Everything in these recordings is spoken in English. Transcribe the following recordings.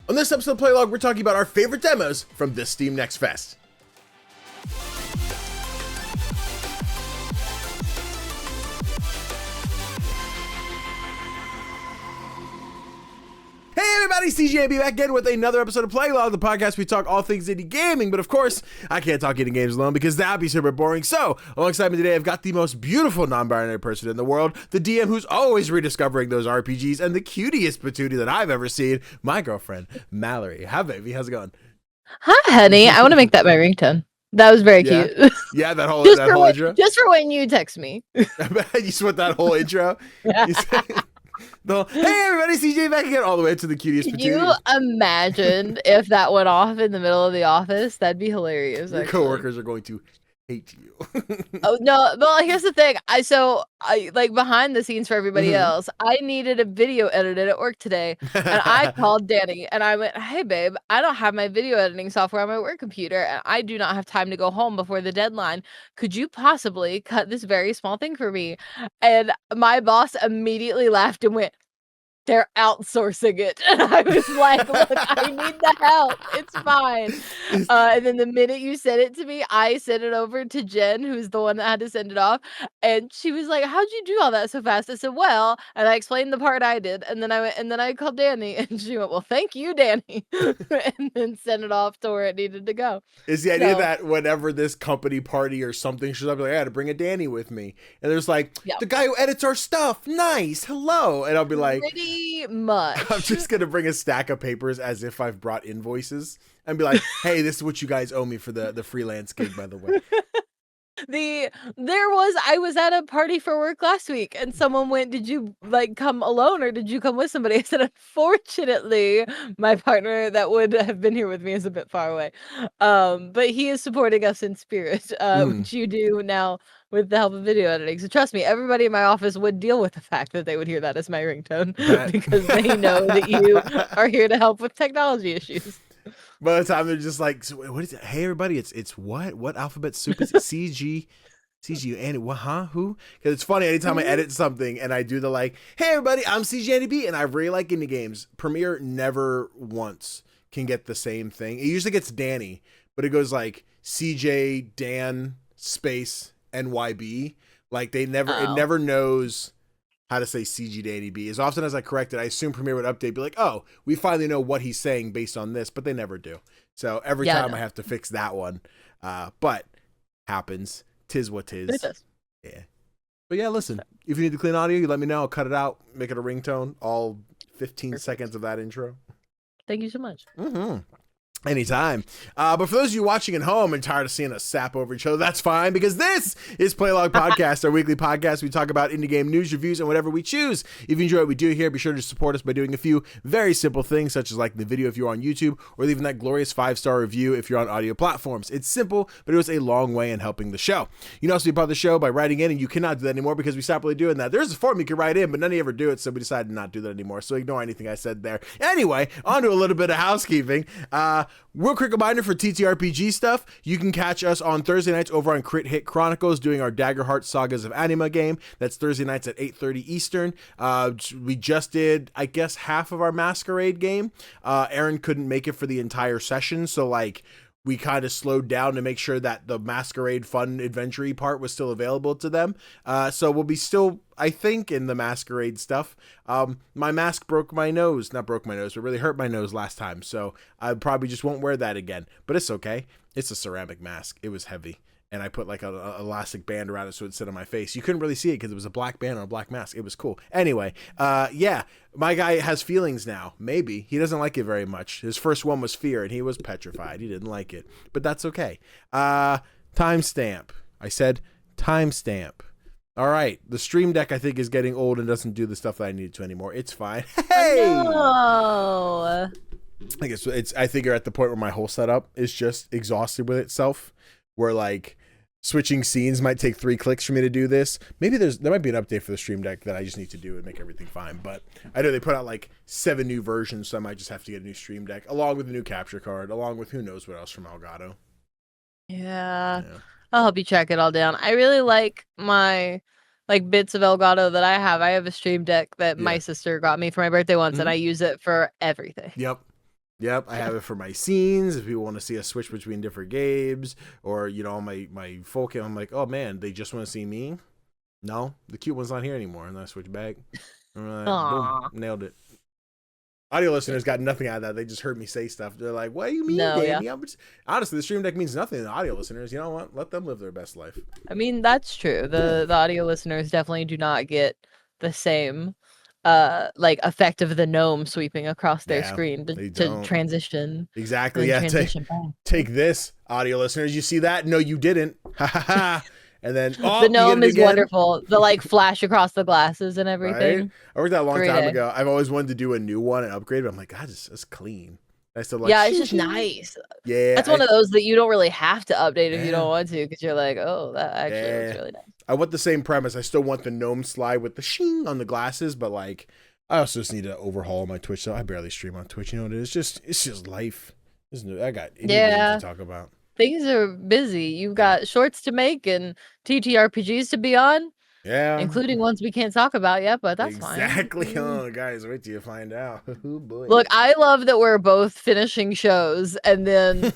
On this episode of Playlog, we're talking about our favorite demos from this Steam Next Fest. Hey everybody, CGDannyB back again with another episode of Playlog, the podcast we talk all things indie gaming, but of course, I can't talk indie games alone because that'd be super boring. So, alongside me today, I've got the most beautiful non-binary person in the world, the DM who's always rediscovering those RPGs, and the cutest patootie that I've ever seen, my girlfriend, Mallorie. Hi baby, how's it going? Hi honey, I want to make that my ringtone. That was very cute. Yeah, that whole intro? Just for when you text me. You just that whole intro? Hey everybody, CJ back again, all the way to the cutest patootie. You imagine if that went off in the middle of the office? That'd be hilarious. Your coworkers are going to hate you. Oh no, well here's the thing. I like behind the scenes for everybody else, I needed a video edited at work today. And I called Danny and I went, hey babe, I don't have my video editing software on my work computer and I do not have time to go home before the deadline. Could you possibly cut this very small thing for me? And my boss immediately laughed and went, they're outsourcing it. And I was like, look, I need the help. It's fine. And then the minute you sent it to me, I sent it over to Jen, who's the one that had to send it off. And she was like, how'd you do all that so fast? I said, well, and I explained the part I did. And then I called Danny and she went, well, thank you, Danny. And then sent it off to where it needed to go. Is the idea that whenever this company party or something shows up, like, I had to bring a Danny with me. And there's like, the guy who edits our stuff. Nice. Hello. And I'll be like, pretty much. I'm just going to bring a stack of papers as if I've brought invoices and be like, hey, this is what you guys owe me for the freelance gig, by the way. I was at a party for work last week and someone went, did you like come alone or did you come with somebody? I said, unfortunately, my partner that would have been here with me is a bit far away. But he is supporting us in spirit, which you do now with the help of video editing. So trust me, everybody in my office would deal with the fact that they would hear that as my ringtone because they know that you are here to help with technology issues. By the time they're just like, so what is it? Hey everybody, it's what alphabet soup is it? CG and what? Huh? Who? Because it's funny anytime I edit something and I do the like, hey everybody, I'm CGDannyB and I really like indie games. Premiere never once can get the same thing. It usually gets Danny, but it goes like CJ Dan space NYB. Like it never knows how to say CGDannyB. As often as I correct it, I assume Premiere would update, be like, oh, we finally know what he's saying based on this, but they never do. So every time I have to fix that one. But happens. Tis what tis. It does. Yeah. But yeah, listen, if you need to clean audio, you let me know. I'll cut it out, make it a ringtone, all 15 seconds of that intro. Thank you so much. Anytime. But for those of you watching at home and tired of seeing us sap over each other, that's fine because this is Playlog Podcast, our weekly podcast. We talk about indie game news, reviews, and whatever we choose. If you enjoy what we do here, be sure to support us by doing a few very simple things, such as liking the video if you're on YouTube or leaving that glorious 5-star review if you're on audio platforms. It's simple, but it goes a long way in helping the show. You can also be part of the show by writing in, and you cannot do that anymore because we stopped really doing that. There's a form you can write in, but none of you ever do it, so we decided to not do that anymore. So ignore anything I said there. Anyway, on to a little bit of housekeeping. Real quick reminder for TTRPG stuff, you can catch us on Thursday nights over on Crit Hit Chronicles doing our Daggerheart Sagas of Anima game. That's Thursday nights at 8:30 Eastern. We just did, I guess, half of our Masquerade game. Aaron couldn't make it for the entire session, so like we kind of slowed down to make sure that the Masquerade fun adventure part was still available to them. So we'll be still, I think, in the Masquerade stuff. My mask broke my nose. Not broke my nose, but really hurt my nose last time. So I probably just won't wear that again. But it's okay. It's a ceramic mask. It was heavy. And I put like an elastic band around it so it'd sit on my face. You couldn't really see it because it was a black band on a black mask. It was cool. Anyway, yeah, my guy has feelings now. Maybe. He doesn't like it very much. His first one was fear, and he was petrified. He didn't like it. But that's okay. Timestamp. I said timestamp. All right. The Stream Deck, I think, is getting old and doesn't do the stuff that I need it to anymore. It's fine. Hey! No. I guess I think you're at the point where my whole setup is just exhausted with itself. Where like switching scenes might take 3 clicks for me to do this. Maybe there might be an update for the Stream Deck that I just need to do and make everything fine. But I know they put out like 7 new versions, so I might just have to get a new Stream Deck along with a new capture card, along with who knows what else from Elgato. Yeah. I'll help you track it all down. I really like my like bits of Elgato that I have. I have a Stream Deck that my sister got me for my birthday once, and I use it for everything. Yep. Yep, I have it for my scenes. If people want to see a switch between different games, or my full cam, I'm like, oh man, they just want to see me. No, the cute one's not here anymore, and then I switch back. And boom, Aw. nailed it. Audio listeners got nothing out of that. They just heard me say stuff. They're like, "What do you mean, No, yeah. Danny?" Honestly, the stream deck means nothing to the audio listeners. You know what? Let them live their best life. I mean, that's true. The audio listeners definitely do not get the same like effect of the gnome sweeping across their screen to transition. Exactly. Yeah. Transition take this, audio listeners. You see that? No, you didn't. Ha ha ha. And then the gnome is wonderful. The like flash across the glasses and everything. Right? I worked that a long time ago. I've always wanted to do a new one and upgrade, but I'm like, God, it's clean. I still like, yeah, it's just nice. Yeah, that's one of those that you don't really have to update if you don't want to, because you're like, oh, that actually looks really nice. I want the same premise. I still want the gnome slide with the shing on the glasses, but like, I also just need to overhaul my Twitch. So I barely stream on Twitch. You know what it is? It's just life. I got games to talk about. Things are busy. You've got shorts to make and TTRPGs to be on. Yeah. Including ones we can't talk about yet, but that's fine. Exactly. Oh, guys, wait till you find out. Oh, boy. Look, I love that we're both finishing shows and then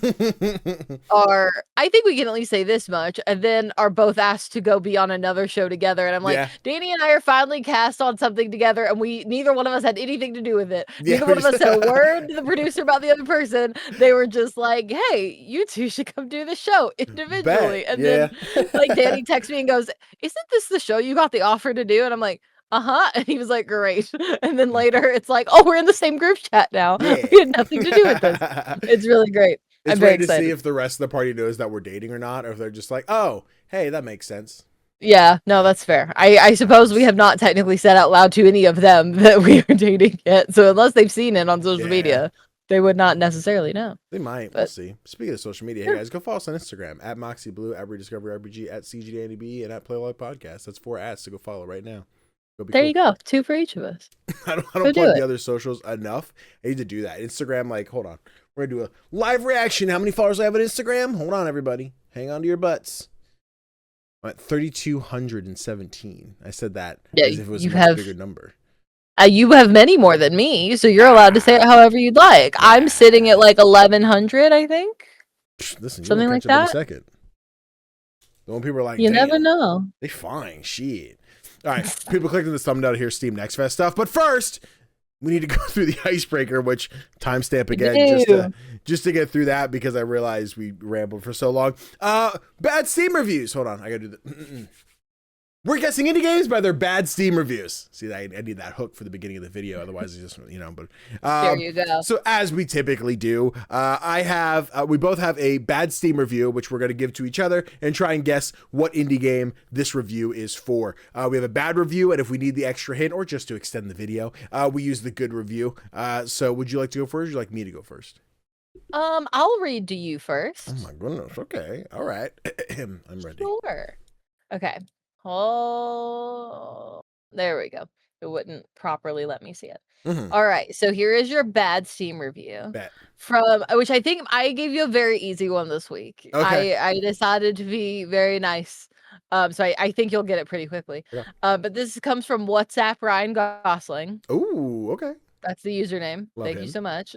I think we can at least say this much, and then are both asked to go be on another show together. And I'm like, Danny and I are finally cast on something together, and neither one of us had anything to do with it. Neither one of us said a word to the producer about the other person. They were just like, hey, you two should come do the show individually. And then like Danny texts me and goes, isn't this the show you got the offer to do? And I'm like, and he was like, great. And then later it's like, oh, we're in the same group chat now. We had nothing to do with this. It's really great. It's great to see if the rest of the party knows that we're dating or not, or if they're just like, oh, hey, that makes sense. Yeah, no, that's fair. I suppose we have not technically said out loud to any of them that we are dating yet. So unless they've seen it on social media, they would not necessarily know. They might. We'll see. Speaking of social media, hey guys, go follow us on Instagram at MoxieBlue, at ReDiscoveryRPG, at CGDannyB, and at Playlog Podcast. That's 4 @s to go follow right now. There you go. 2 for each of us. I don't plug the other socials enough. I need to do that. Instagram, like, hold on. We're going to do a live reaction. How many followers do I have on Instagram? Hold on, everybody. Hang on to your butts. I'm at 3,217. I said that as if it was a much bigger number. You have many more than me, so you're allowed to say it however you'd like. I'm sitting at like 1,100, I think. Listen, something like that. In a second. The one people are like, you never know. They fine shit. All right, people clicked on the thumbnail to hear Steam Next Fest stuff, but first we need to go through the icebreaker, which timestamp again just to get through that because I realized we rambled for so long. Bad Steam reviews. Hold on, I gotta do the. We're guessing indie games by their bad Steam reviews. See, I need that hook for the beginning of the video. Otherwise, it's just, but there you go. So as we typically do, we both have a bad Steam review, which we're going to give to each other and try and guess what indie game this review is for. We have a bad review, and if we need the extra hint or just to extend the video, we use the good review. So would you like to go first? Or would you like me to go first? I'll read to you first. Oh my goodness. Okay. All right. I'm ready. Sure. Okay. Oh, there we go. It wouldn't properly let me see it. Mm-hmm. All right, so here is your bad Steam review from which I think I gave you a very easy one this week. Okay. I decided to be very nice. So I think you'll get it pretty quickly. Yeah. But this comes from WhatsApp Ryan Gosling. Ooh, okay. That's the username. Thank you so much.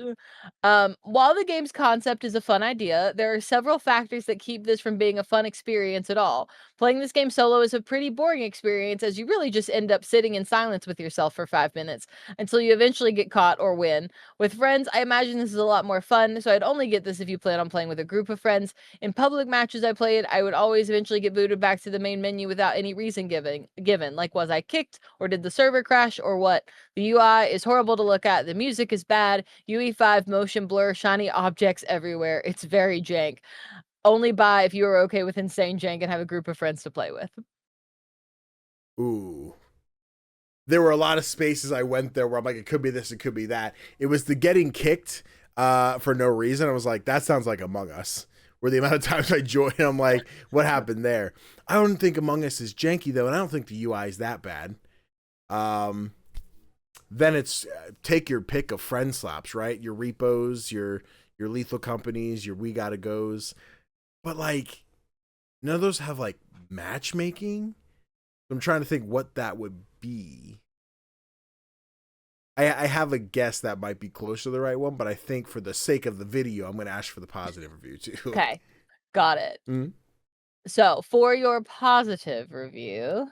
While the game's concept is a fun idea, there are several factors that keep this from being a fun experience at all. Playing this game solo is a pretty boring experience as you really just end up sitting in silence with yourself for 5 minutes until you eventually get caught or win. With friends, I imagine this is a lot more fun, so I'd only get this if you plan on playing with a group of friends. In public matches I played, I would always eventually get booted back to the main menu without any reason given. Like, was I kicked or did the server crash or what? The UI is horrible to look at. The music is bad. UE5 motion blur, shiny objects everywhere. It's very jank. Only buy if you are okay with insane jank and have a group of friends to play with. Ooh. There were a lot of spaces I went there where I'm like, it could be this, it could be that. It was the getting kicked for no reason. I was like, that sounds like Among Us. Where the amount of times I joined, I'm like, what happened there? I don't think Among Us is janky though, and I don't think the UI is that bad. Then it's take your pick of friend slaps, right? Your repos, your lethal companies, your we gotta goes. But like none of those have like matchmaking. I'm trying to think what that would be. I have a guess that might be close to the right one, but I think for the sake of the video, I'm going to ask for the positive review too. Okay, got it. Mm-hmm. So for your positive review,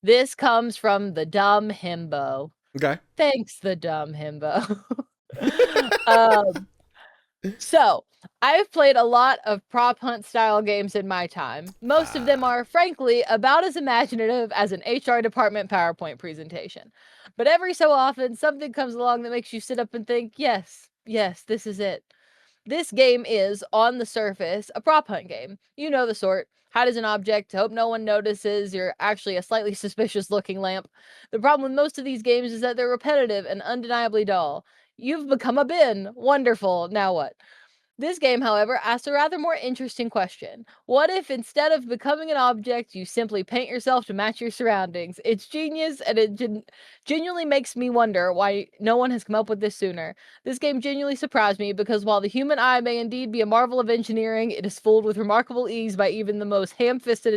this comes from the dumb himbo. Okay. Thanks, the dumb himbo. So I've played a lot of prop hunt style games in my time. Most of them are, frankly, about as imaginative as an HR department PowerPoint presentation. But every so often, something comes along that makes you sit up and think, yes, this is it. This game is, on the surface, a prop hunt game. You know the sort. Hide as an object, hope no one notices you're actually a slightly suspicious looking lamp. The problem with most of these games is that they're repetitive and undeniably dull. You've become a bin. Wonderful. Now what? This game, however, asks a rather more interesting question. What if instead of becoming an object, you simply paint yourself to match your surroundings? It's genius, and it genuinely makes me wonder why no one has come up with this sooner. This game genuinely surprised me because while the human eye may indeed be a marvel of engineering, it is fooled with remarkable ease by even the most ham-fisted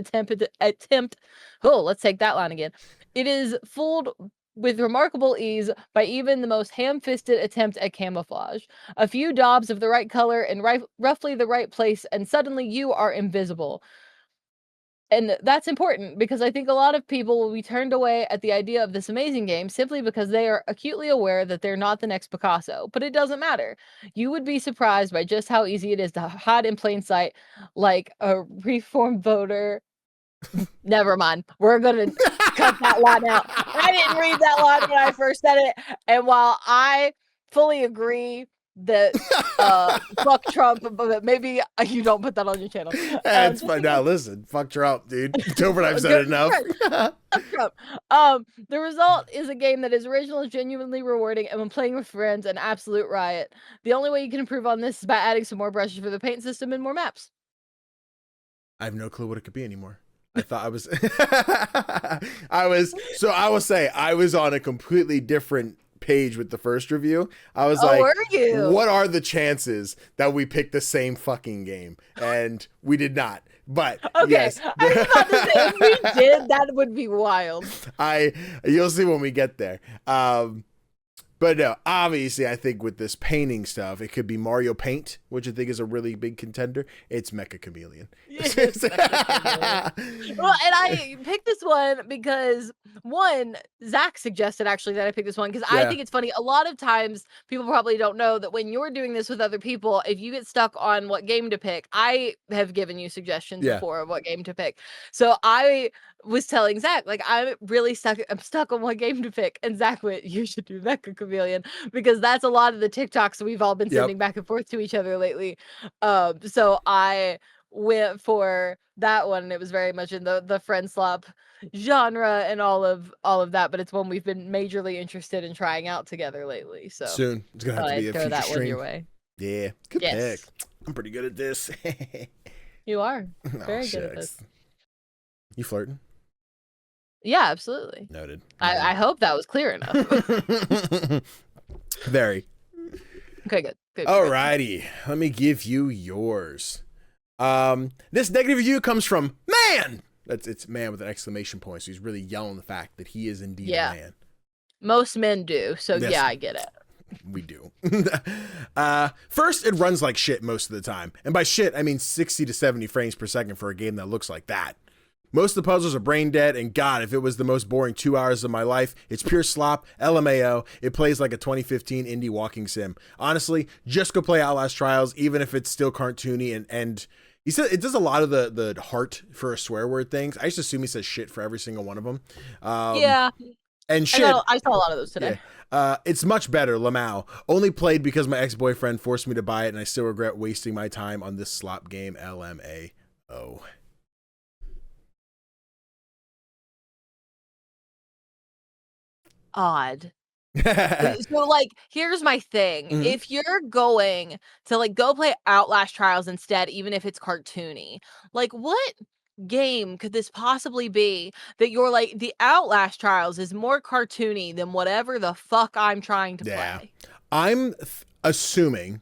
attempt. Oh, let's take that line again. It is fooled with remarkable ease by even the most ham-fisted attempt at camouflage. A few daubs of the right color in roughly the right place, and suddenly you are invisible. And that's important because I think a lot of people will be turned away at the idea of this amazing game simply because they are acutely aware that they're not the next Picasso. But it doesn't matter. You would be surprised by just how easy it is to hide in plain sight like a reformed voter. Never mind. We're gonna cut that line out. I didn't read that line when I first said it, and while I fully agree that fuck Trump, but maybe you don't put that on your channel. That's fine. Now listen, fuck Trump, dude. Tobert, I've said it enough. Fuck Trump. The result is a game that is original, and genuinely rewarding, and when playing with friends, an absolute riot. The only way you can improve on this is by adding some more brushes for the paint system and more maps. I have no clue what it could be anymore. I thought I was I will say I was on a completely different page with the first review. I was like, were you? What are the chances that we picked the same fucking game? And we did not. But okay, yes. I was about to say, if we did, that would be wild. You'll see when we get there. But no, obviously, I think with this painting stuff, it could be Mario Paint, which I think is a really big contender. It's Mecha Chameleon. Yes, well, and I picked this one because, one, Zach suggested actually that I picked this one because I think it's funny. A lot of times, people probably don't know that when you're doing this with other people, if you get stuck on what game to pick, I have given you suggestions before of what game to pick. So I was telling Zach, like, I'm stuck on what game to pick. And Zach went, you should do Mecha Chameleon because that's a lot of the TikToks we've all been sending back and forth to each other lately. So I went for that one, and it was very much in the friend slop genre and all of that, but it's one we've been majorly interested in trying out together lately. So soon it's gonna have to be a throw future that stream. one your way. Yeah, good pick. I'm pretty good at this. You are very good at this. You flirting? Yeah, absolutely. Noted. I hope that was clear enough. Very. Okay, good. Alrighty, let me give you yours. This negative review comes from Man. It's man with an exclamation point. So he's really yelling the fact that he is indeed a man. Most men do. So yeah, I get it. We do. First, it runs like shit most of the time, and by shit I mean 60 to 70 frames per second for a game that looks like that. Most of the puzzles are brain dead, and God, if it was the most boring 2 hours of my life, it's pure slop, LMAO, it plays like a 2015 indie walking sim. Honestly, just go play Outlast Trials, even if it's still cartoony, and he said it does a lot of the heart for a swear word things. I just assume he says shit for every single one of them. And shit. I saw a lot of those today. Yeah. It's much better, Lamau. Only played because my ex-boyfriend forced me to buy it, and I still regret wasting my time on this slop game, LMAO. Odd. So, like, here's my thing. If you're going to, like, go play Outlast Trials instead, even if it's cartoony, like, what game could this possibly be that you're like, the Outlast Trials is more cartoony than whatever the fuck I'm trying to play? I'm assuming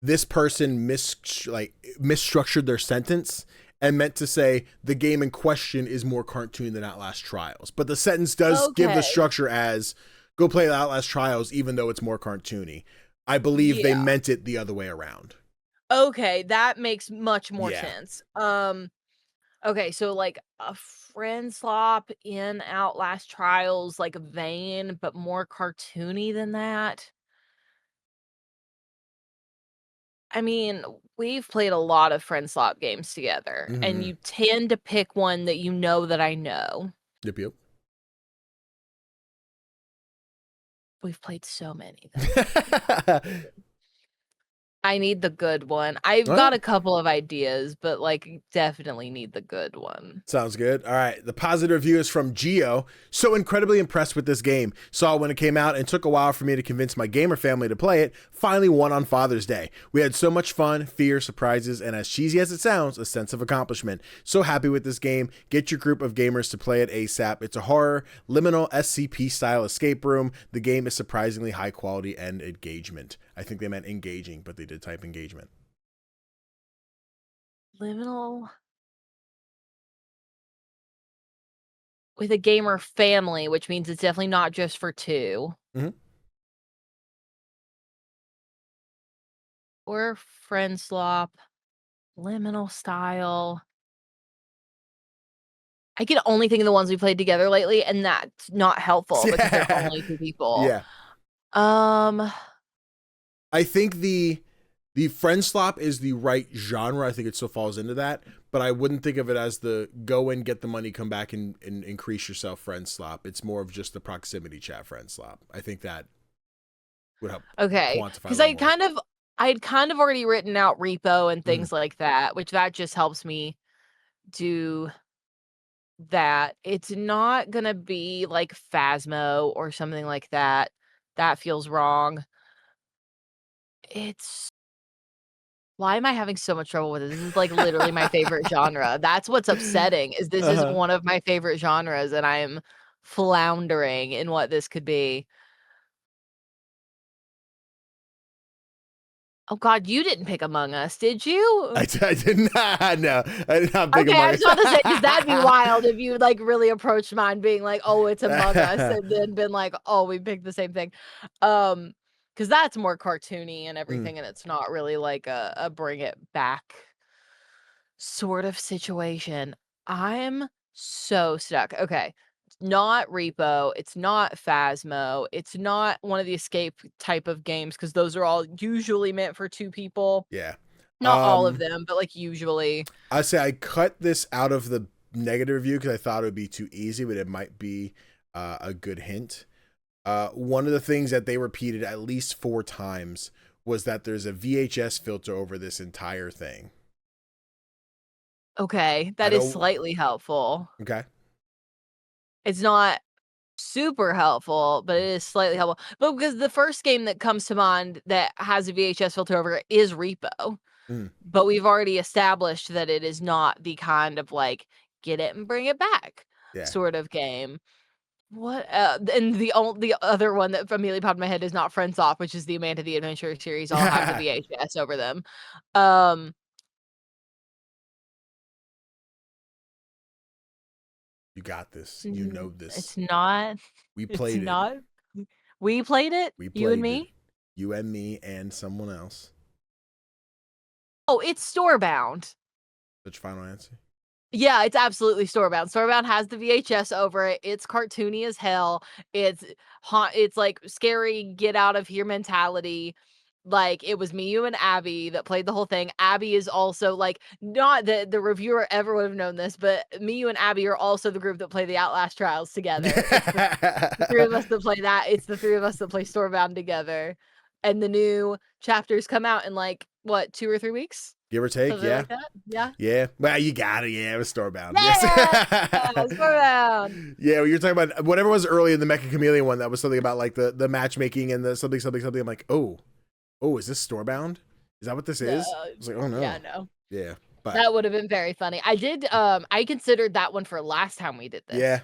this person misstructured their sentence and meant to say the game in question is more cartoon than Outlast Trials. But the sentence does give the structure as go play Outlast Trials, even though it's more cartoony. I believe they meant it the other way around. Okay, that makes much more Yeah. sense. Okay, so like a friend swap in Outlast Trials, like vein, but more cartoony than that. I mean, we've played a lot of friend swap games together, and you tend to pick one that you know that I know. Yep. We've played so many, though. I need the good one. I've got a couple of ideas, but like definitely need the good one. Sounds good. All right. The positive review is from Geo. So incredibly impressed with this game. Saw it when it came out and took a while for me to convince my gamer family to play it. Finally won on Father's Day. We had so much fun, fear, surprises, and as cheesy as it sounds, a sense of accomplishment. So happy with this game. Get your group of gamers to play it ASAP. It's a horror, liminal SCP style escape room. The game is surprisingly high quality and engagement. I think they meant engaging, but they did type engagement. Liminal with a gamer family, which means it's definitely not just for two. Or friend swap, liminal style. I can only think of the ones we played together lately, and that's not helpful because they're only two people. Yeah. I think the friend swap is the right genre. I think it still falls into that, but I wouldn't think of it as the go and get the money, come back and increase yourself friend swap. It's more of just the proximity chat friend swap. I think that would help. Okay, because I'd kind of already written out repo and things like that, which that just helps me do that. It's not gonna be like Phasmo or something like that. That feels wrong. Why am I having so much trouble with it? This is like literally my favorite genre. That's what's upsetting, is this is one of my favorite genres, and I am floundering in what this could be. Oh God, you didn't pick Among Us, did you? I did not. No, I did not pick Okay, Among I Us. was about to say, because that'd be wild if you like really approached mine being like, oh, it's Among Us, and then been like, oh, we picked the same thing. Because that's more cartoony and everything, and it's not really like a bring it back sort of situation. I'm so stuck. Okay. It's not Repo. It's not Phasmo. It's not one of the escape type of games, because those are all usually meant for two people. Yeah. Not all of them, but like usually. I say I cut this out of the negative review because I thought it would be too easy, but it might be a good hint. One of the things that they repeated at least 4 times was that there's a VHS filter over this entire thing. Okay, that is slightly helpful. Okay. It's not super helpful, but it is slightly helpful. But because the first game that comes to mind that has a VHS filter over it is Repo. But we've already established that it is not the kind of like get it and bring it back sort of game. What and the other one that immediately popped in my head is not Friends Off, which is the Amanda the Adventure series. All have the VHS over them. You got this. You know this. It's not. We played it. Not. We played it. You and me. It. You and me and someone else. Oh, it's Storebound. That's your final answer? Yeah, it's absolutely Storebound. Storebound has the VHS over it. It's cartoony as hell. It's like scary, get out of here mentality. Like, it was me, you, and Abby that played the whole thing. Abby is also like, not that the reviewer ever would have known this, but me, you, and Abby are also the group that play the Outlast Trials together. It's the 3 of us that play that. It's the 3 of us that play Storebound together. And the new chapters come out in like, what, 2 or 3 weeks? Give or take, something yeah. Like that? Yeah. Yeah. Well, you got it. Yeah, it was Storebound. Yeah! Yes. Storebound. Yeah, well, you're talking about whatever was early in the Mecha Chameleon one, that was something about like the matchmaking and the something. I'm like, oh, is this Storebound? Is that what this is? I was like, oh no. Yeah, no. Yeah. But that would have been very funny. I did I considered that one for last time we did this. Yeah.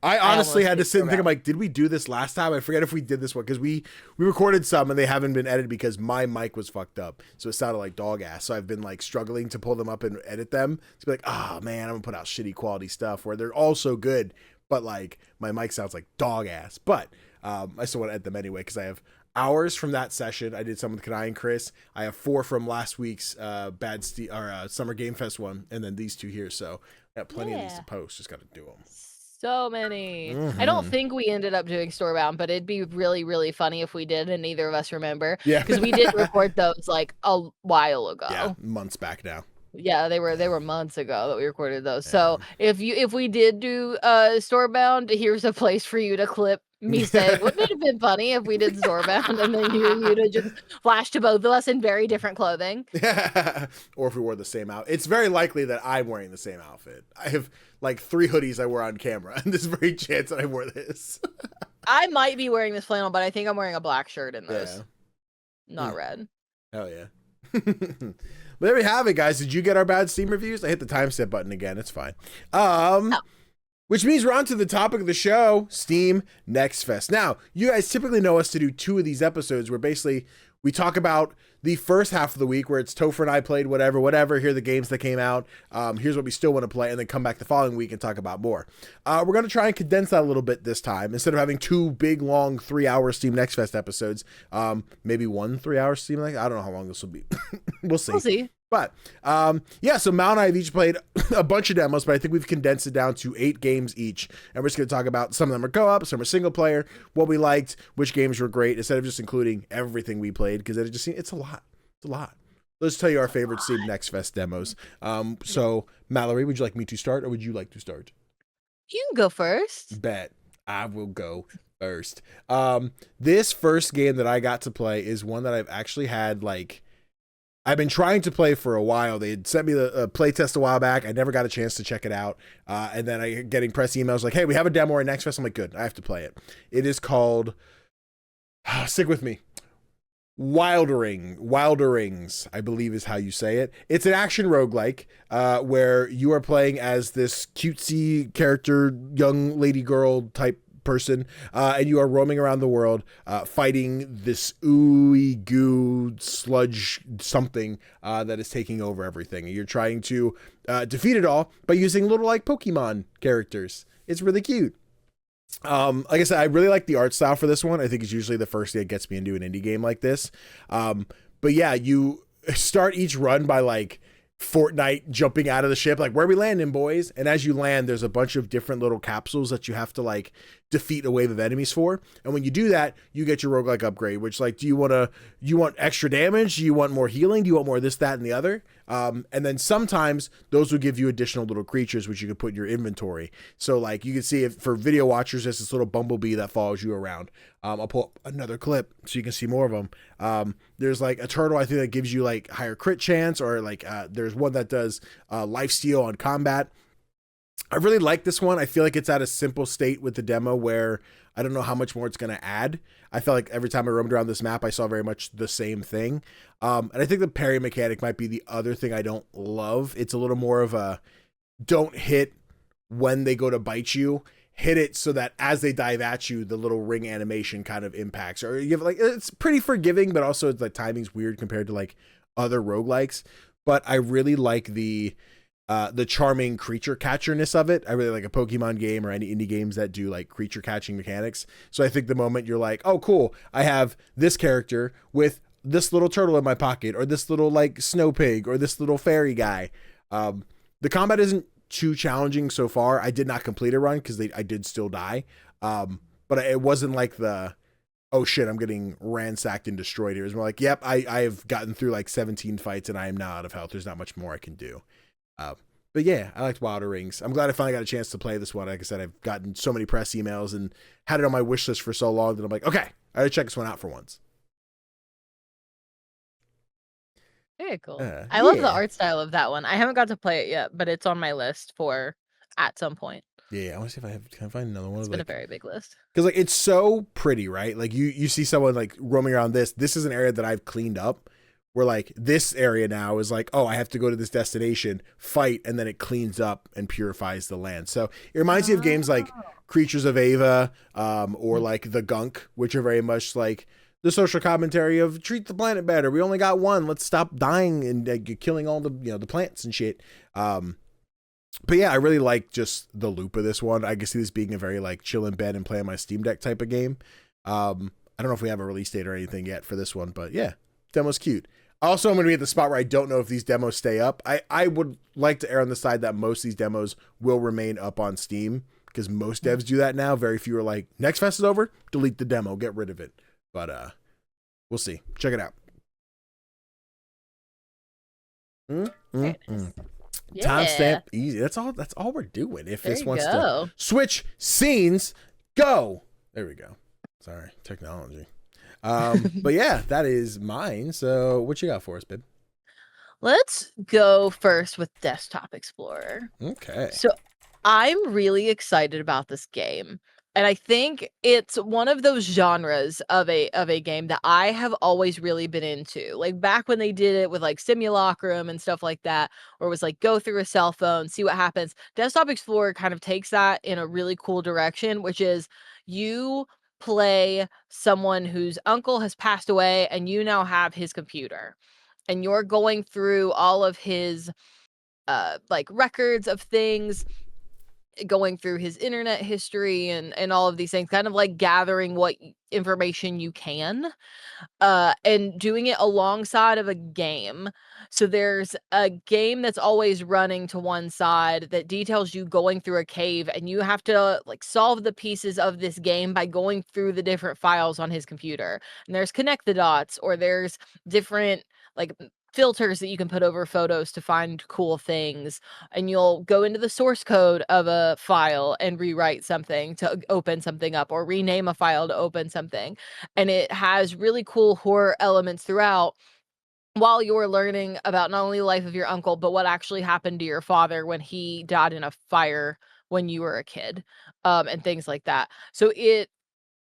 I honestly had to sit and think, I'm like, did we do this last time? I forget if we did this one, because we recorded some and they haven't been edited because my mic was fucked up. So it sounded like dog ass. So I've been like struggling to pull them up and edit them to be like, oh man, I'm gonna put out shitty quality stuff where they're all so good, but like my mic sounds like dog ass. But I still want to add them anyway because I have hours from that session. I did some with Kanai and Chris. I have 4 from last week's Summer Game Fest one, and then these 2 here. So I got plenty of these to post. Just got to do them. So many. I don't think we ended up doing Storebound, but it'd be really, really funny if we did and neither of us remember. Yeah. Because we did record those like a while ago. Yeah, months back now. Yeah, they were months ago that we recorded those. Yeah. So if we did do Storebound, here's a place for you to clip me saying, wouldn't it have been funny if we did Storebound and then you to just flash to both of us in very different clothing? Yeah. Or if we wore the same outfit. It's very likely that I'm wearing the same outfit. I have like 3 hoodies I wear on camera, and there's a very chance that I wore this. I might be wearing this flannel, but I think I'm wearing a black shirt in this. Yeah. Not red. Hell yeah. But there we have it, guys. Did you get our bad Steam reviews? I hit the timestamp button again. It's fine. Which means we're on to the topic of the show, Steam Next Fest. Now, you guys typically know us to do 2 of these episodes where basically we talk about the first half of the week where it's Topher and I played whatever. Here are the games that came out. Here's what we still want to play, and then come back the following week and talk about more. We're going to try and condense that a little bit this time. Instead of having 2 big, long 3-hour Steam Next Fest episodes, maybe 1 3-hour Steam Next. I don't know how long this will be. We'll see. But yeah, so Mal and I have each played a bunch of demos, but I think we've condensed it down to 8 games each. And we're just going to talk about some of them are co-op, some are single player, what we liked, which games were great, instead of just including everything we played, because it's a lot. It's a lot. Let's tell you our favorite Steam Next Fest demos. So Mallorie, would you like me to start, or would you like to start? You can go first. Bet. I will go first. This first game that I got to play is one that I've actually had I've been trying to play for a while. They had sent me the play test a while back. I never got a chance to check it out. And then I getting press emails like, hey, we have a demo at Next Fest. I'm like, good, I have to play it. It is called, stick with me, Wilderings, I believe is how you say it. It's an action roguelike where you are playing as this cutesy character, young lady girl type person, and you are roaming around the world fighting this ooey goo sludge something that is taking over everything. And you're trying to defeat it all by using little Pokemon characters. It's really cute. Like I said, I really like the art style for this one. I think it's usually the first thing that gets me into an indie game like this. But yeah, you start each run by Fortnite jumping out of the ship, where are we landing, boys? And as you land, there's a bunch of different little capsules that you have to defeat a wave of enemies for. And when you do that, you get your roguelike upgrade, which do you want extra damage? Do you want more healing? Do you want more of this, that, and the other? And then sometimes those will give you additional little creatures, which you can put in your inventory. So you can see, if for video watchers, there's this little bumblebee that follows you around. I'll pull up another clip so you can see more of them. There's a turtle, I think, that gives you higher crit chance, or there's one that does lifesteal on combat. I really like this one. I feel like it's at a simple state with the demo where I don't know how much more it's going to add. I felt like every time I roamed around this map, I saw very much the same thing. And I think the parry mechanic might be the other thing I don't love. It's a little more of a don't hit when they go to bite you. Hit it so that as they dive at you, the little ring animation kind of impacts. Or you have it's pretty forgiving, but also the timing's weird compared to other roguelikes. But I really like the charming creature catcherness of it. I really like a Pokemon game or any indie games that do creature catching mechanics. So I think the moment you're oh, cool, I have this character with this little turtle in my pocket, or this little snow pig, or this little fairy guy. The combat isn't too challenging so far. I did not complete a run because I did still die. But it wasn't the, oh shit, I'm getting ransacked and destroyed here. It was more yep, I've gotten through 17 fights and I am now out of health. There's not much more I can do. But yeah, I liked Wilderings. I'm glad I finally got a chance to play this one. Like I said, I've gotten so many press emails and had it on my wish list for so long that I'm okay, I gotta check this one out for once. Very cool. I love the art style of that one. I haven't got to play it yet, but it's on my list for at some point. Yeah, I want to see if can I find another one. It's been a very big list. Because it's so pretty, right? You see someone roaming around this. This is an area that I've cleaned up. Where this area now is oh, I have to go to this destination, fight, and then it cleans up and purifies the land. So it reminds me of games like Creatures of Ava, or The Gunk, which are very much the social commentary of treat the planet better. We only got one. Let's stop dying and killing all the the plants and shit. But yeah, I really like just the loop of this one. I can see this being a very chill in bed and play on my Steam Deck type of game. I don't know if we have a release date or anything yet for this one, but yeah, demo's cute. Also, I'm going to be at the spot where I don't know if these demos stay up. I would like to err on the side that most of these demos will remain up on Steam, because most devs do that now. Very few are like, next fest is over, delete the demo, get rid of it. But we'll see. Check it out. Yeah. Timestamp easy. That's all we're doing. If There this you wants go. to switch scenes, go. There we go. Sorry, technology. But yeah, that is mine. So what you got for us, babe? Let's go first with Desktop Explorer. Okay. So I'm really excited about this game. And I think it's one of those genres of a game that I have always really been into. Like back when they did it with like Simulacrum and stuff like that, or it was like go through a cell phone, see what happens. Desktop Explorer kind of takes that in a really cool direction, which is you play someone whose uncle has passed away and you now have his computer. And you're going through all of his like records of things, going through his internet history and all of these things, kind of like gathering what information you can, and doing it alongside of a game. So there's a game that's always running to one side that details you going through a cave, and you have to like solve the pieces of this game by going through the different files on his computer. And there's connect the dots, or there's different like filters that you can put over photos to find cool things, and you'll go into the source code of a file and rewrite something to open something up, or rename a file to open something. And it has really cool horror elements throughout, while you're learning about not only the life of your uncle, but what actually happened to your father when he died in a fire when you were a kid, and things like that. So it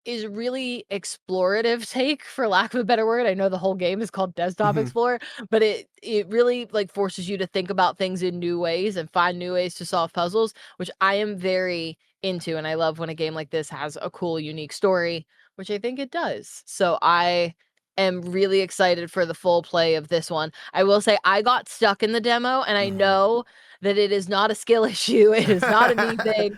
is really explorative take, for lack of a better word. I know the whole game is called Desktop Explorer, but it really like forces you to think about things in new ways and find new ways to solve puzzles, which I am very into. And I love when a game like this has a cool, unique story, which I think it does. So I am really excited for the full play of this one. I will say I got stuck in the demo, and I know that it is not a skill issue. It is not a me thing.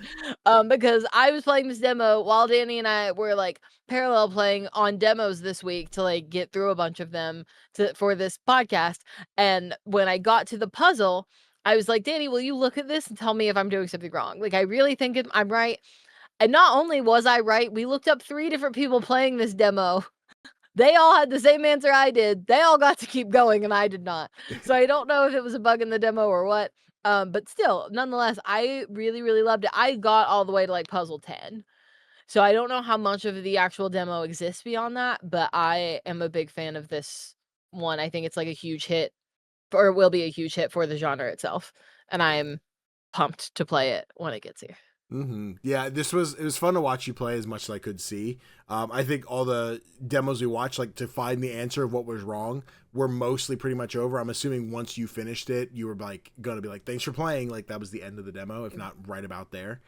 Because I was playing this demo while Danny and I were like parallel playing on demos this week to like get through a bunch of them for this podcast. And when I got to the puzzle, I was like, Danny, will you look at this and tell me if I'm doing something wrong? Like, I really think I'm right. And not only was I right, we looked up 3 different people playing this demo. They all had the same answer I did. They all got to keep going and I did not. So I don't know if it was a bug in the demo or what. But still, nonetheless, I really, really loved it. I got all the way to like puzzle 10. So I don't know how much of the actual demo exists beyond that, but I am a big fan of this one. I think it's like a huge hit, or will be a huge hit for the genre itself. And I'm pumped to play it when it gets here. Yeah, it was fun to watch you play as much as I could see. I think all the demos we watched, like to find the answer of what was wrong, were mostly pretty much over. I'm assuming once you finished it, you were like gonna be like, thanks for playing. Like that was the end of the demo, if not right about there.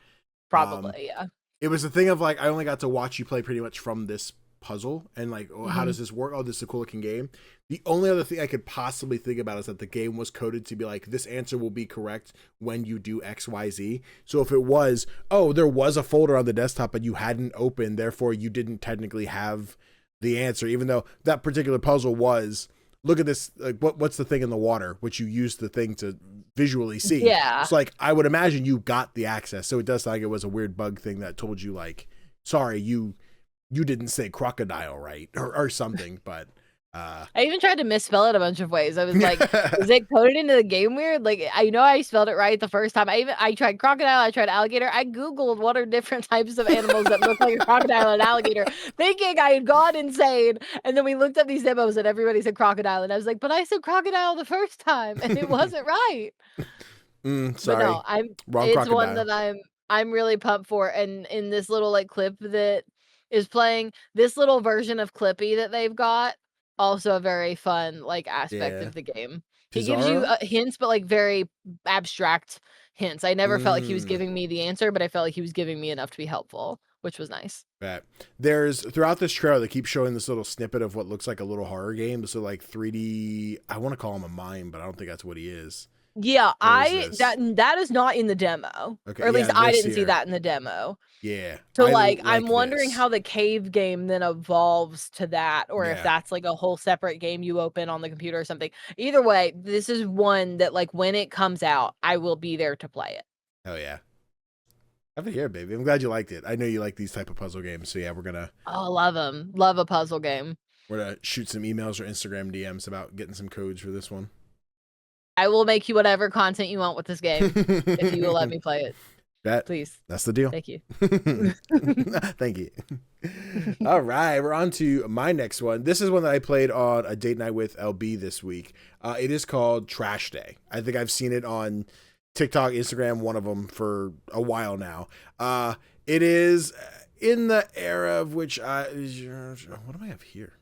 Probably, yeah. It was a thing of like, I only got to watch you play pretty much from this puzzle and like, oh, how does this work? Oh, this is a cool looking game. The only other thing I could possibly think about is that the game was coded to be like, this answer will be correct when you do XYZ. So if it was, oh, there was a folder on the desktop but you hadn't opened, therefore you didn't technically have the answer, even though that particular puzzle was, look at this, like what's the thing in the water, which you used the thing to visually see. Yeah. So like, I would imagine you got the access. So it does sound like it was a weird bug thing that told you like, sorry, you didn't say crocodile right or something, but I even tried to misspell it a bunch of ways. I was like, is it coded into the game weird? Like, I know I spelled it right the first time. I tried crocodile, I tried alligator. I Googled what are different types of animals that look like a crocodile and alligator, thinking I had gone insane. And then we looked up these demos and everybody said crocodile. And I was like, but I said crocodile the first time and it wasn't right. Sorry. But no, Wrong it's crocodile. one that I'm really pumped for. And in this little like clip that is playing, this little version of Clippy that they've got, also a very fun like aspect of the game. He gives you hints, but like very abstract hints. I never felt like he was giving me the answer, but I felt like he was giving me enough to be helpful, which was nice. Right. There's throughout this trailer, they keep showing this little snippet of what looks like a little horror game. So like 3D, I want to call him a mime, but I don't think that's what he is. Yeah, What is this? that is not in the demo. Okay, Or at least yeah, I this didn't see here. that in the demo. Yeah, So, I like, I'm like wondering this. how the cave game then evolves to that, or if Yeah. that's, like, a whole separate game you open on the computer or something. Either way, this is one that, like, when it comes out, I will be there to play it. Oh yeah. Have it here, baby. I'm glad you liked it. I know you like these type of puzzle games, so yeah, we're gonna Oh, love them. Love a puzzle game. shoot some emails or Instagram DMs about getting some codes for this one. I will make you whatever content you want with this game if you will let me play it. Please. That's the deal. Thank you. Thank you. All right, we're on to my next one. This is one that I played on a date night with LB this week. It is called Trash Day. I think I've seen it on TikTok, Instagram, one of them for a while now. It is in the era of which what do I have here?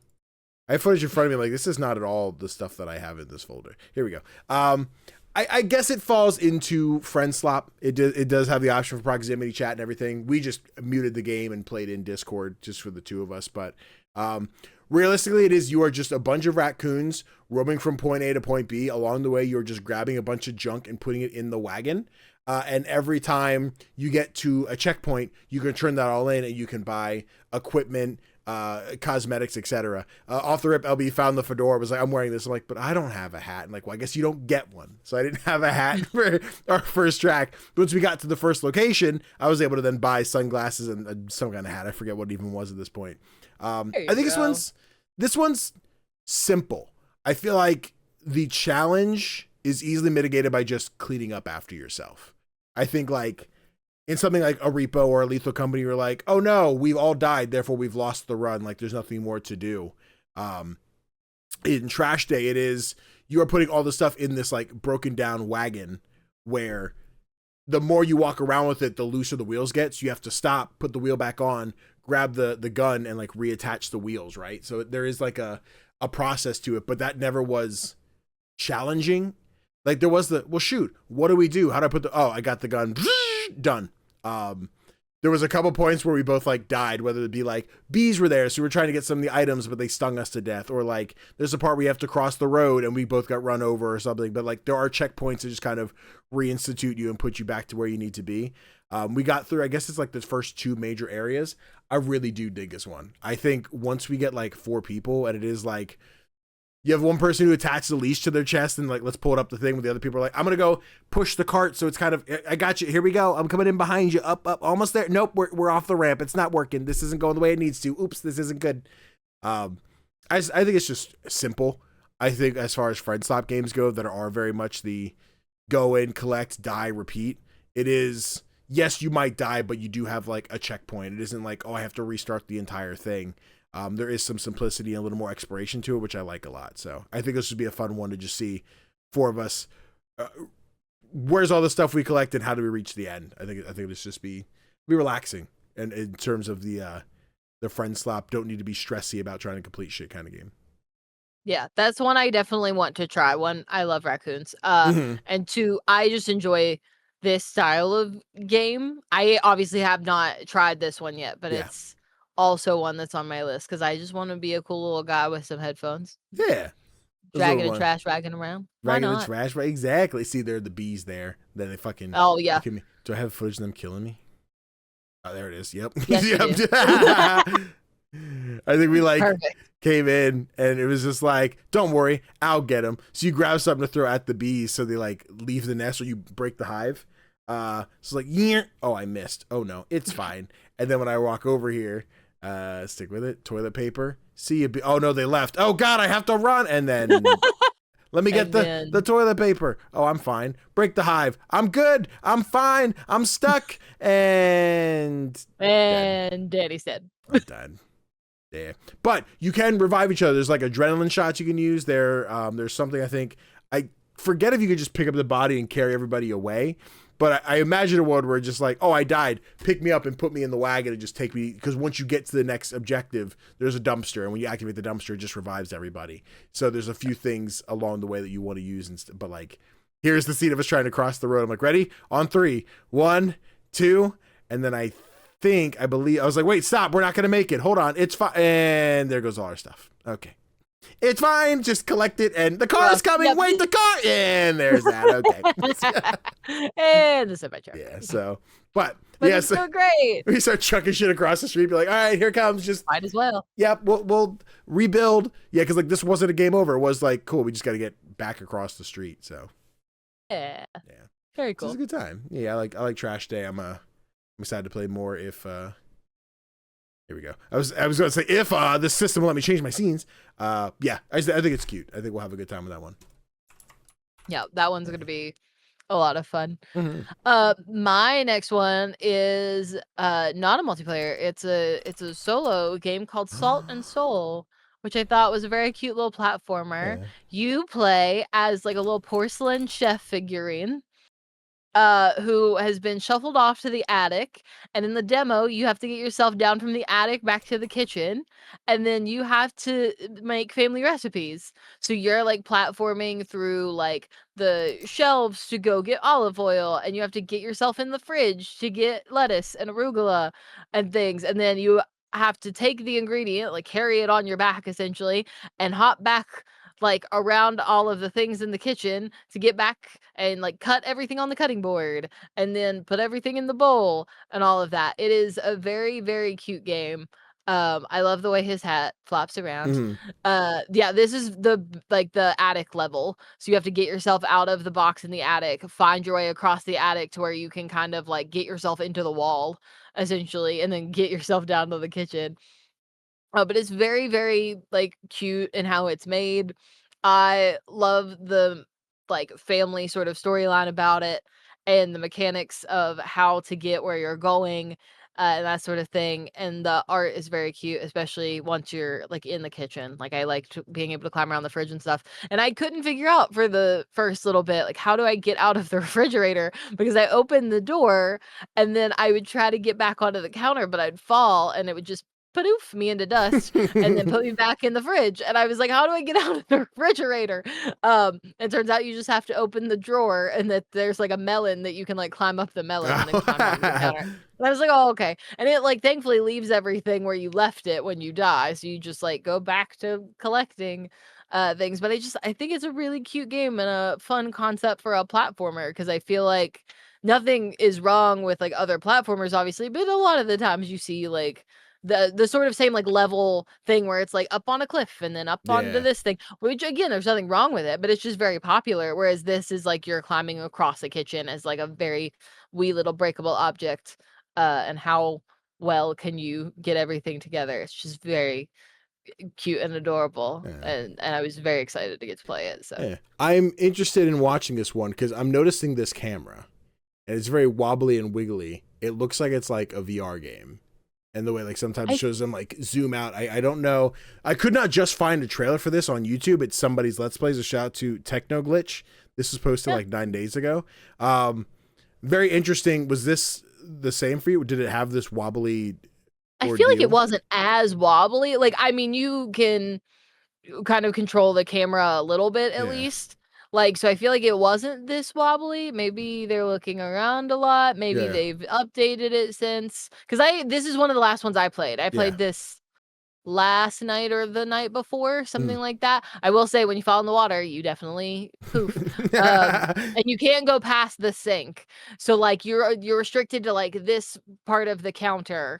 I have footage in front of me. Like, this is not at all the stuff that I have in this folder. Here we go. I guess it falls into friend slop. It does have the option for proximity chat and everything. We just muted the game and played in Discord just for the two of us. But realistically, you are just a bunch of raccoons roaming from point A to point B. Along the way, you're just grabbing a bunch of junk and putting it in the wagon. And every time you get to a checkpoint, you can turn that all in and you can buy equipment, cosmetics, etc. Off the rip, LB found the fedora, was like, I'm wearing this. I'm like, but I don't have a hat. And like, well, I guess you don't get one. So I didn't have a hat for our first track. Once we got to the first location, I was able to then buy sunglasses and some kind of hat. I forget what it even was at this point. I think this one's simple. I feel like the challenge is easily mitigated by just cleaning up after yourself. I think like in something like a repo or a lethal company, you're like, oh no, we've all died, therefore we've lost the run. Like there's nothing more to do. In Trash Day, it is, you are putting all the stuff in this like broken down wagon where the more you walk around with it, the looser the wheels get. So you have to stop, put the wheel back on, grab the gun and like reattach the wheels. Right. So there is like a process to it, but that never was challenging. Like there was well, shoot, what do we do? How do I put I got the gun. Done. There was a couple points where we both like died, whether it be like bees were there, so we were trying to get some of the items, but they stung us to death, or like there's a part where you have to cross the road and we both got run over or something. But like there are checkpoints that just kind of reinstitute you and put you back to where you need to be. We got through, I guess it's like the first two major areas. I really do dig this one. I think once we get like 4 people and it is like, you have one person who attaches a leash to their chest and like, let's pull it up the thing, with the other people are like, I'm going to go push the cart. So it's kind of, I got you. Here we go. I'm coming in behind you. Up, almost there. Nope. We're off the ramp. It's not working. This isn't going the way it needs to. Oops. This isn't good. I think it's just simple. I think as far as friend slop games go, that are very much the go in, collect, die, repeat. It is, yes, you might die, but you do have like a checkpoint. It isn't like, oh, I have to restart the entire thing. There is some simplicity and a little more exploration to it, which I like a lot. So I think this would be a fun one to just see 4 of us. Where's all the stuff we collect and how do we reach the end? I think this just be relaxing. And in terms of the friend slop, don't need to be stressy about trying to complete shit kind of game. Yeah, that's one I definitely want to try. One, I love raccoons. And 2, I just enjoy this style of game. I obviously have not tried this one yet, but it's also one that's on my list because I just want to be a cool little guy with some headphones. Yeah. Dragging and trash ragging around. Dragging and trash, right? Exactly. See, there are the bees there. Then they fucking. Oh, yeah. Do I have footage of them killing me? Oh, there it is. Yep. Yes, yep. I think we like came in and it was just like, don't worry, I'll get them. So you grab something to throw at the bees so they like leave the nest or you break the hive. So it's like, yeah. Oh, I missed. Oh no, it's fine. And then when I walk over here, stick with it, toilet paper. See you. Oh no, they left. Oh God, I have to run. And then let me get the toilet paper. Oh, I'm fine. Break the hive. I'm good. I'm fine. I'm stuck. And Daddy's dead. I'm dead. Yeah. But you can revive each other. There's like adrenaline shots you can use there. There's something I think, I forget if you could just pick up the body and carry everybody away. But I imagine a world where it's just like, oh, I died. Pick me up and put me in the wagon and just take me. Because once you get to the next objective, there's a dumpster. And when you activate the dumpster, it just revives everybody. So there's a few things along the way that you want to use. But like, here's the scene of us trying to cross the road. I'm like, ready? On 3. 1, 2. And then I believe, I was like, wait, stop. We're not going to make it. Hold on. It's fine. And there goes all our stuff. Okay. It's fine. Just collect it, and the car is coming. Yep. Wait, the car. And there's that. Okay. And the semi truck. Yeah. So, but But yeah, it's so so great. we start chucking shit across the street. Be like, all right, here comes. Just Might as well. Yep. We'll rebuild. Yeah, because like this wasn't a game over. It was like cool. We just got to get back across the street. So Yeah. yeah, Very cool. It's a good time. Yeah, I like Trash Day. I'm excited to play more if here we go. I was going to say if the system will let me change my scenes. Yeah, I think it's cute. I think we'll have a good time with that one. Yeah, that one's going to be a lot of fun. Mm-hmm. My next one is not a multiplayer. It's a solo game called Salt and Soul, which I thought was a very cute little platformer. Yeah. You play as like a little porcelain chef figurine who has been shuffled off to the attic, and in the demo you have to get yourself down from the attic back to the kitchen, and then you have to make family recipes. So you're like platforming through like the shelves to go get olive oil, and you have to get yourself in the fridge to get lettuce and arugula and things, and then you have to take the ingredient, like carry it on your back essentially, and hop back like around all of the things in the kitchen to get back and like cut everything on the cutting board and then put everything in the bowl and all of that. It is a very, very cute game. I love the way his hat flaps around. Mm-hmm. Yeah, this is the attic level. So you have to get yourself out of the box in the attic, find your way across the attic to where you can kind of like get yourself into the wall essentially, and then get yourself down to the kitchen. But it's very, very, like, cute in how it's made. I love the, like, family sort of storyline about it and the mechanics of how to get where you're going, and that sort of thing, and the art is very cute, especially once you're, like, in the kitchen. Like, I liked being able to climb around the fridge and stuff, and I couldn't figure out for the first little bit, like, how do I get out of the refrigerator? Because I opened the door, and then I would try to get back onto the counter, but I'd fall, and it would just poof me into dust and then put me back in the fridge, and I was like, how do I get out of the refrigerator? It turns out you just have to open the drawer, and that there's like a melon that you can like climb up the melon and then climb onto the counter. And I was like, oh, okay. And it like thankfully leaves everything where you left it when you die, so you just like go back to collecting things. But I think it's a really cute game and a fun concept for a platformer, because I feel like nothing is wrong with like other platformers obviously, but a lot of the times you see like the sort of same like level thing where it's like up on a cliff and then up onto this thing, which again there's nothing wrong with it, but it's just very popular, whereas this is like you're climbing across a kitchen as like a very wee little breakable object, and how well can you get everything together. It's just very cute and adorable, and I was very excited to get to play it. So I'm interested in watching this one because I'm noticing this camera and it's very wobbly and wiggly. It looks like it's like a VR game. And the way like sometimes it shows them like zoom out. I don't know. I could not just find a trailer for this on YouTube. It's somebody's Let's Plays. A shout out to Techno Glitch. This was posted like 9 days ago. Very interesting. Was this the same for you? Did it have this wobbly ordeal? I feel like it wasn't as wobbly. Like, I mean, you can kind of control the camera a little bit at least. Like, so I feel like it wasn't this wobbly. Maybe they're looking around a lot. Maybe they've updated it since. Because this is one of the last ones I played. I played this last night or the night before, something like that. I will say, when you fall in the water, you definitely poof. And you can't go past the sink. So like you're restricted to like this part of the counter,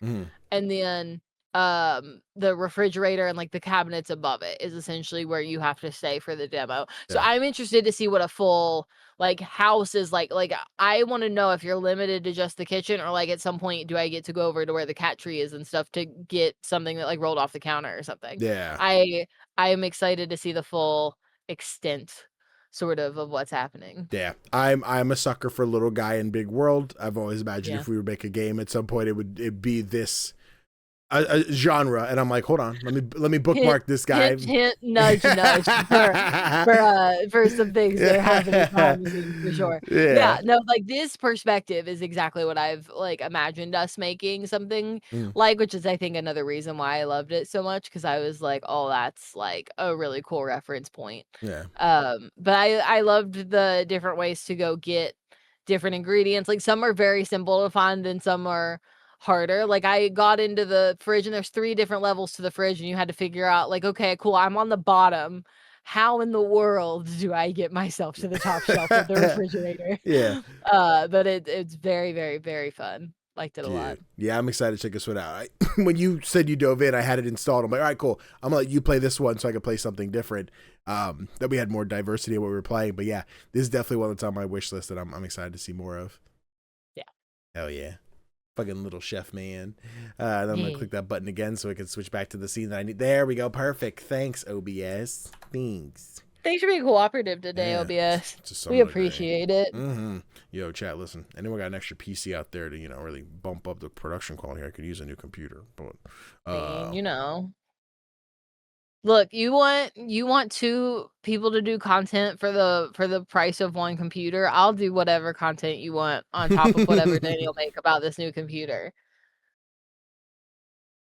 and then the refrigerator and like the cabinets above it is essentially where you have to stay for the demo. So I'm interested to see what a full like house is like I want to know if you're limited to just the kitchen, or like at some point do I get to go over to where the cat tree is and stuff to get something that like rolled off the counter or something. I am excited to see the full extent sort of what's happening. I'm a sucker for Little Guy in Big World. I've always imagined if we would make a game at some point it'd be this a genre, and I'm like, hold on, let me bookmark this guy. Hint, nudge, nudge for some things that are happening for sure. Yeah, no, like this perspective is exactly what I've like imagined us making something like, which is I think another reason why I loved it so much, because I was like, oh, that's like a really cool reference point. But I loved the different ways to go get different ingredients. Like some are very simple to find and some are harder. Like I got into the fridge and there's 3 different levels to the fridge and you had to figure out like, okay, cool, I'm on the bottom. How in the world do I get myself to the top shelf of the refrigerator? Yeah. But it's very, very, very fun. Liked it a lot. Yeah, I'm excited to check this one out. When you said you dove in, I had it installed. I'm like, all right, cool. I'm gonna let you play this one so I can play something different. That we had more diversity in what we were playing. But yeah, this is definitely one that's on my wish list that I'm excited to see more of. Yeah. Hell yeah. Fucking little chef man. And I'm gonna click that button again so I can switch back to the scene that I need. There we go. Perfect. Thanks, OBS. Thanks. Thanks for being cooperative today, OBS. We appreciate it. Yo, chat, listen. Anyone got an extra PC out there to, really bump up the production quality? I could use a new computer, but Look, you want 2 people to do content for the price of 1 computer. I'll do whatever content you want on top of whatever Danny will make about this new computer.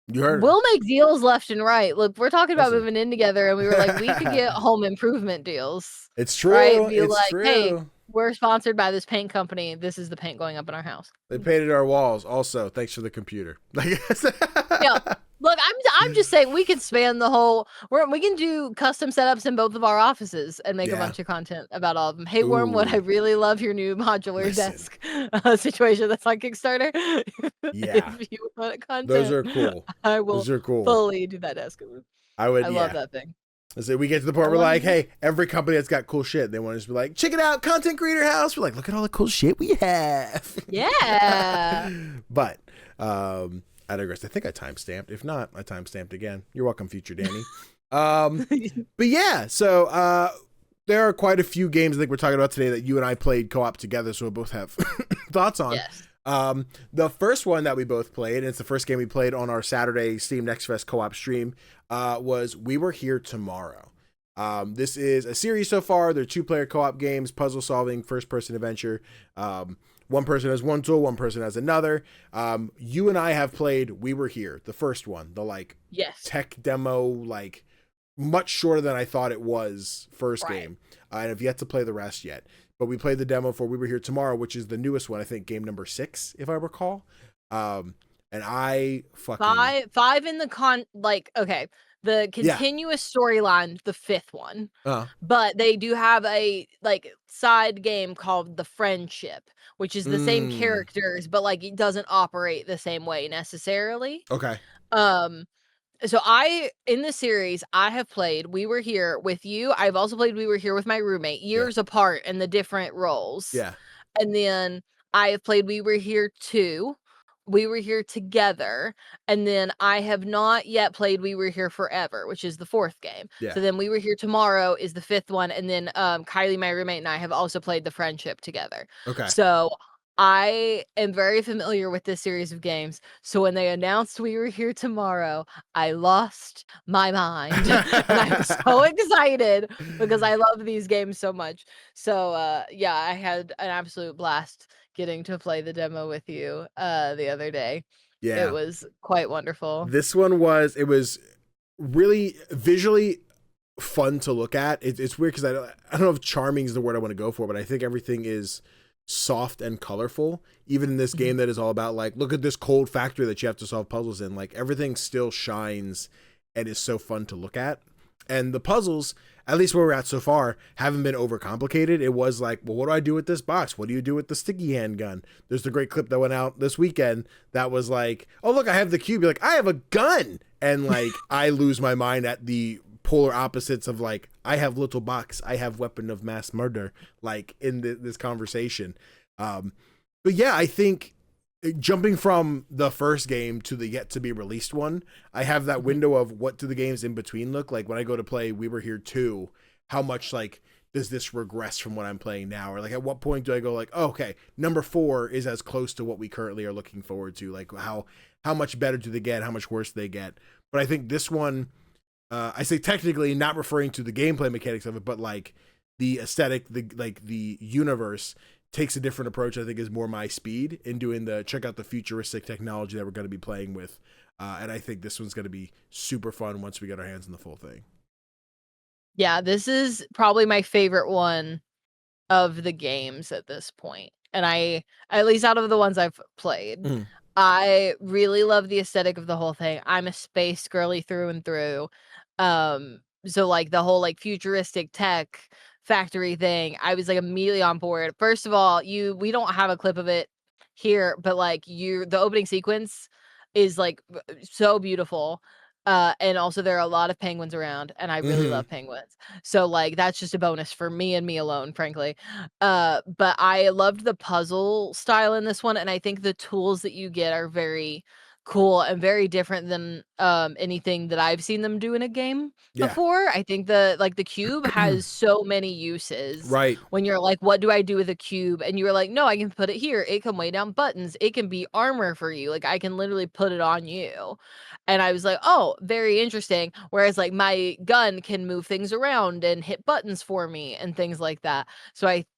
You heard we'll make deals left and right. Look, we're talking about moving in together, and we were like, we could get home improvement deals. It's true. Right? Be it's like, true. Hey, we're sponsored by this paint company. This is the paint going up in our house. They painted our walls. Also, thanks for the computer. Yeah. Look, I'm just saying we can span the whole. We can do custom setups in both of our offices and make a bunch of content about all of them. Hey, Wormwood, I really love your new modular desk situation that's on Kickstarter. Yeah, if you want content, those are cool. I will those are cool. fully do that desk. I love that thing. So we get to the point where we're like, hey, every company that's got cool shit, they want us to be like, check it out, Content Creator House. We're like, look at all the cool shit we have. Yeah. But I digress. I think I timestamped. If not, I timestamped again. You're welcome, future Danny. But yeah, so there are quite a few games I think we're talking about today that you and I played co-op together, so we'll both have thoughts on. Yes. The first one that we both played, and it's the first game we played on our Saturday Steam Next Fest co-op stream, was We Were Here Tomorrow. This is a series so far. They're 2-player co-op games, puzzle solving, first-person adventure. One person has one tool, one person has another. You and I have played We Were Here, the first one, the tech demo, much shorter than I thought it was first game. And I've yet to play the rest yet. But we played the demo for We Were Here Tomorrow, which is the newest one, I think game number 6, if I recall. And I fucking... 5 in the okay. The continuous storyline, the 5th one. But they do have a side game called The Friendship, which is the same characters, but it doesn't operate the same way necessarily. Okay. So in the series, I have played We Were Here with you. I've also played We Were Here with my roommate, years apart in the different roles. Yeah. And then I have played We Were Here 2. We Were Here together, and then I have not yet played We Were Here Forever, which is the 4th game. Yeah. So then We Were Here Tomorrow is the 5th one, and then Kylie, my roommate, and I have also played The Friendship together. Okay. So I am very familiar with this series of games. So when they announced We Were Here Tomorrow, I lost my mind. And I was so excited because I love these games so much. So yeah, I had an absolute blast getting to play the demo with you the other day. Yeah. It was quite wonderful. This one was really visually fun to look at. It's weird because I don't know if charming is the word I want to go for, but I think everything is soft and colorful, even in this game that is all about look at this cold factory that you have to solve puzzles in. Everything still shines and is so fun to look at. And the puzzles, at least where we're at so far, haven't been overcomplicated. It was well, what do I do with this box? What do you do with the sticky handgun? There's the great clip that went out this weekend that was oh, look, I have the cube. You're I have a gun. And I lose my mind at the polar opposites of I have little box, I have weapon of mass murder, in this conversation. But yeah, I think jumping from the first game to the yet to be released one, I have that window of what do the games in between look like. When I go to play We Were Here 2, how much does this regress from what I'm playing now? Or at what point do I go oh, okay, number 4 is as close to what we currently are looking forward to? How much better do they get? How much worse do they get? But I think this one, I say technically not referring to the gameplay mechanics of it, but the aesthetic, the universe takes a different approach. I think is more my speed in doing check out the futuristic technology that we're going to be playing with. And I think this one's going to be super fun once we get our hands on the full thing. Yeah, this is probably my favorite one of the games at this point. And at least out of the ones I've played, I really love the aesthetic of the whole thing. I'm a space girly through and through. So like the whole like futuristic tech factory thing, I was like immediately on board. First of all, we don't have a clip of it here, but like the opening sequence is like so beautiful. And also there are a lot of penguins around, and I really love penguins. So like that's just a bonus for me and me alone, frankly. But I loved the puzzle style in this one, and I think the tools that you get are very cool and very different than anything that I've seen them do in a game Yeah. before. I think the cube has so many uses. Right. When you're like, what do I do with a cube? And you're like, no, I can put it here. It can weigh down buttons. It can be armor for you. Like I can literally put it on you. And I was like, oh, very interesting. Whereas like my gun can move things around and hit buttons for me and things like that.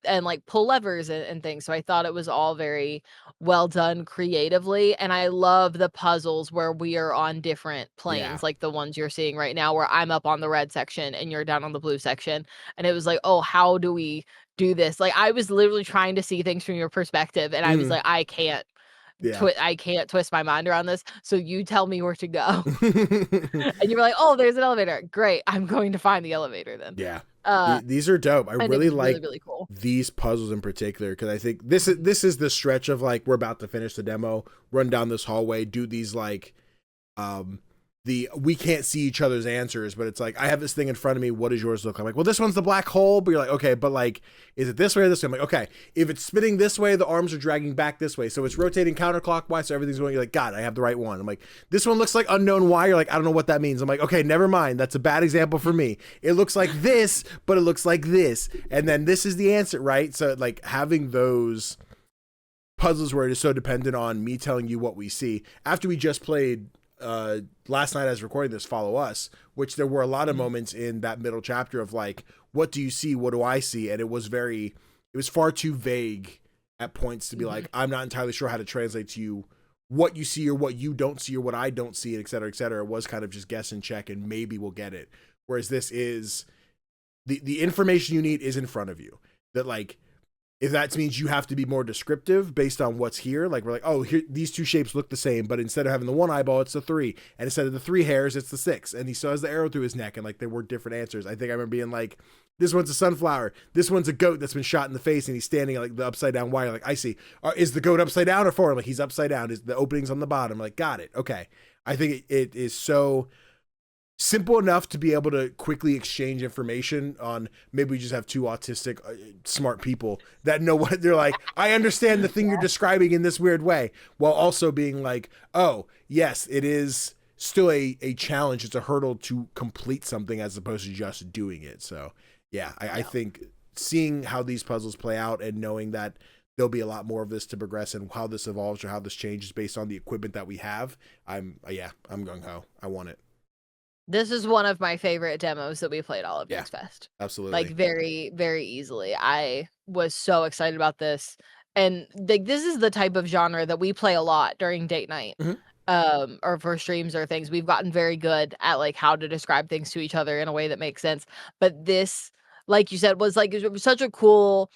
And like pull levers and things. So I thought it was all very well done creatively. And I love the puzzles where we are on different Yeah. planes, like the ones you're seeing right now, where I'm up on the red section and you're down on the blue section. And it was like, oh, how do we do this? Like I was literally trying to see things from your perspective, and I was like, I can't. Yeah. I can't twist my mind around this. So you tell me where to go. And you were like, oh, there's an elevator. Great. I'm going to find the elevator then. Yeah. Uh, These are dope. I think really it's like really cool. these puzzles in particular because I think this is the stretch of like we're about to finish the demo, run down this hallway, do these like we can't see each other's answers, but it's like I have this thing in front of me. What does yours look like? I'm like, well, this one's the black hole, but you're like, okay, but like, is it this way or this way? I'm like, okay, if it's spinning this way, the arms are dragging back this way, so it's rotating counterclockwise, so everything's going. You're like, God, I have the right one. I'm like, this one looks like unknown Y. You're like, I don't know what that means. I'm like, okay, never mind. That's a bad example for me. It looks like this, but it looks like this, and then this is the answer, right? So like having those puzzles where it is so dependent on me telling you what we see. After we just played last night as recording this Follow Us, which there were a lot of moments in that middle chapter of like, what do you see, what do I see, and it was far too vague at points to be like, I'm not entirely sure how to translate to you what you see or what you don't see or what I don't see, et cetera, et cetera. It was kind of just guess and check and maybe we'll get it, whereas this is the information you need is in front of you. That like, if that means you have to be more descriptive based on what's here, like we're like, oh, here, these two shapes look the same, but instead of having the one eyeball, it's the three, and instead of the three hairs, it's the six, and he still has the arrow through his neck, and like there were different answers. I think I remember being like, this one's a sunflower, this one's a goat that's been shot in the face, and he's standing like the upside down wire. Like I see, is the goat upside down or forward? Like he's upside down. Is the opening's on the bottom? Like got it. Okay, I think it is so simple enough to be able to quickly exchange information on. Maybe we just have two autistic smart people that know what they're like. I understand the thing you're describing in this weird way, while also being like, oh yes, it is still a challenge. It's a hurdle to complete something as opposed to just doing it. So yeah, I think seeing how these puzzles play out and knowing that there'll be a lot more of this to progress and how this evolves or how this changes based on the equipment that we have, I'm gung-ho. I want it. This is one of my favorite demos that we played all of Geeks Fest. Absolutely. Like very, very easily. I was so excited about this. And like this is the type of genre that we play a lot during date night. Or for streams or things. We've gotten very good at like how to describe things to each other in a way that makes sense. But this, like you said, was like it was such a cool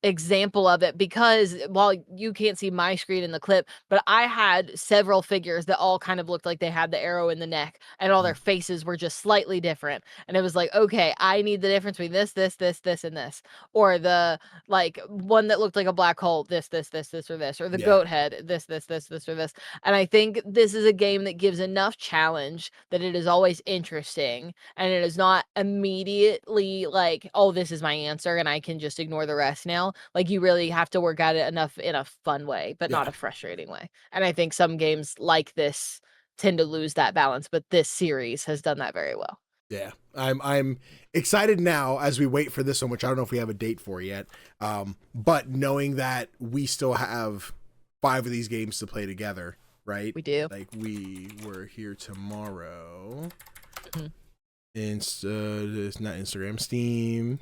example of it, because while you can't see my screen in the clip, but I had several figures that all kind of looked like they had the arrow in the neck, and all their faces were just slightly different. And it was like, okay, I need the difference between this, and this, or the like one that looked like a black hole, this, or this, or the goat head, this, or this. And I think this is a game that gives enough challenge that it is always interesting, and it is not immediately like, oh, this is my answer and I can just ignore the rest now. Like you really have to work at it enough in a fun way, but not a frustrating way. And I think some games like this tend to lose that balance, but this series has done that very well. Yeah, I'm excited now as we wait for this one, which I don't know if we have a date for yet. But knowing that we still have 5 of these games to play together, right? We do. Like we were here tomorrow. It's not Instagram, Steam.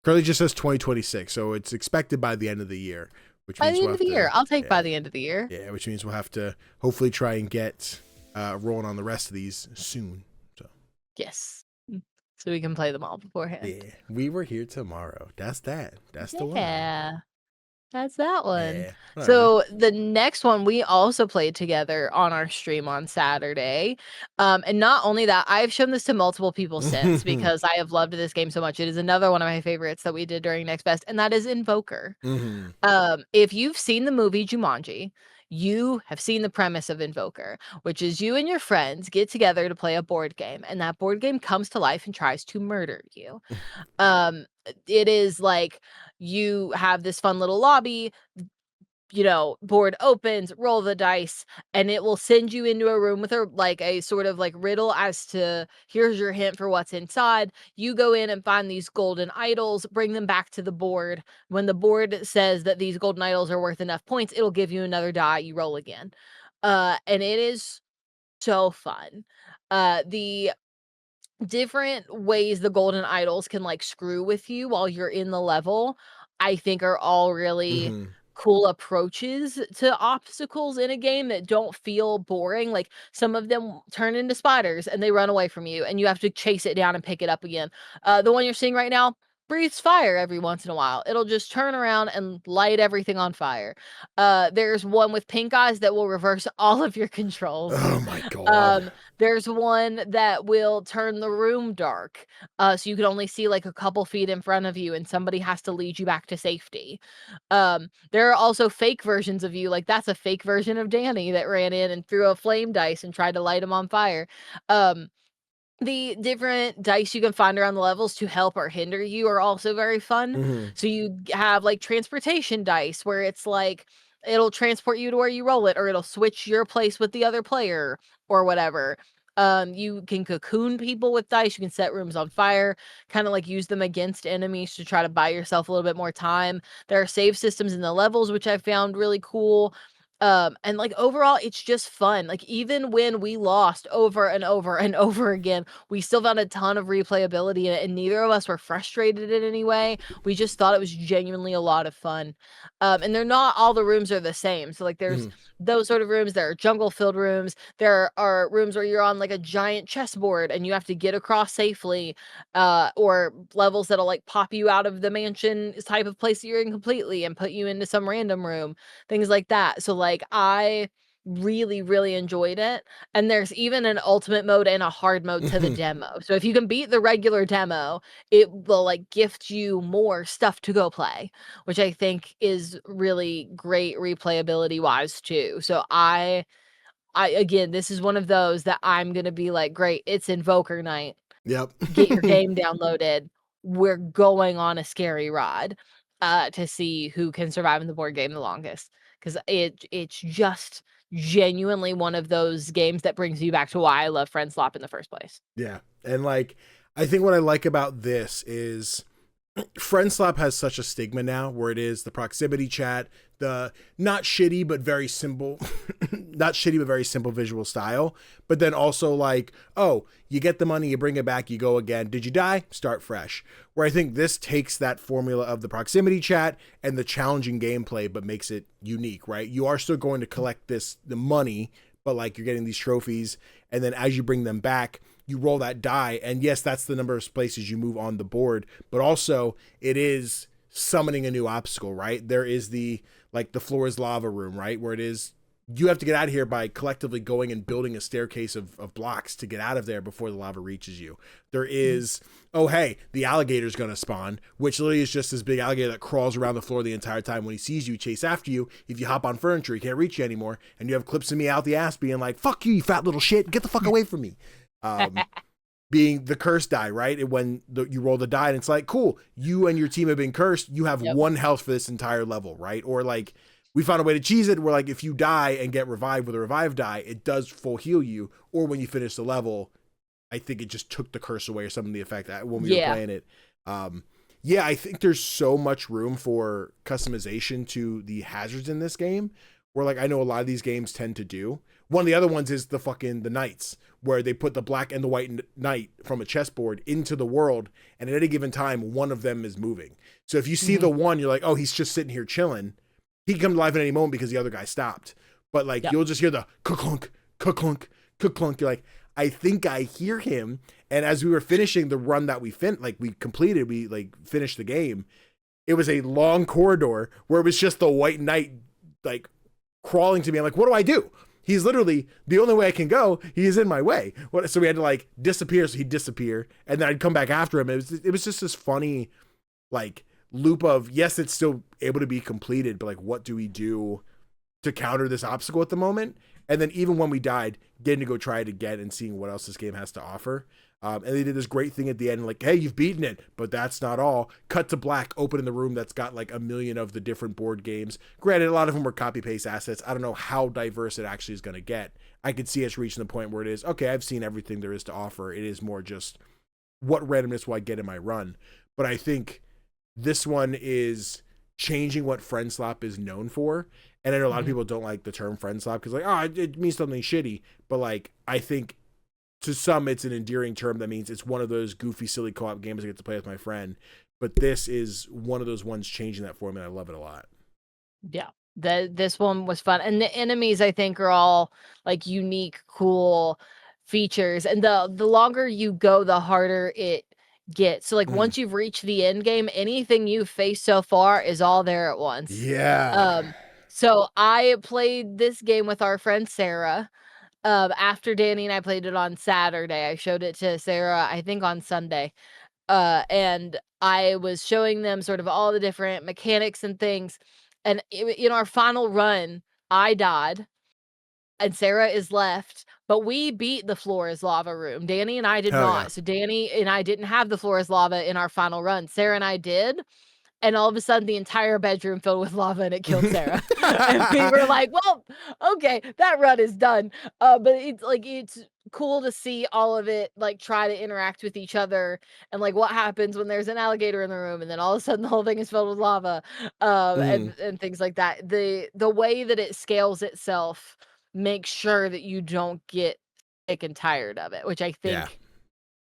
Currently just says 2026, so it's expected by the end of the year. Which by means the end of the year. I'll take by the end of the year. Yeah, which means we'll have to hopefully try and get rolling on the rest of these soon. So yes, so we can play them all beforehand. Yeah, we were here tomorrow. That's the one. Yeah. That's that one. Yeah, whatever. So the next one we also played together on our stream on Saturday. And not only that, I've shown this to multiple people since because I have loved this game so much. It is another one of my favorites that we did during Next Best, and that is Invokyr. If you've seen the movie Jumanji, you have seen the premise of Invokyr, which is you and your friends get together to play a board game, and that board game comes to life and tries to murder you. It is like you have this fun little lobby, board opens, roll the dice, and it will send you into a room with a sort of like riddle as to here's your hint for what's inside. You go in and find these golden idols, bring them back to the board. When the board says that these golden idols are worth enough points, it'll give you another die. You roll again. And it is so fun. The different ways the golden idols can like screw with you while you're in the level, I think are all really cool approaches to obstacles in a game that don't feel boring. Like some of them turn into spiders and they run away from you and you have to chase it down and pick it up again. The one you're seeing right now breathes fire every once in a while. It'll just turn around and light everything on fire. There's one with pink eyes that will reverse all of your controls. Oh my god. There's one that will turn the room dark, so you can only see like a couple feet in front of you and somebody has to lead you back to safety. There are also fake versions of you, like that's a fake version of Danny that ran in and threw a flame dice and tried to light him on fire. The different dice you can find around the levels to help or hinder you are also very fun. So you have like transportation dice where it's like it'll transport you to where you roll it, or it'll switch your place with the other player or whatever. You can cocoon people with dice. You can set rooms on fire, kind of like use them against enemies to try to buy yourself a little bit more time. There are save systems in the levels, which I found really cool. And like overall, it's just fun. Like even when we lost over and over and over again, we still found a ton of replayability in it, and neither of us were frustrated in any way. We just thought it was genuinely a lot of fun. And they're not all the rooms are the same. So like there's those sort of rooms. There are jungle filled rooms. There are rooms where you're on like a giant chessboard and you have to get across safely, or levels that'll like pop you out of the mansion type of place that you're in completely and put you into some random room, things like that. So like I really, really enjoyed it. And there's even an ultimate mode and a hard mode to the demo. So if you can beat the regular demo, it will like gift you more stuff to go play, which I think is really great replayability wise too. So I again, this is one of those that I'm gonna be like, great, it's Invokyr night. Yep. Get your game downloaded. We're going on a scary ride to see who can survive in the board game the longest. Because it's just genuinely one of those games that brings you back to why I love Friend Slop in the first place. Yeah. And like, I think what I like about this is Friend Slap has such a stigma now where it is the proximity chat, the not shitty but very simple visual style, but then also like, oh, you get the money, you bring it back, you go again. Did you die? Start fresh. Where I think this takes that formula of the proximity chat and the challenging gameplay but makes it unique, right? You are still going to collect the money, but like you're getting these trophies, and then as you bring them back, you roll that die, and yes, that's the number of places you move on the board, but also it is summoning a new obstacle, right? There is the floor is lava room, right? Where it is, you have to get out of here by collectively going and building a staircase of blocks to get out of there before the lava reaches you. There is, oh, hey, the alligator's going to spawn, which literally is just this big alligator that crawls around the floor the entire time. When he sees you, chase after you. If you hop on furniture, he can't reach you anymore. And you have clips of me out the ass being like, fuck you, you fat little shit. Get the fuck away from me. Being the curse die, right? When you roll the die and it's like, cool, you and your team have been cursed. You have 1 health for this entire level, right? Or like, we found a way to cheese it where like if you die and get revived with a revive die, it does full heal you. Or when you finish the level, I think it just took the curse away or something to the effect that when we were playing it. I think there's so much room for customization to the hazards in this game, where like I know a lot of these games tend to do. One of the other ones is the knights, where they put the black and the white knight from a chessboard into the world, and at any given time, one of them is moving. So if you see the one, you're like, oh, he's just sitting here chilling. He can come to life at any moment because the other guy stopped. But like you'll just hear the ka-clunk, ka-clunk, ka-clunk. You're like, I think I hear him. And as we were finishing the run that we finished the game, it was a long corridor where it was just the white knight like crawling to me. I'm like, what do I do? He's literally the only way I can go. He is in my way. So we had to like disappear. So he'd disappear, and then I'd come back after him. It was just this funny, like loop of yes, it's still able to be completed, but like, what do we do to counter this obstacle at the moment? And then even when we died, getting to go try it again and seeing what else this game has to offer. And they did this great thing at the end, like, hey, you've beaten it, but that's not all. Cut to black, open in the room that's got like 1 million of the different board games. Granted, a lot of them were copy-paste assets. I don't know how diverse it actually is going to get. I could see us reaching the point where it is, okay, I've seen everything there is to offer. It is more just what randomness will I get in my run. But I think this one is changing what friend slop is known for. And I know a lot of people don't like the term friend slop because like, oh, it means something shitty. But like, I think to some, it's an endearing term that means it's one of those goofy, silly co-op games I get to play with my friend. But this is one of those ones changing that for me. And I love it a lot. Yeah, this one was fun. And the enemies, I think, are all like unique, cool features. And the longer you go, the harder it gets. So like once you've reached the end game, anything you've faced so far is all there at once. Yeah. So I played this game with our friend Sarah. After Danny and I played it on Saturday, I showed it to Sarah, I think on Sunday. And I was showing them sort of all the different mechanics and things. And in our final run, I died and Sarah is left, but we beat the floor is lava room. Danny and I did not. Yeah. So Danny and I didn't have the floor is lava in our final run. Sarah and I did. And all of a sudden, the entire bedroom filled with lava, and it killed Sarah. And we were like, "Well, okay, that run is done." But it's cool to see all of it like try to interact with each other, and like what happens when there's an alligator in the room, and then all of a sudden the whole thing is filled with lava, and things like that. The way that it scales itself makes sure that you don't get sick and tired of it, which I think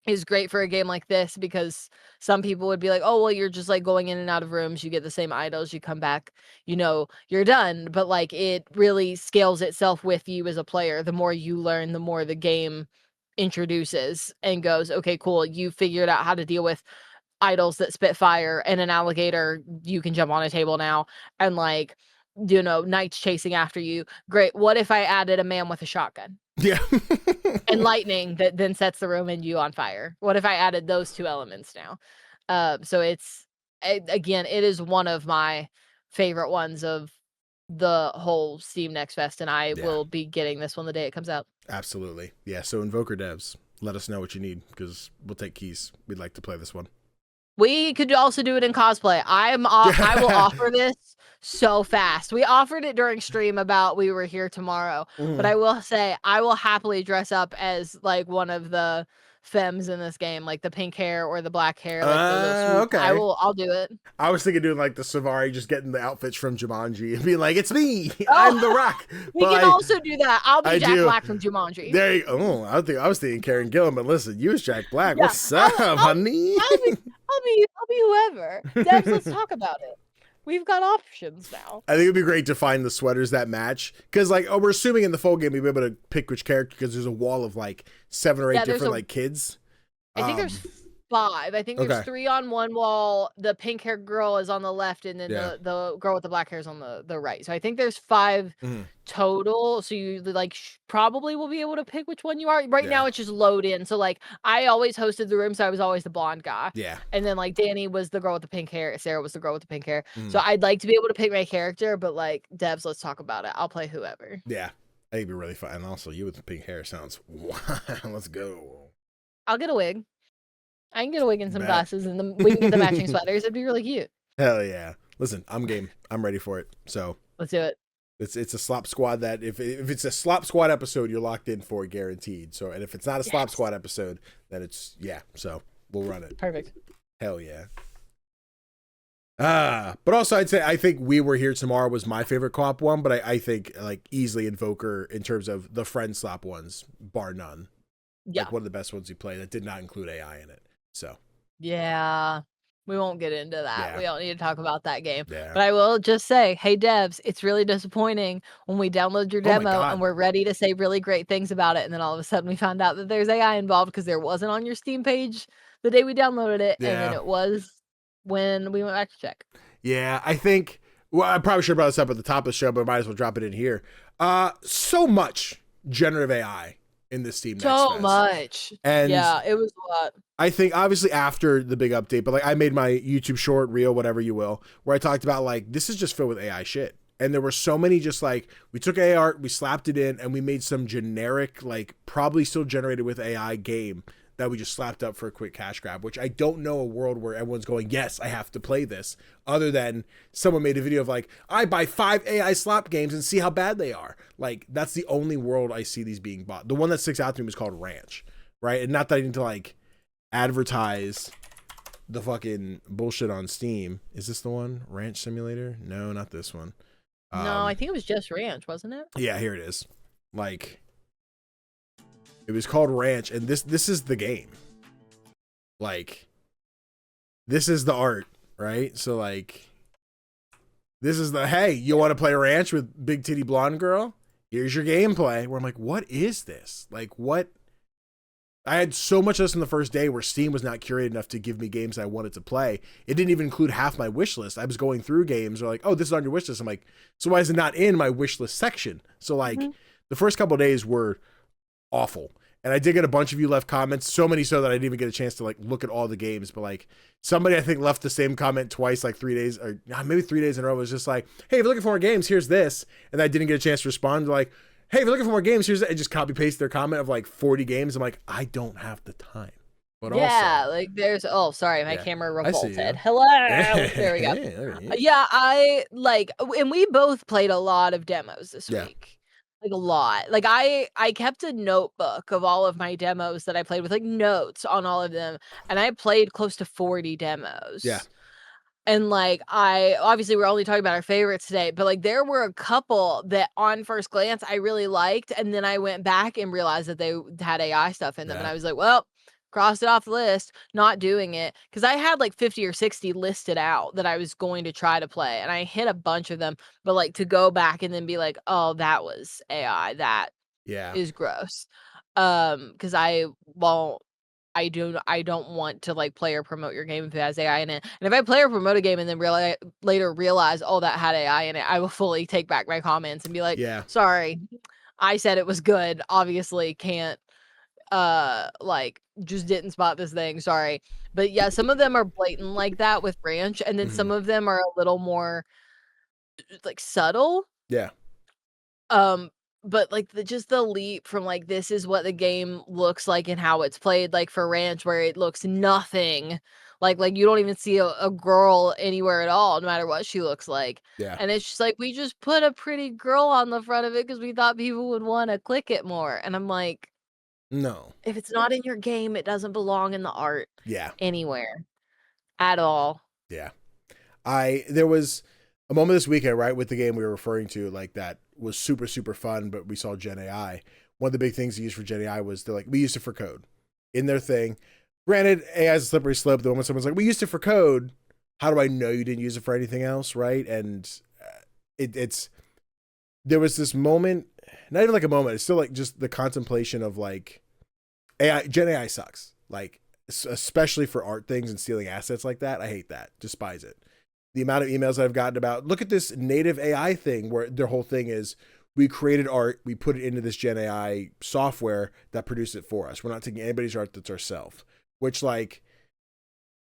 is great for a game like this, because some people would be like, oh, well, you're just like going in and out of rooms, you get the same idols, you come back, you're done. But like it really scales itself with you as a player. The more you learn, the more the game introduces and goes, okay, cool, you figured out how to deal with idols that spit fire and an alligator, you can jump on a table now, and like knights chasing after you. Great. What if I added a man with a shotgun? Yeah. And lightning that then sets the room and you on fire? What if I added those two elements now? So again, it is one of my favorite ones of the whole Steam Next Fest, and I will be getting this one the day it comes out. Absolutely. Yeah. So Invokyr devs, let us know what you need, because we'll take keys. We'd like to play this one. We could also do it in cosplay. I will offer this so fast. We offered it during stream about we were here tomorrow, but I will say I will happily dress up as like one of the femmes in this game, like the pink hair or the black hair. Like okay. I'll do it. I was thinking doing like the Savari, just getting the outfits from Jumanji and being like, it's me. I'm the Rock. We can also do that. I'll be Jack Black from Jumanji. There you go. I was thinking Karen Gillan, but listen, you was Jack Black. Yeah. What's up, honey? I'll be whoever. Devs, let's talk about it. We've got options now. I think it'd be great to find the sweaters that match, because like we're assuming in the full game we'll be able to pick which character, because there's a wall of like 7 or 8 different like kids. I think there's 5. I think there's 3 on one wall. The pink haired girl is on the left, and then the girl with the black hair is on the right. So I think there's 5 total. So you like probably will be able to pick which one you are. Right now it's just load in. So like I always hosted the room, so I was always the blonde guy. Yeah. And then like Danny was the girl with the pink hair. Sarah was the girl with the pink hair. So I'd like to be able to pick my character, but like devs, let's talk about it. I'll play whoever. Yeah. I think it'd be really fun. And also you with the pink hair sounds let's go. I'll get a wig. I can get a wig and some glasses, and we can get the matching sweaters. It'd be really cute. Hell yeah. Listen, I'm game. I'm ready for it. So let's do it. It's a slop squad that if it's a slop squad episode, you're locked in for it, guaranteed. So, and if it's not a slop squad episode, then it's so we'll run it. Perfect. Hell yeah. But also I'd say I think We Were Here Tomorrow was my favorite co-op one, but I think like easily Invokyr in terms of the friend slop ones, bar none. Yeah. Like one of the best ones you play that did not include AI in it. So yeah, we won't get into that. Yeah. We don't need to talk about that game. Yeah. But I will just say, hey devs, it's really disappointing when we download your demo and we're ready to say really great things about it, and then all of a sudden we found out that there's AI involved because there wasn't on your Steam page the day we downloaded it, and then it was when we went back to check. Yeah, I think. Well, I probably should have brought this up at the top of the show, but I might as well drop it in here. So much generative AI in this Steam Next So Fest. much. And yeah, it was a lot. I think obviously after the big update, but like I made my YouTube short, reel, whatever you will, where I talked about like this is just filled with AI shit. And there were so many just like we took AI art, we slapped it in, and we made some generic, like probably still generated with AI game that we just slapped up for a quick cash grab, which I don't know a world where everyone's going, yes, I have to play this, other than someone made a video of like, I buy 5 AI slap games and see how bad they are. Like, that's the only world I see these being bought. The one that sticks out to me was called Ranch, right? And not that I need to like advertise the fucking bullshit on Steam. Is this the one? Ranch Simulator? No, not this one. No, I think it was just Ranch, wasn't it? Yeah, here it is. Like, it was called Ranch, and this is the game. Like, this is the art, right? So like, this is the, hey, you want to play Ranch with big titty blonde girl? Here's your gameplay. Where I'm like, what is this? Like, what? I had so much of this on the first day where Steam was not curated enough to give me games I wanted to play. It didn't even include half my wish list. I was going through games, they're like, oh, this is on your wish list. I'm like, so why is it not in my wish list section? So like, the first couple of days were awful. And I did get a bunch of you left comments, so many so that I didn't even get a chance to like look at all the games. But like somebody I think left the same comment twice, like 3 days or maybe 3 days in a row. It was just like, hey, if you're looking for more games, here's this. And I didn't get a chance to respond. Like, hey, if you're looking for more games, here's that. And just copy paste their comment of like 40 games. I'm like, I don't have the time. But yeah, also, like there's, oh, sorry, my camera revolted. Hello. There we go. Yeah, I like, and we both played a lot of demos this week. Like a lot. Like I kept a notebook of all of my demos that I played with like notes on all of them. And I played close to 40 demos. Yeah. And like, obviously we're only talking about our favorites today, but like there were a couple that on first glance I really liked. And then I went back and realized that they had AI stuff in them. And I was like, well, crossed it off the list, not doing it. Cause I had like 50 or 60 listed out that I was going to try to play. And I hit a bunch of them, but like to go back and then be like, oh, that was AI. That is gross. Cause I don't want to like play or promote your game if it has AI in it. And if I play or promote a game and then later realize, oh, that had AI in it, I will fully take back my comments and be like, sorry, I said it was good. Obviously can't, like just didn't spot this thing. Sorry. But yeah, some of them are blatant like that with Branch. And then some of them are a little more like subtle. Yeah. But like just the leap from like this is what the game looks like and how it's played, like for Ranch where it looks nothing like you don't even see a girl anywhere at all, no matter what she looks like. And it's just like we just put a pretty girl on the front of it because we thought people would want to click it more. And I'm like, no, if it's not in your game, it doesn't belong in the art anywhere at all. There was a moment this weekend, right, with the game we were referring to, like that was super, super fun, but we saw Gen AI. One of the big things they used for Gen AI was they're like, we used it for code in their thing. Granted, AI is a slippery slope. The moment someone's like, we used it for code, how do I know you didn't use it for anything else, right? And there was this moment, not even like a moment, it's still like just the contemplation of like, Gen AI sucks. Like, especially for art things and stealing assets like that. I hate that. Despise it. The amount of emails I've gotten about, look at this native AI thing where their whole thing is we created art, we put it into this Gen AI software that produced it for us. We're not taking anybody's art that's ourselves, which like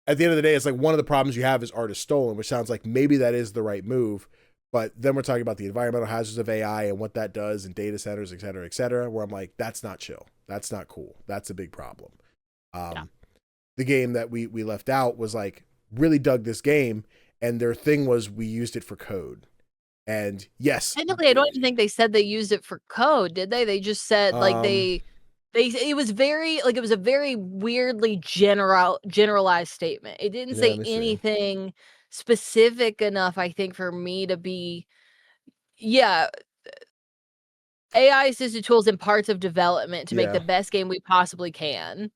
at the end of the day, it's like one of the problems you have is art is stolen, which sounds like maybe that is the right move. But then we're talking about the environmental hazards of AI and what that does in data centers, et cetera, where I'm like, that's not chill. That's not cool. That's a big problem. The game that we left out was like really dug this game. And their thing was we used it for code. And yes. Technically, I don't even think they said they used it for code, did they? They just said like it was a very weirdly generalized statement. It didn't say anything specific enough, I think, for me to be AI assisted tools in parts of development to make the best game we possibly can.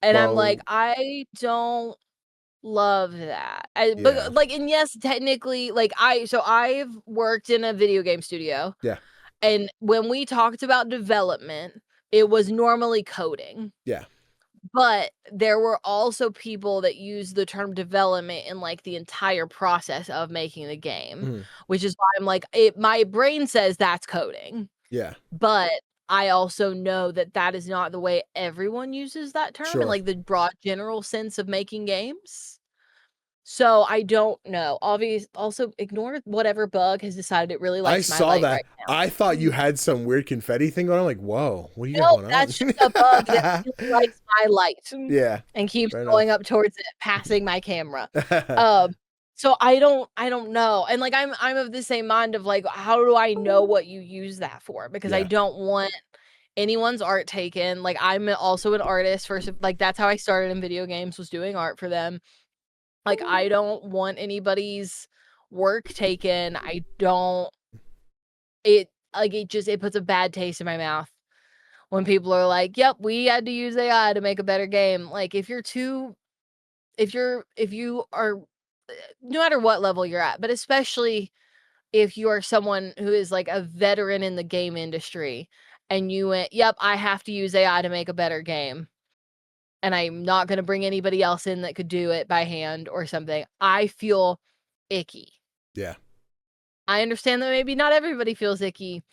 And I'm like, I don't love that. But like, and yes, technically, like I've worked in a video game studio. And when we talked about development, it was normally coding. But there were also people that used the term development in like the entire process of making the game, which is why I'm like, my brain says that's coding. Yeah. But I also know that that is not the way everyone uses that term in like the broad general sense of making games. So I don't know. Also ignore whatever bug has decided it really likes my light right now. I thought you had some weird confetti thing going on. I'm like, whoa, what do you got No, going on? that's just a bug that really likes my light. Yeah. And keeps Fair going enough. up towards it, passing my camera. So I don't know. And like I'm of the same mind of like, how do I know what you use that for? Because I don't want anyone's art taken. Like I'm also an artist first, like that's how I started in video games, was doing art for them. Like I don't want anybody's work taken. It puts a bad taste in my mouth when people are like, yep, we had to use AI to make a better game. Like if you are, no matter what level you're at, but especially if you are someone who is like a veteran in the game industry and you went, yep, I have to use AI to make a better game, and I'm not going to bring anybody else in that could do it by hand or something, I feel icky. Yeah. I understand that maybe not everybody feels icky,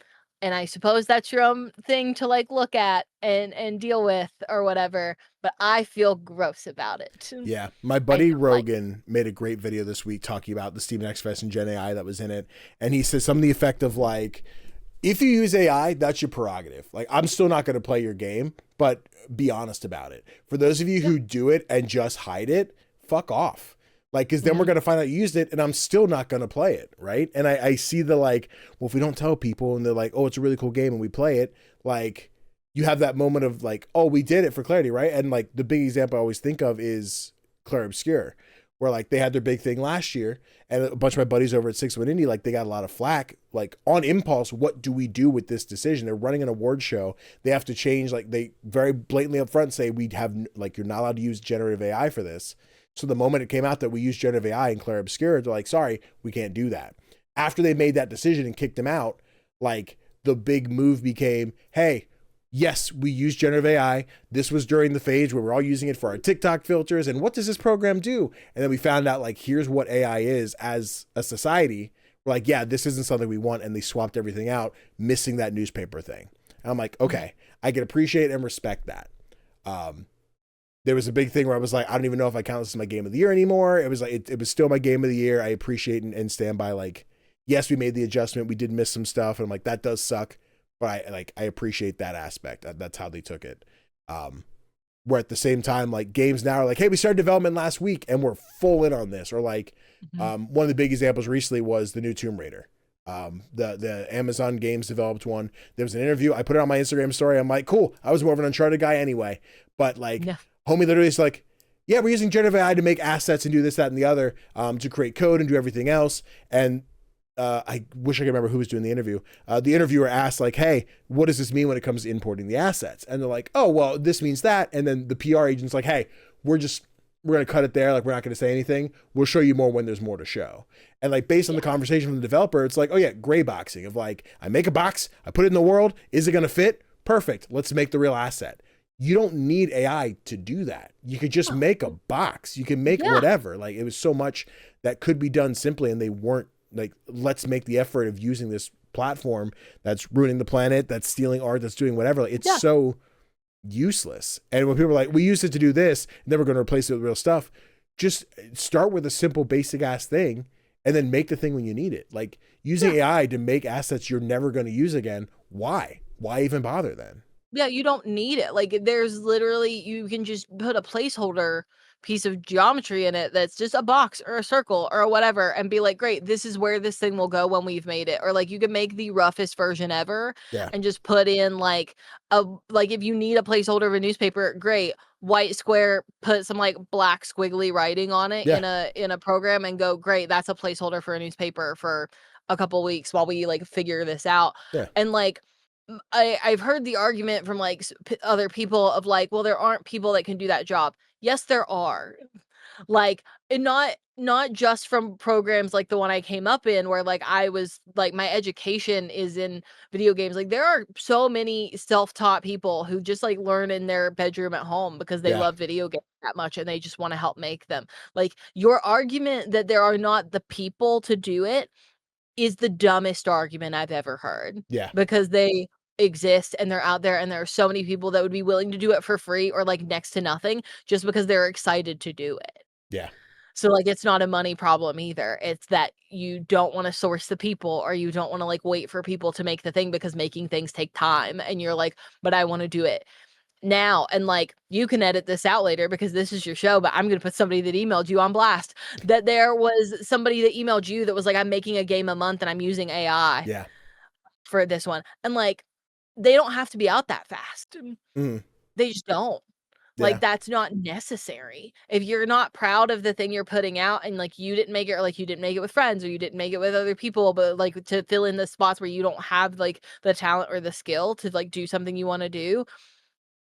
and I suppose that's your own thing to like look at and deal with or whatever, but I feel gross about it. Yeah. My buddy Rogan made a great video this week talking about the Steam Next Fest and Gen AI that was in it. And he says something to the effect of like, if you use AI, that's your prerogative. Like, I'm still not going to play your game, but be honest about it. For those of you who do it and just hide it, fuck off. Like, because then we're going to find out you used it and I'm still not going to play it, right? And I see the like, well, if we don't tell people and they're like, oh, it's a really cool game and we play it, like, you have that moment of like, oh, we did it for clarity, right? And like the big example I always think of is Claire Obscure, where like they had their big thing last year and a bunch of my buddies over at 6-Win Indie, like they got a lot of flack, like on impulse, what do we do with this decision? They're running an award show. They have to change, like they very blatantly up front say, we have like, you're not allowed to use generative AI for this. So the moment it came out that we use generative AI in Claire Obscure, they're like, sorry, we can't do that. After they made that decision and kicked him out, like the big move became, hey, yes, we use generative AI. This was during the phase where we're all using it for our TikTok filters. And what does this program do? And then we found out like, here's what AI is as a society. We're like, yeah, this isn't something we want. And they swapped everything out, missing that newspaper thing. And I'm like, okay, I can appreciate and respect that. There was a big thing where I was like, I don't even know if I count this as my game of the year anymore. It was like, it was still my game of the year. I appreciate and stand by like, yes, we made the adjustment. We did miss some stuff. And I'm like, that does suck. But I appreciate that aspect. That's how they took it. Where at the same time, like games now are like, hey, we started development last week and we're full in on this. Or like one of the big examples recently was the new Tomb Raider. The Amazon Games developed one. There was an interview. I put it on my Instagram story. I'm like, cool. I was more of an Uncharted guy anyway. But like, homie literally is like, yeah, we're using generative AI to make assets and do this, that, and the other, to create code and do everything else. And I wish I could remember who was doing the interview. The interviewer asked like, hey, what does this mean when it comes to importing the assets? And they're like, oh, well, this means that. And then the PR agent's like, hey, we're going to cut it there. Like, we're not going to say anything. We'll show you more when there's more to show. And like, based on the conversation from the developer, it's like, oh yeah, gray boxing of like, I make a box, I put it in the world. Is it going to fit? Perfect. Let's make the real asset. You don't need AI to do that. You could just make a box. You can make whatever. Like, it was so much that could be done simply, and they weren't like, let's make the effort of using this platform that's ruining the planet, that's stealing art, that's doing whatever. Like, it's so useless. And when people are like, we used it to do this, and then we're going to replace it with real stuff, just start with a simple basic ass thing and then make the thing when you need it. Like, using AI to make assets you're never going to use again. Why even bother then? Yeah, you don't need it. Like, there's literally, you can just put a placeholder piece of geometry in it that's just a box or a circle or whatever and be like, great, this is where this thing will go when we've made it. Or like, you can make the roughest version ever and just put in like if you need a placeholder of a newspaper, great, white square, put some like black squiggly writing on it in a program and go, great, that's a placeholder for a newspaper for a couple weeks while we like figure this out. And like, I've heard the argument from like other people of like, well, there aren't people that can do that job. Yes, there are. Like, and not just from programs like the one I came up in where like I was like my education is in video games. Like there are so many self-taught people who just like learn in their bedroom at home because they Yeah. love video games that much and they just want to help make them. Like your argument that there are not the people to do it is the dumbest argument I've ever heard. Yeah. Because they exist and they're out there and there are so many people that would be willing to do it for free or like next to nothing just because they're excited to do it. Yeah. So like it's not a money problem either. It's that you don't want to source the people or you don't want to like wait for people to make the thing because making things take time and you're like, but I want to do it now. And like you can edit this out later because this is your show, but I'm gonna put somebody that emailed you on blast. That there was somebody that emailed you that was like, I'm making a game a month and I'm using AI Yeah. for this one. And like they don't have to be out that fast. Mm. They just don't. Yeah. Like that's not necessary. If you're not proud of the thing you're putting out and like you didn't make it or like you didn't make it with friends or you didn't make it with other people, but like to fill in the spots where you don't have like the talent or the skill to like do something you want to do,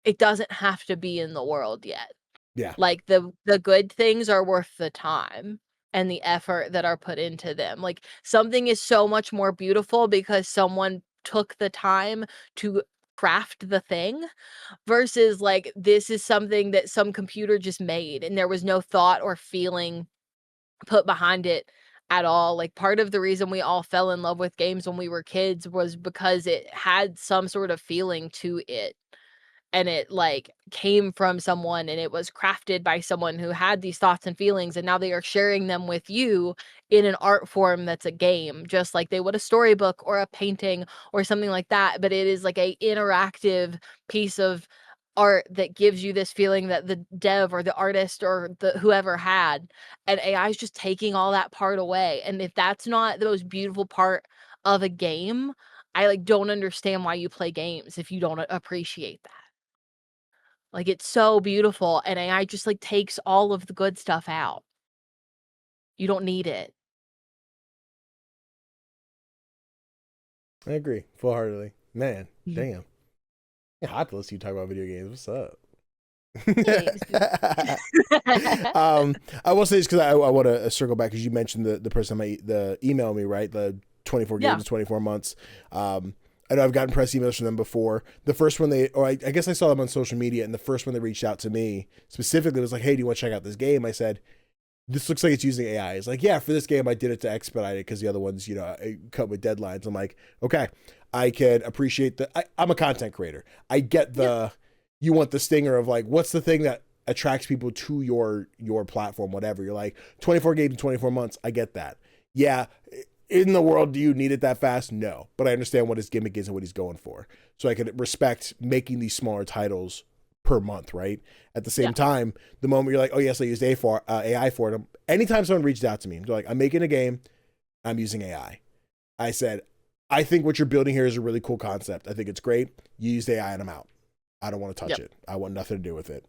it doesn't have to be in the world yet. Yeah. Like the good things are worth the time and the effort that are put into them. Like something is so much more beautiful because someone took the time to craft the thing versus like this is something that some computer just made and there was no thought or feeling put behind it at all. Like part of the reason we all fell in love with games when we were kids was because it had some sort of feeling to it and it like came from someone and it was crafted by someone who had these thoughts and feelings and now they are sharing them with you in an art form that's a game just like they would a storybook or a painting or something like that, but it is like a interactive piece of art that gives you this feeling that the dev or the artist or the whoever had, and AI is just taking all that part away. And if that's not the most beautiful part of a game, I like don't understand why you play games if you don't appreciate that. Like, it's so beautiful, and AI just, like, takes all of the good stuff out. You don't need it. I agree full-heartedly. Man, Mhm. damn. Yeah, hot to listen to you talk about video games. What's up? Thanks, I will say this because I want to circle back because you mentioned the person the email me, right? The 24 games Yeah. in 24 months. I know I've gotten press emails from them before. The first one I guess I saw them on social media, and the first one they reached out to me specifically was like, "Hey, do you want to check out this game?" I said, "This looks like it's using AI." It's like, "Yeah, for this game, I did it to expedite it because the other ones, I come with deadlines." I'm like, "Okay, I can appreciate I'm a content creator. I get you want the stinger of like, what's the thing that attracts people to your platform, whatever." You're like 24 games in 24 months. I get that. Yeah. In the world, do you need it that fast? No, but I understand what his gimmick is and what he's going for. So I can respect making these smaller titles per month, right? At the same time, the moment you're like, "Oh yes, I used AI for it." Anytime someone reached out to me, they're like, "I'm making a game, I'm using AI." I said, "I think what you're building here is a really cool concept. I think it's great. You used AI and I'm out. I don't want to touch it. I want nothing to do with it."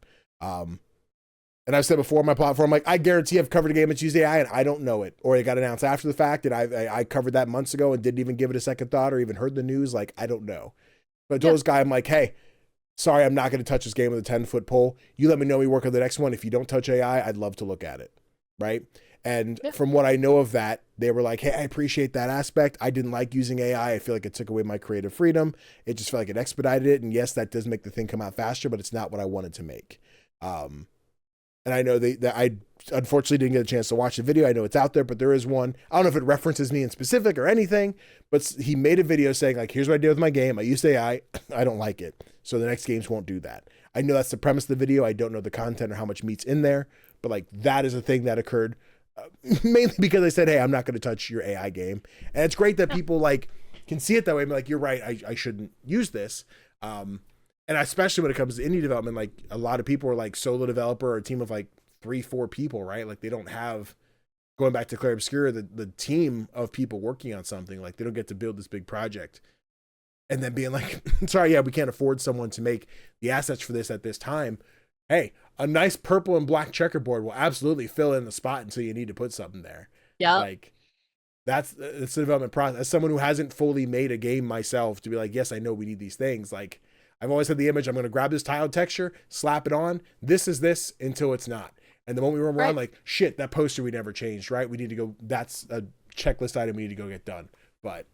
And I've said before on my platform, like, I guarantee I've covered a game that's used AI and I don't know it, or it got announced after the fact and I covered that months ago and didn't even give it a second thought or even heard the news. Like, I don't know. But I told this guy, I'm like, "Hey, sorry, I'm not going to touch this game with a 10-foot pole. You let me know we work on the next one. If you don't touch AI, I'd love to look at it." Right. And from what I know of that, they were like, "Hey, I appreciate that aspect. I didn't like using AI. I feel like it took away my creative freedom. It just felt like it expedited it. And yes, that does make the thing come out faster, but it's not what I wanted to make." And I know that I unfortunately didn't get a chance to watch the video. I know it's out there, but there is one. I don't know if it references me in specific or anything, but he made a video saying like, "Here's what I did with my game. I used AI. I don't like it. So the next games won't do that." I know that's the premise of the video. I don't know the content or how much meat's in there, but like that is a thing that occurred mainly because I said, "Hey, I'm not going to touch your AI game." And it's great that people like can see it that way. I'm like, "You're right. I shouldn't use this." And especially when it comes to indie development, like a lot of people are like solo developer or a team of like 3-4 people, right? Like they don't have, going back to Claire Obscura, the team of people working on something. Like they don't get to build this big project and then being like, "Sorry, yeah, we can't afford someone to make the assets for this at this time." Hey, a nice purple and black checkerboard will absolutely fill in the spot until you need to put something there. Yeah. Like that's the development process. As someone who hasn't fully made a game myself, to be like, yes, I know we need these things. Like I've always had the image, I'm going to grab this tile texture, slap it on. This is this until it's not. And the moment we remember, Right. I'm like, shit, that poster we never changed, right? We need to go. That's a checklist item we need to go get done. But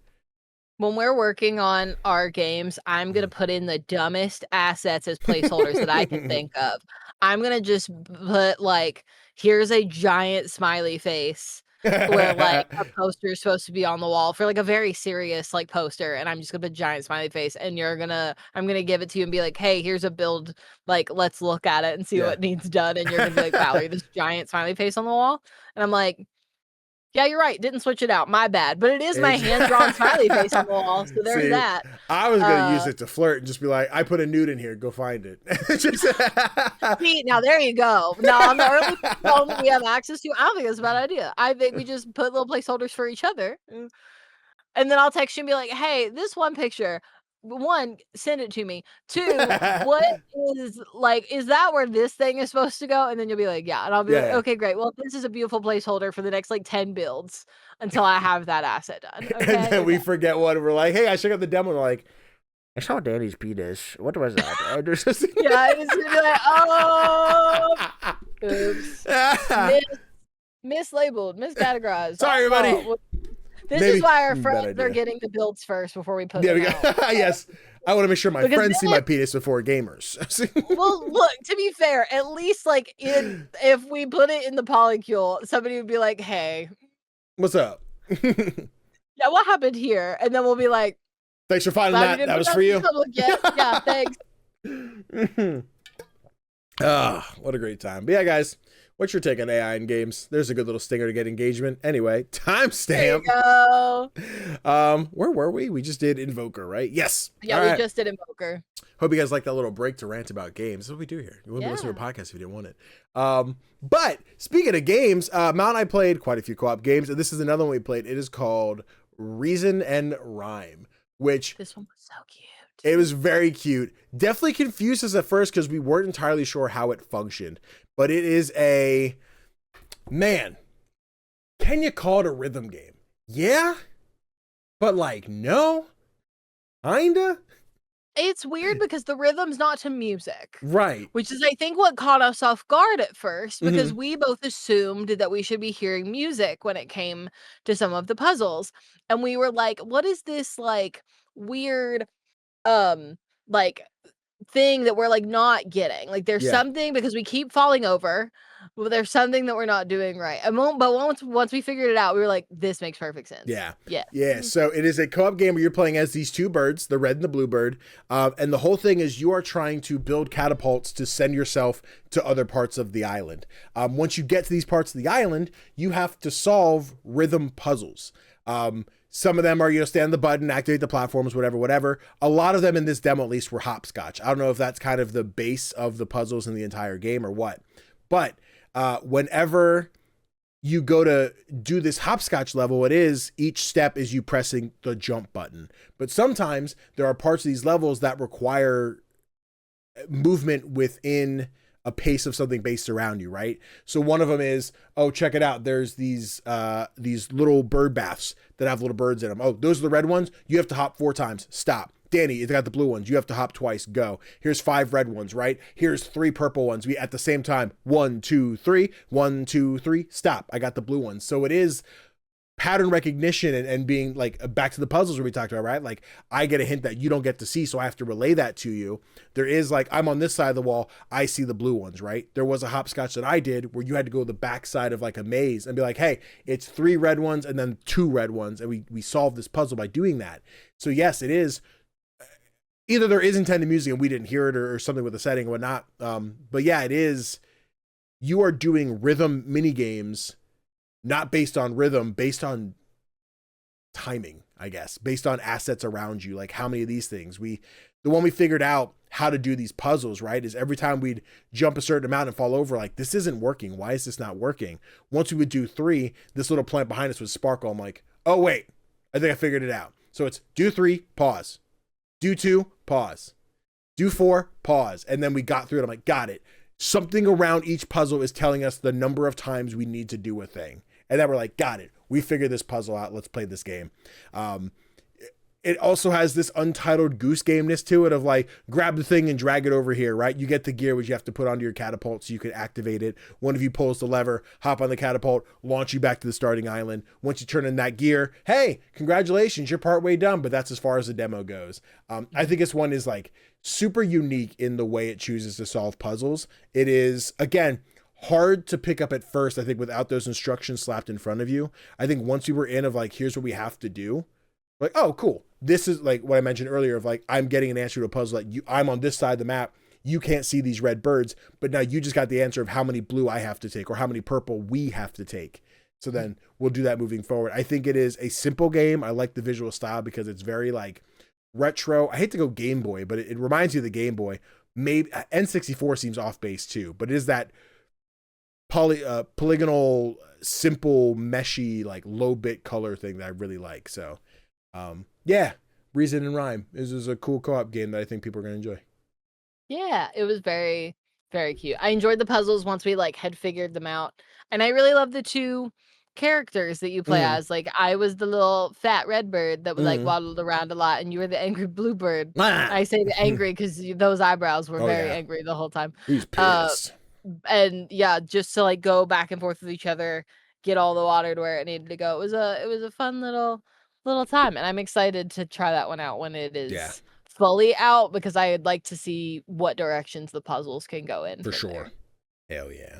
when we're working on our games, I'm going to put in the dumbest assets as placeholders that I can think of. I'm going to just put like, here's a giant smiley face where like a poster is supposed to be on the wall for like a very serious like poster. And I'm just going to put a giant smiley face and I'm going to give it to you and be like, hey, here's a build. Like, let's look at it and see what needs done. And you're going to be like, Valerie, this giant smiley face on the wall. And I'm like, yeah, you're right. Didn't switch it out. My bad. But it is my hand-drawn smiley face on the wall, so there's that. I was going to use it to flirt and just be like, I put a nude in here. Go find it. See, now there you go. Now, on the early phone we have access to, I don't think that's a bad idea. I think we just put little placeholders for each other. And then I'll text you and be like, hey, this one picture, one, send it to me. Two, what is like, is that where this thing is supposed to go? And then you'll be like, yeah. And I'll be like, okay, great. Well, this is a beautiful placeholder for the next like 10 builds until I have that asset done. Okay? And then we forget one. We're like, hey, I checked out the demo. And we're like, I saw Danny's penis. What was that? Yeah, it's gonna be like, oh, oops. Mislabeled, miscategorized. Sorry, everybody. Oh, this is why our friends are getting the builds first before we put them out. Yes. I want to make sure my friends see my penis before gamers. Well, look, to be fair, at least like if we put it in the polycule, somebody would be like, hey. What's up? Yeah, what happened here? And then we'll be like, thanks for finding that. That was for you. Yeah, thanks. What a great time. But yeah, guys. What's your take on AI in games? There's a good little stinger to get engagement. Anyway, timestamp. Where were we? We just did Invokyr, right? Yes. Yeah, we just did Invokyr. Hope you guys like that little break to rant about games. That's what we do here. You wouldn't listen to a podcast if you didn't want it. But speaking of games, Mount and I played quite a few co-op games, and this is another one we played. It is called Reason and Rhyme, which this one was so cute. It was very cute. Definitely confused us at first because we weren't entirely sure how it functioned. But it is man, can you call it a rhythm game? Yeah, but like, no, kinda. It's weird because the rhythm's not to music. Right. Which is, I think, what caught us off guard at first, because we both assumed that we should be hearing music when it came to some of the puzzles. And we were like, what is this like weird, like thing that we're like not getting? Like there's something, because we keep falling over. Well, there's something that we're not doing right. But once we figured it out, we were like, this makes perfect sense. Yeah. So it is a co-op game where you're playing as these two birds, the red and the blue bird. And the whole thing is you are trying to build catapults to send yourself to other parts of the island. Once you get to these parts of the island, you have to solve rhythm puzzles. Some of them are, stand on the button, activate the platforms, whatever. A lot of them in this demo, at least, were hopscotch. I don't know if that's kind of the base of the puzzles in the entire game or what. But whenever you go to do this hopscotch level, it is each step is you pressing the jump button. But sometimes there are parts of these levels that require movement within a pace of something based around you, right? So one of them is, oh, check it out. There's these little bird baths that have little birds in them. Oh, those are the red ones. You have to hop 4 times. Stop. Danny, you got the blue ones. You have to hop twice. Go. Here's 5 red ones, right? Here's 3 purple ones. We at the same time. 1, 2, 3. 1, 2, 3. Stop. I got the blue ones. So it is pattern recognition and being like back to the puzzles where we talked about, right? Like I get a hint that you don't get to see, so I have to relay that to you. There is like, I'm on this side of the wall, I see the blue ones, right? There was a hopscotch that I did where you had to go to the back side of like a maze and be like, hey, it's 3 red ones and then 2 red ones. And we solved this puzzle by doing that. So yes, it is. Either there is intended music and we didn't hear it or something with the setting or whatnot. But yeah, it is. You are doing rhythm mini games, not based on rhythm, based on timing, I guess, based on assets around you. Like how many of these things the one we figured out how to do these puzzles, right? Is every time we'd jump a certain amount and fall over, like this isn't working. Why is this not working? Once we would do 3, this little plant behind us would sparkle. I'm like, oh wait, I think I figured it out. So it's do 3, pause. Do 2, pause. Do 4, pause. And then we got through it. I'm like, got it. Something around each puzzle is telling us the number of times we need to do a thing. And then we're like, got it. We figured this puzzle out. Let's play this game. it also has this untitled goose gameness to it of like, grab the thing and drag it over here, right? You get the gear, which you have to put onto your catapult so you can activate it. One of you pulls the lever, hop on the catapult, launch you back to the starting island. Once you turn in that gear, hey, congratulations, you're partway done, but that's as far as the demo goes. I think this one is like super unique in the way it chooses to solve puzzles. It is, again, hard to pick up at first, I think, without those instructions slapped in front of you. I think once we were in of like, here's what we have to do, like, oh, cool. This is like what I mentioned earlier of like, I'm getting an answer to a puzzle that I'm on this side of the map. You can't see these red birds, but now you just got the answer of how many blue I have to take or how many purple we have to take. So then we'll do that moving forward. I think it is a simple game. I like the visual style because it's very like retro. I hate to go Game Boy, but it reminds you of the Game Boy. Maybe N64 seems off base too, but it is that polygonal, simple, meshy, like low bit color thing that I really like. So yeah, Reason and Rhyme is a cool co-op game that I think people are going to enjoy. Yeah, it was very, very cute. I enjoyed the puzzles once we like had figured them out. And I really love the two characters that you play as. Like I was the little fat red bird that was like waddled around a lot, and you were the angry blue bird. I say the angry because those eyebrows were very angry the whole time. He's pissed. And yeah, just to like go back and forth with each other, get all the water to where it needed to go. It was a fun little time, and I'm excited to try that one out when it is fully out, because I'd like to see what directions the puzzles can go in. For sure. There. Hell yeah.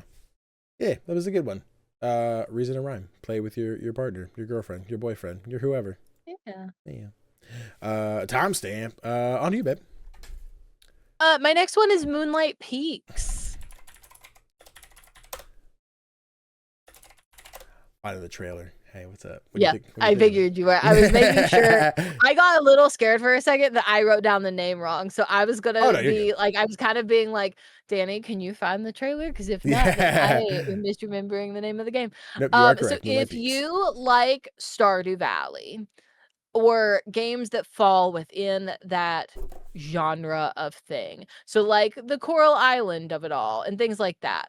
Yeah, that was a good one. Reason and Rhyme. Play with your partner, your girlfriend, your boyfriend, your whoever. Yeah. Timestamp. On you, babe. My next one is Moonlight Peaks. Out of the trailer. Hey, what's up? I figured you were. I was making sure. I got a little scared for a second that I wrote down the name wrong. So I was gonna be like, I was kind of being like, Danny, can you find the trailer? Because if not, then I am misremembering the name of the game. Nope, you are correct. So if you like Stardew Valley or games that fall within that genre of thing, so like the Coral Island of it all and things like that,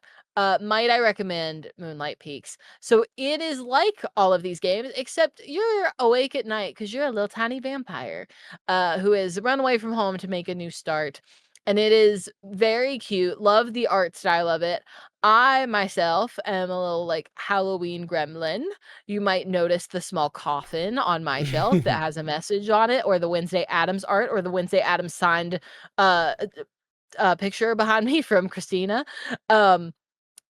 might I recommend Moonlight Peaks. So it is like all of these games, except you're awake at night because you're a little tiny vampire who has run away from home to make a new start. And it is very cute. Love the art style of it. I myself am a little like Halloween gremlin. You might notice the small coffin on my shelf that has a message on it, or the Wednesday Addams art, or the Wednesday Addams signed picture behind me from Christina.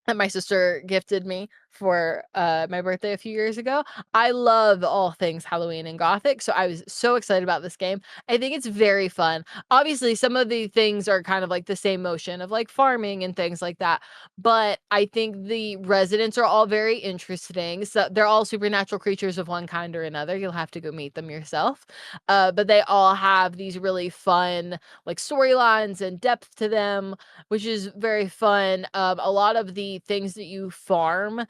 That my sister gifted me for my birthday a few years ago. I love all things Halloween and Gothic, so I was so excited about this game. I think it's very fun. Obviously, some of the things are kind of like the same motion of like farming and things like that, but I think the residents are all very interesting. So they're all supernatural creatures of one kind or another. You'll have to go meet them yourself. But they all have these really fun like storylines and depth to them, which is very fun. A lot of the things that you farm,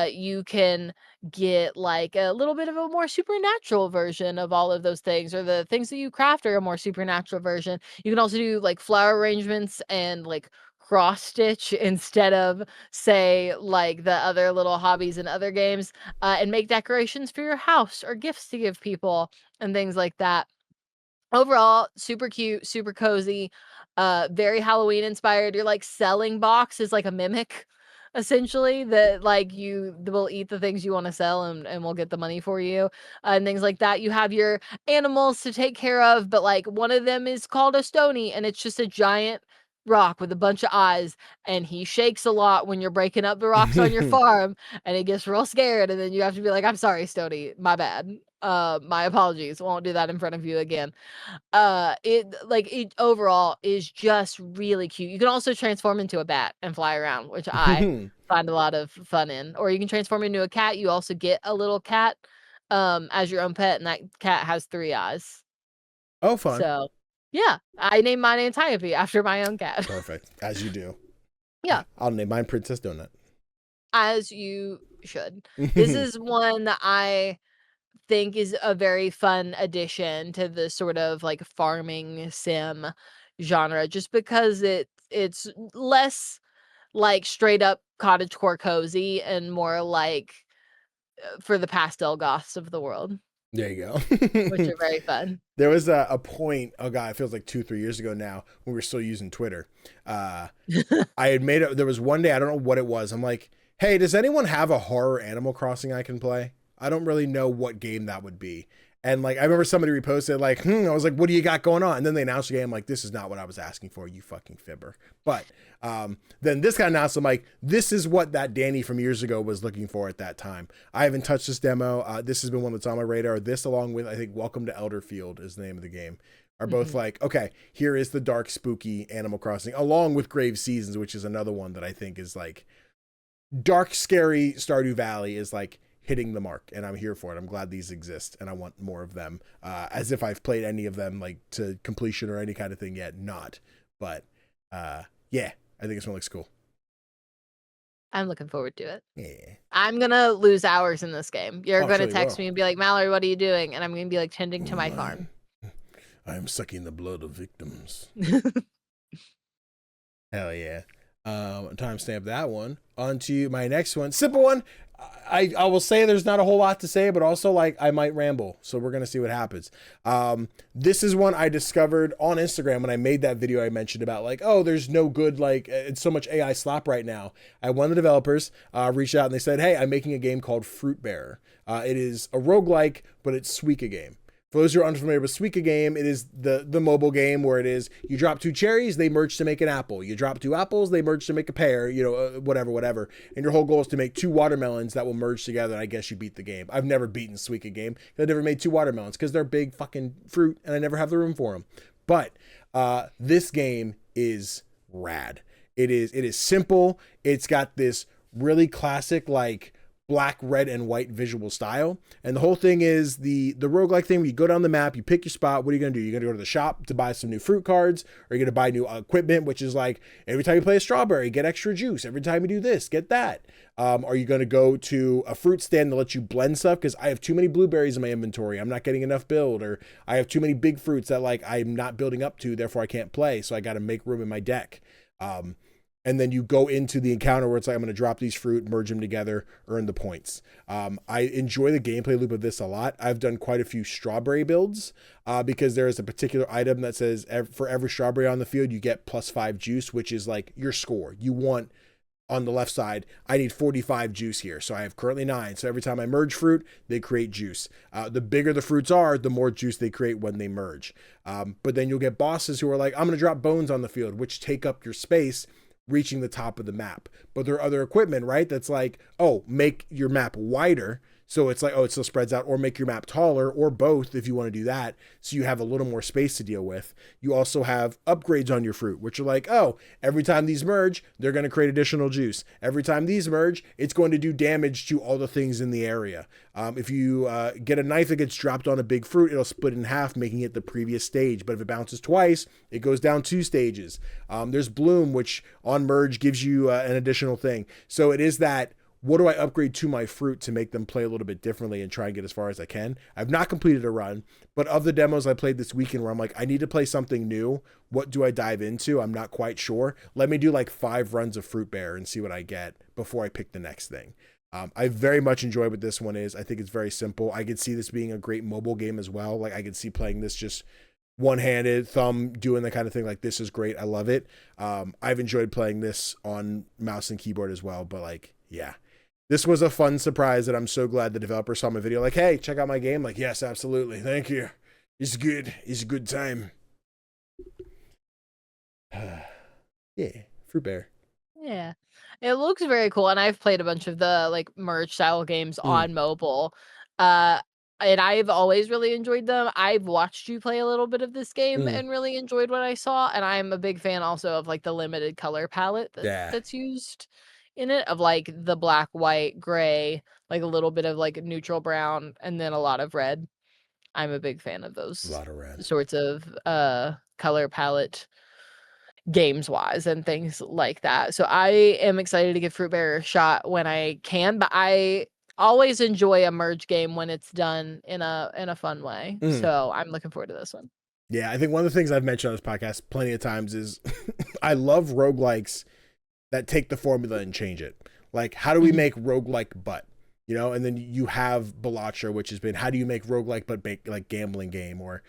you can get like a little bit of a more supernatural version of all of those things, or the things that you craft are a more supernatural version. You can also do like flower arrangements and like cross stitch instead of, say, like the other little hobbies in other games, and make decorations for your house or gifts to give people and things like that. Overall, super cute, super cozy, very Halloween inspired. Your like selling box is like a mimic, essentially, that like you will eat the things you want to sell, and we'll get the money for you, and things like that. You have your animals to take care of, but like one of them is called a stony, and it's just a giant rock with a bunch of eyes, and he shakes a lot when you're breaking up the rocks on your farm, and he gets real scared, and then you have to be like, I'm sorry, Stony, my bad. My apologies. Won't do that in front of you again. It overall is just really cute. You can also transform into a bat and fly around, which I find a lot of fun in. Or you can transform into a cat. You also get a little cat as your own pet, and that cat has 3 eyes. Oh, fun. So yeah, I named mine Antiope after my own cat. Perfect. As you do. Yeah. I'll name mine Princess Donut. As you should. This is one that I think is a very fun addition to the sort of like farming sim genre, just because it's less like straight up cottagecore cozy and more like for the pastel goths of the world. There you go. which are very fun. There was a point, oh god, it feels like 2-3 years ago now, when we were still using Twitter. I had made it, there was one day, I don't know what it was. I'm like, hey, does anyone have a horror Animal Crossing I can play? I don't really know what game that would be. And like, I remember somebody reposted like, I was like, what do you got going on? And then they announced the game. I'm like, this is not what I was asking for, you fucking fibber. But then this got announced. I'm like, this is what that Danny from years ago was looking for at that time. I haven't touched this demo. This has been one that's on my radar. This, along with, I think, Welcome to Elderfield is the name of the game, are both like, okay, here is the dark, spooky Animal Crossing, along with Grave Seasons, which is another one that I think is like dark, scary. Stardew Valley is like hitting the mark, and I'm here for it. I'm glad these exist, and I want more of them. As if I've played any of them like to completion or any kind of thing yet. Not, but yeah, I think this one looks cool. I'm looking forward to it. Yeah, I'm gonna lose hours in this game. You're Oh, gonna sure you text will. me and be like, Mallorie, what are you doing? And I'm gonna be like tending to my farm. I am sucking the blood of victims. Hell yeah. Timestamp that one. On to my next one. Simple one. I will say there's not a whole lot to say, but also like I might ramble. So we're going to see what happens. This is one I discovered on Instagram when I made that video I mentioned about like, oh, there's no good, like it's so much AI slop right now. One of the developers reached out and they said, hey, I'm making a game called Fruitbearer. It is a roguelike, but it's Suika game. For those who are unfamiliar with Suika game, it is the mobile game where it is you drop 2 cherries, they merge to make an apple. You drop 2 apples, they merge to make a pear, whatever. And your whole goal is to make 2 watermelons that will merge together, and I guess you beat the game. I've never beaten Suika game. I've never made 2 watermelons because they're big fucking fruit, and I never have the room for them. But this game is rad. It is simple. It's got this really classic, like, black, red, and white visual style. And the whole thing is the roguelike thing where you go down the map, you pick your spot. What are you going to do? You're going to go to the shop to buy some new fruit cards, or you're going to buy new equipment, which is like every time you play a strawberry, get extra juice. Every time you do this, get that. Are you going to go to a fruit stand to let you blend stuff? Because I have too many blueberries in my inventory. I'm not getting enough build, or I have too many big fruits that like I'm not building up to, therefore I can't play. So I got to make room in my deck. And then you go into the encounter where it's like, I'm going to drop these fruit, merge them together, earn the points. I enjoy the gameplay loop of this a lot. I've done quite a few strawberry builds because there is a particular item that says for every strawberry on the field, you get +5 juice, which is like your score. You want, on the left side, I need 45 juice here. So I have currently 9. So every time I merge fruit, they create juice. The bigger the fruits are, the more juice they create when they merge. But then you'll get bosses who are like, I'm going to drop bones on the field, which take up your space, reaching the top of the map. But there are other equipment, right? That's like, oh, make your map wider. So it's like, oh, it still spreads out, or make your map taller, or both if you want to do that. So you have a little more space to deal with. You also have upgrades on your fruit, which are like, oh, every time these merge, they're going to create additional juice. Every time these merge, it's going to do damage to all the things in the area. If you get a knife that gets dropped on a big fruit, it'll split in half, making it the previous stage. But if it bounces twice, it goes down 2 stages. There's Bloom, which on merge gives you an additional thing. So it is that, what do I upgrade to my fruit to make them play a little bit differently and try and get as far as I can? I've not completed a run, but of the demos I played this weekend where I'm like, I need to play something new. What do I dive into? I'm not quite sure. Let me do like 5 runs of Fruitbearer and see what I get before I pick the next thing. I very much enjoy what this one is. I think it's very simple. I could see this being a great mobile game as well. Like I could see playing this just one-handed, thumb, doing the kind of thing. Like, this is great. I love it. I've enjoyed playing this on mouse and keyboard as well, but like, yeah. This was a fun surprise that I'm so glad the developer saw my video. Like, hey, check out my game. Like, yes, absolutely. Thank you. It's good. It's a good time. Yeah, Fruitbearer. Yeah, it looks very cool, and I've played a bunch of the like merge style games on mobile. And I've always really enjoyed them. I've watched you play a little bit of this game and really enjoyed what I saw. And I'm a big fan also of like the limited color palette that's used in it, of like the black, white, gray, like a little bit of like neutral brown, and then a lot of red. I'm a big fan of those A lot of red. sorts of color palette games wise and things like that. So I am excited to give Fruitbearer a shot when I can, but I always enjoy a merge game when it's done in a fun way. So I'm looking forward to this one. Yeah, I think one of the things I've mentioned on this podcast plenty of times is I love roguelikes that take the formula and change it. Like, how do we make roguelike butt? you know, and then you have Balatro, which has been, how do you make roguelike but make like gambling game, or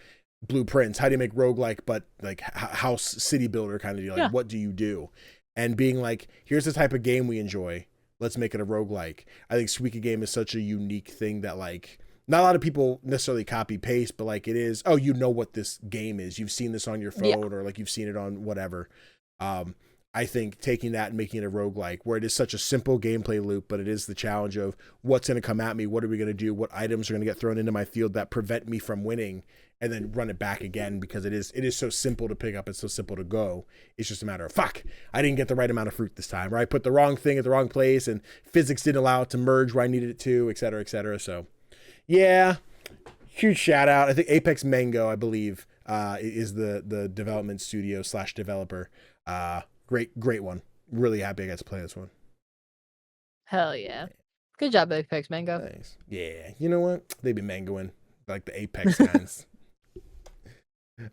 Blueprints, how do you make roguelike but like house city builder kind of deal, like what do you do? And being like, here's the type of game we enjoy, let's make it a roguelike. I think Suika game is such a unique thing that like not a lot of people necessarily copy paste, but like it is, oh, you know what this game is, you've seen this on your phone or like you've seen it on whatever. I think taking that and making it a roguelike where it is such a simple gameplay loop, but it is the challenge of what's going to come at me, what are we going to do, what items are going to get thrown into my field that prevent me from winning, and then run it back again, because it is so simple to pick up, it's so simple to go. It's just a matter of, fuck, I didn't get the right amount of fruit this time, or I put the wrong thing at the wrong place and physics didn't allow it to merge where I needed it to, et cetera, et cetera. So yeah, huge shout out. I think Apex Mango, I believe, is the development studio / developer. Great one. Really happy I got to play this one. Hell yeah. Good job, Apex Mango. Nice. Yeah. You know what? They be mangoing like the Apex guys.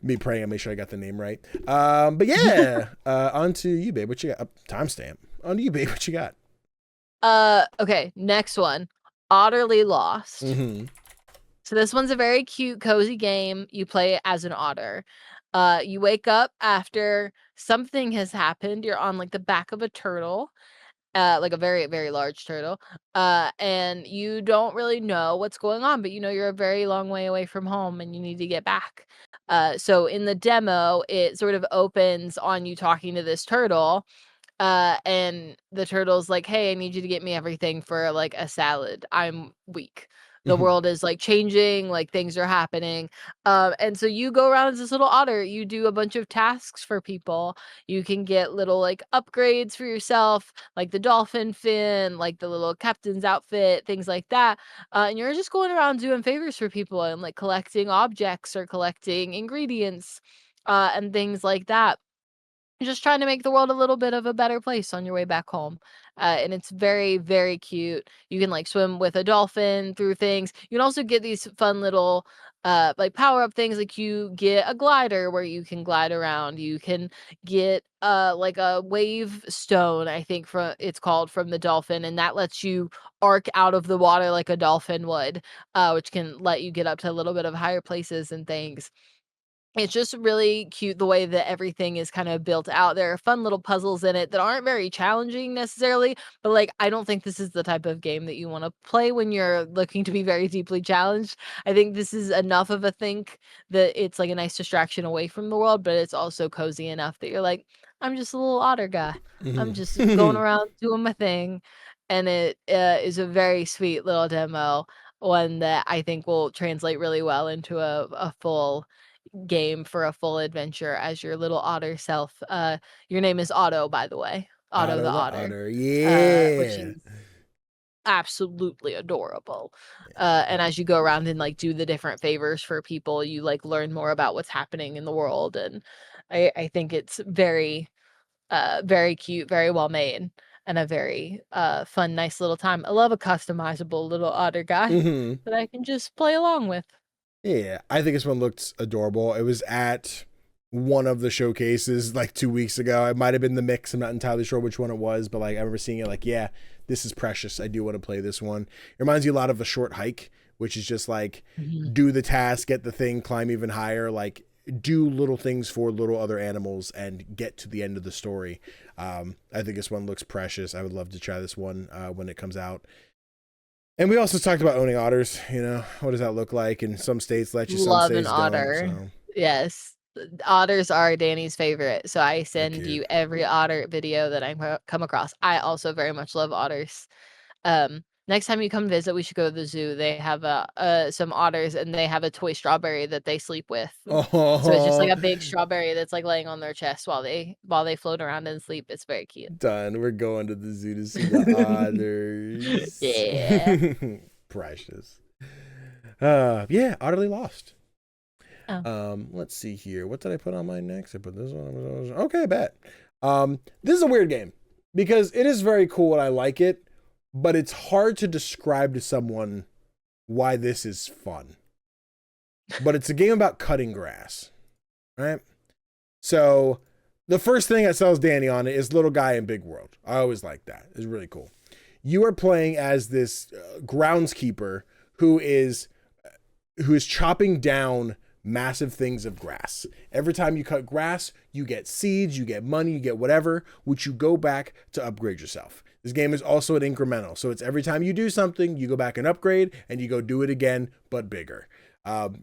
Me praying I make sure I got the name right. But yeah, on to you, babe. What you got? Timestamp. On to you, babe. What you got? Okay, next one. Otterly Lost. Mm-hmm. So this one's a very cute, cozy game. You play as an otter. You wake up after something has happened. You're on like the back of a turtle, like a very, very large turtle. And you don't really know what's going on, but you know you're a very long way away from home and you need to get back. So in the demo, it sort of opens on you talking to this turtle. And the turtle's like, hey, I need you to get me everything for like a salad. I'm weak. The world is like changing, like things are happening. And so you go around as this little otter, you do a bunch of tasks for people. You can get little like upgrades for yourself, like the dolphin fin, like the little captain's outfit, things like that. And you're just going around doing favors for people and like collecting objects or collecting ingredients, and things like that. Just trying to make the world a little bit of a better place on your way back home. And it's very, very cute. You can like swim with a dolphin through things. You can also get these fun little like power up things, like you get a glider where you can glide around. You can get like a wave stone, I think it's called, from the dolphin, and that lets you arc out of the water like a dolphin would, which can let you get up to a little bit of higher places and things. It's just really cute the way that everything is kind of built out. There are fun little puzzles in it that aren't very challenging necessarily, but like I don't think this is the type of game that you want to play when you're looking to be very deeply challenged. I think this is enough of a think that it's like a nice distraction away from the world, but it's also cozy enough that you're like, I'm just a little otter guy. I'm just going around doing my thing. And it is a very sweet little demo, one that I think will translate really well into a full game for a full adventure as your little otter self. Your name is Otto, by the way. Otto the otter. Yeah. Which is absolutely adorable. And as you go around and like do the different favors for people, you like learn more about what's happening in the world. And I think it's very, very cute, very well made, and a very fun, nice little time. I love a customizable little otter guy that I can just play along with. Yeah, I think this one looked adorable. It was at one of the showcases like 2 weeks ago. It might have been the mix. I'm not entirely sure which one it was, but like I remember seeing it like, yeah, this is precious. I do want to play this one. It reminds you a lot of A Short Hike, which is just like do the task, get the thing, climb even higher, like do little things for little other animals and get to the end of the story. I think this one looks precious. I would love to try this one when it comes out. And we also talked about owning otters. You know, what does that look like? And some states let you, some Love states an otter. don't. So. Yes. Otters are Danny's favorite. So I send you every otter video that I come across. I also very much love otters. Next time you come visit, we should go to the zoo. They have some otters, and they have a toy strawberry that they sleep with. Oh. So it's just like a big strawberry that's like laying on their chest while they float around and sleep. It's very cute. Done. We're going to the zoo to see the otters. Yeah. Precious. Yeah, Utterly Lost. Oh. Let's see here. What did I put on my next? I put this one. Okay, bet. This is a weird game because it is very cool and I like it, but it's hard to describe to someone why this is fun. But it's a game about cutting grass, right? So the first thing that sells Danny on it is Little Guy in Big World. I always like that. It's really cool. you are playing as this groundskeeper who is chopping down massive things of grass. Every time you cut grass, you get seeds, you get money, you get whatever, which you go back to upgrade yourself. This game is also an incremental. So it's every time you do something, you go back and upgrade, and you go do it again, but bigger.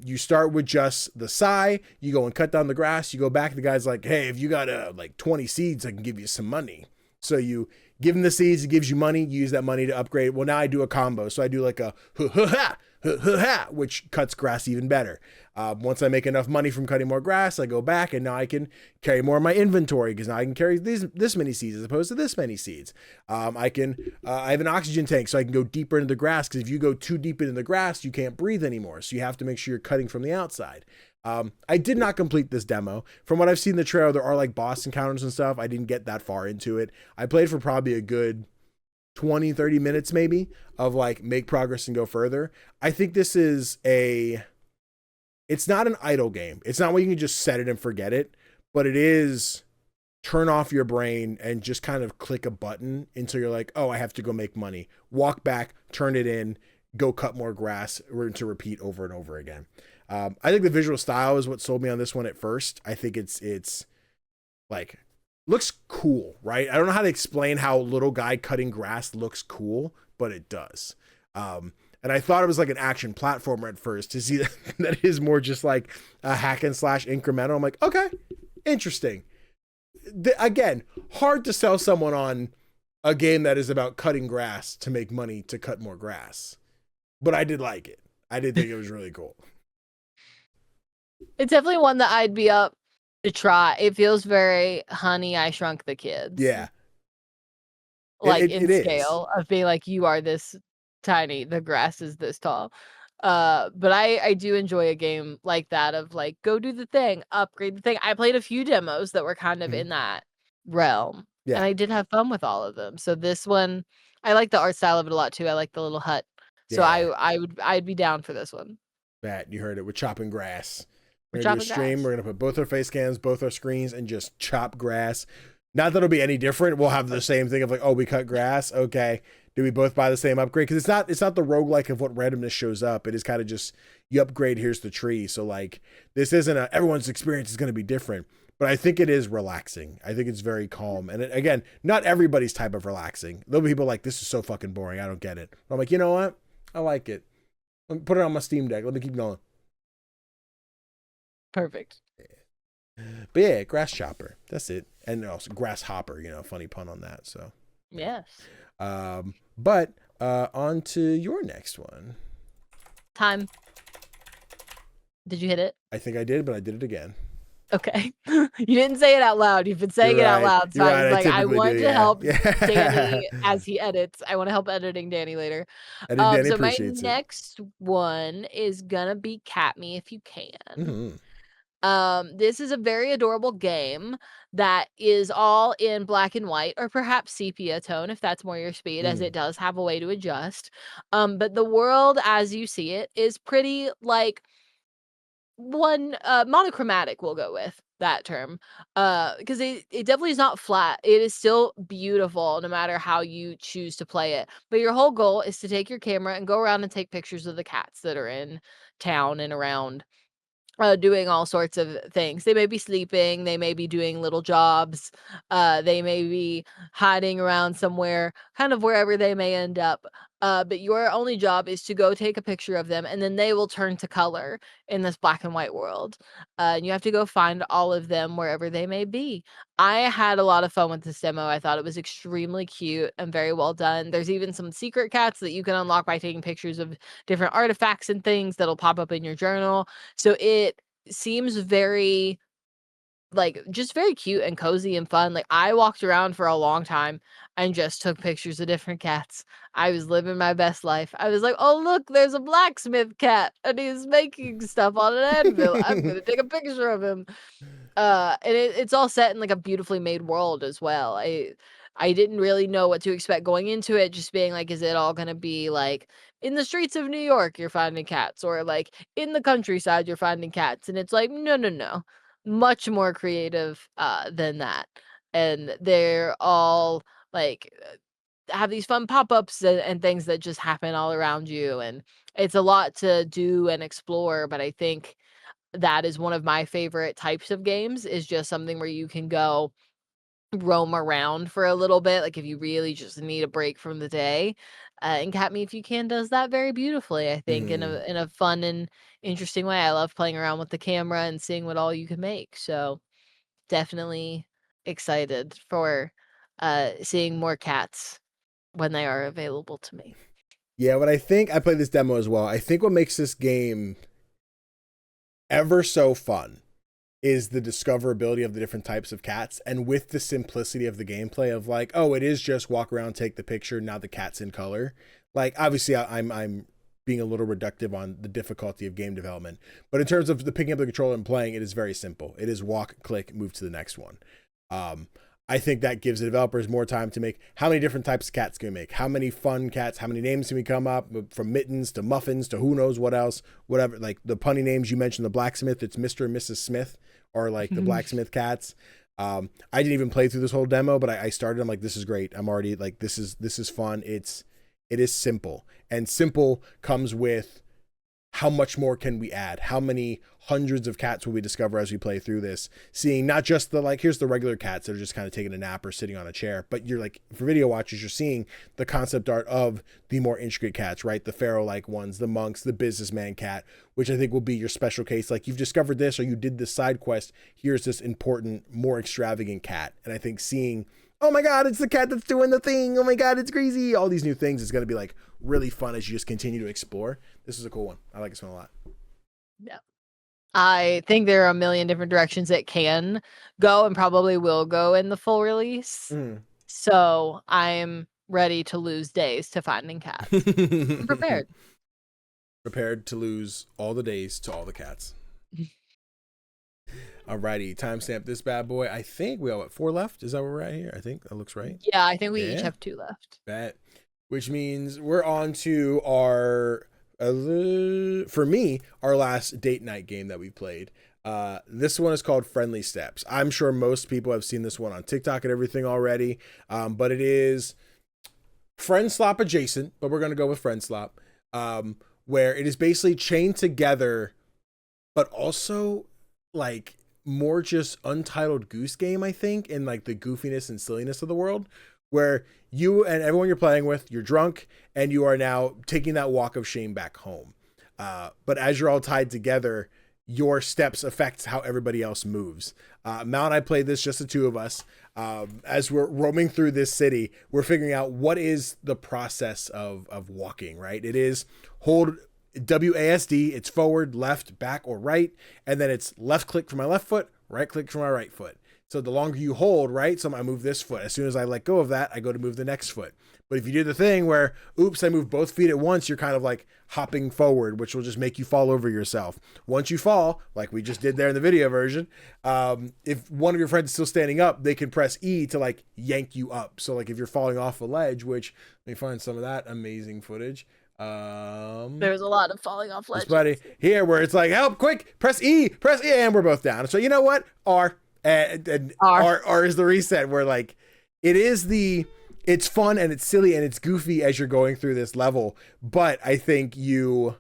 You start with just the sai, you go and cut down the grass, you go back, the guy's like, hey, if you got like 20 seeds, I can give you some money. So you give him the seeds, it gives you money, you use that money to upgrade. Well, now I do a combo. So I do like a which cuts grass even better. Once I make enough money from cutting more grass, I go back and now I can carry more of my inventory because now I can carry this many seeds as opposed to this many seeds. I have an oxygen tank so I can go deeper into the grass because if you go too deep into the grass, you can't breathe anymore. So you have to make sure you're cutting from the outside. I did not complete this demo. From what I've seen in the trailer, there are like boss encounters and stuff. I didn't get that far into it. I played for probably a good 20, 30 minutes maybe of like make progress and go further. I think this is it's not an idle game. It's not where you can just set it and forget it, but it is turn off your brain and just kind of click a button until you're like, oh, I have to go make money. Walk back, turn it in, go cut more grass, to repeat over and over again. I think the visual style is what sold me on this one at first. I think it's like looks cool, right? I don't know how to explain how little guy cutting grass looks cool, but it does. And I thought it was like an action platformer at first to see that it is more just like a hack and slash incremental. I'm like, okay, interesting. Again, hard to sell someone on a game that is about cutting grass to make money to cut more grass. But I did like it. I did think it was really cool. It's definitely one that I'd be up to try. It feels very Honey, I Shrunk the Kids. Yeah. Like in scale of being like, you are this tiny, the grass is this tall. But I do enjoy a game like that of like, go do the thing, upgrade the thing. I played a few demos that were kind of in that realm. Yeah. And I did have fun with all of them. So this one, I like the art style of it a lot too. I like the little hut. So yeah. I'd be down for this one. Matt, you heard it. We're chopping grass. We're gonna do a stream. We're gonna put both our face cams, both our screens, and just chop grass. Not that it'll be any different. We'll have the same thing of like, oh, we cut grass. Okay. Do we both buy the same upgrade? Because it's not the roguelike of what randomness shows up. It is kind of just you upgrade, here's the tree. So like this isn't everyone's experience is gonna be different. But I think it is relaxing. I think it's very calm. And again, not everybody's type of relaxing. There'll be people like, this is so fucking boring. I don't get it. But I'm like, you know what? I like it. Let me put it on my Steam Deck. Let me keep going. Perfect. But yeah, Grasschopper. That's it. And also Grasshopper, funny pun on that. So yes. But on to your next one. Time. Did you hit it? I think I did, but I did it again. Okay. You didn't say it out loud. You've been saying it out loud. So I was like, I want to help Danny as he edits. I want to help editing Danny later. So my next one is gonna be Cat Me If You Can. Mm-hmm. This is a very adorable game that is all in black and white or perhaps sepia tone if that's more your speed, as it does have a way to adjust. But the world as you see it is pretty like monochromatic, we'll go with that term, because it definitely is not flat. It is still beautiful no matter how you choose to play it, but your whole goal is to take your camera and go around and take pictures of the cats that are in town and around, doing all sorts of things. They may be sleeping, they may be doing little jobs, they may be hiding around somewhere, kind of wherever they may end up. But your only job is to go take a picture of them, and then they will turn to color in this black and white world. And you have to go find all of them wherever they may be. I had a lot of fun with this demo. I thought it was extremely cute and very well done. There's even some secret cats that you can unlock by taking pictures of different artifacts and things that'll pop up in your journal. So it seems very just very cute and cozy and fun. Like I walked around for a long time and just took pictures of different cats. I was living my best life. I was like, oh look, there's a blacksmith cat and he's making stuff on an anvil. I'm gonna take a picture of him. And it's all set in like a beautifully made world as well. I didn't really know what to expect going into it, just being like, is it all gonna be like in the streets of New York you're finding cats, or like in the countryside you're finding cats? And it's like, no. Much more creative than that. And they're all like have these fun pop-ups and things that just happen all around you, and it's a lot to do and explore, but I think that is one of my favorite types of games, is just something where you can go roam around for a little bit, like if you really just need a break from the day. And Cat Me If You Can does that very beautifully, I think, in a fun and interesting way. I love playing around with the camera and seeing what all you can make. So definitely excited for seeing more cats when they are available to me. Yeah, what I think, I played this demo as well. I think what makes this game ever so fun is the discoverability of the different types of cats, and with the simplicity of the gameplay of like, oh, it is just walk around, take the picture, now the cat's in color. Like, obviously I'm being a little reductive on the difficulty of game development, but in terms of the picking up the controller and playing, it is very simple. It is walk, click, move to the next one. I think that gives the developers more time to make, how many different types of cats can we make? How many fun cats? How many names can we come up from Mittens to Muffins to who knows what else, whatever. Like the punny names you mentioned, the blacksmith, it's Mr. and Mrs. Smith, or like the blacksmith cats. I didn't even play through this whole demo, but I started, I'm like, this is great. I'm already like, this is fun. It is simple, and simple comes with how much more can we add? How many hundreds of cats will we discover as we play through this? Seeing not just the, like, here's the regular cats that are just kind of taking a nap or sitting on a chair, but you're like, for video watchers, you're seeing the concept art of the more intricate cats, right? The pharaoh-like ones, the monks, the businessman cat, which I think will be your special case. Like, you've discovered this, or you did this side quest. Here's this important, more extravagant cat. And I think seeing, oh my God, it's the cat that's doing the thing. Oh my God, it's crazy. All these new things is going to be like really fun as you just continue to explore. This is a cool one. I like this one a lot. Yeah. I think there are a million different directions it can go, and probably will go in the full release. So I'm ready to lose days to finding cats. I'm prepared. Prepared to lose all the days to all the cats. Alrighty, timestamp this bad boy. I think we all have 4 left. Is that where we're at here? I think that looks right. Yeah, I think we each have 2 left. Bet. Which means we're on to our, for me, our last date night game that we played. This one is called Friendly Steps. I'm sure most people have seen this one on TikTok and everything already, but it is Friend Slop adjacent, but we're going to go with Friend Slop, where it is basically chained together, but also like more just Untitled Goose Game, I think, in like the goofiness and silliness of the world, where you and everyone you're playing with, you're drunk, and you are now taking that walk of shame back home. But as you're all tied together, your steps affect how everybody else moves. Mal and I played this, just the 2 of us. As we're roaming through this city, we're figuring out what is the process of walking, right? It is hold WASD, it's forward, left, back, or right, and then it's left click for my left foot, right click for my right foot. So the longer you hold, right, so I move this foot. As soon as I let go of that, I go to move the next foot. But if you do the thing where, oops, I move both feet at once, you're kind of like hopping forward, which will just make you fall over yourself. Once you fall, like we just did there in the video version, if one of your friends is still standing up, they can press E to like yank you up. So like if you're falling off a ledge, which, let me find some of that amazing footage. There's a lot of falling off ledges. Buddy, here where it's like, help, quick, press E, and we're both down. So you know what? R. And R is the reset, where like it's fun and it's silly and it's goofy as you're going through this level, but I think you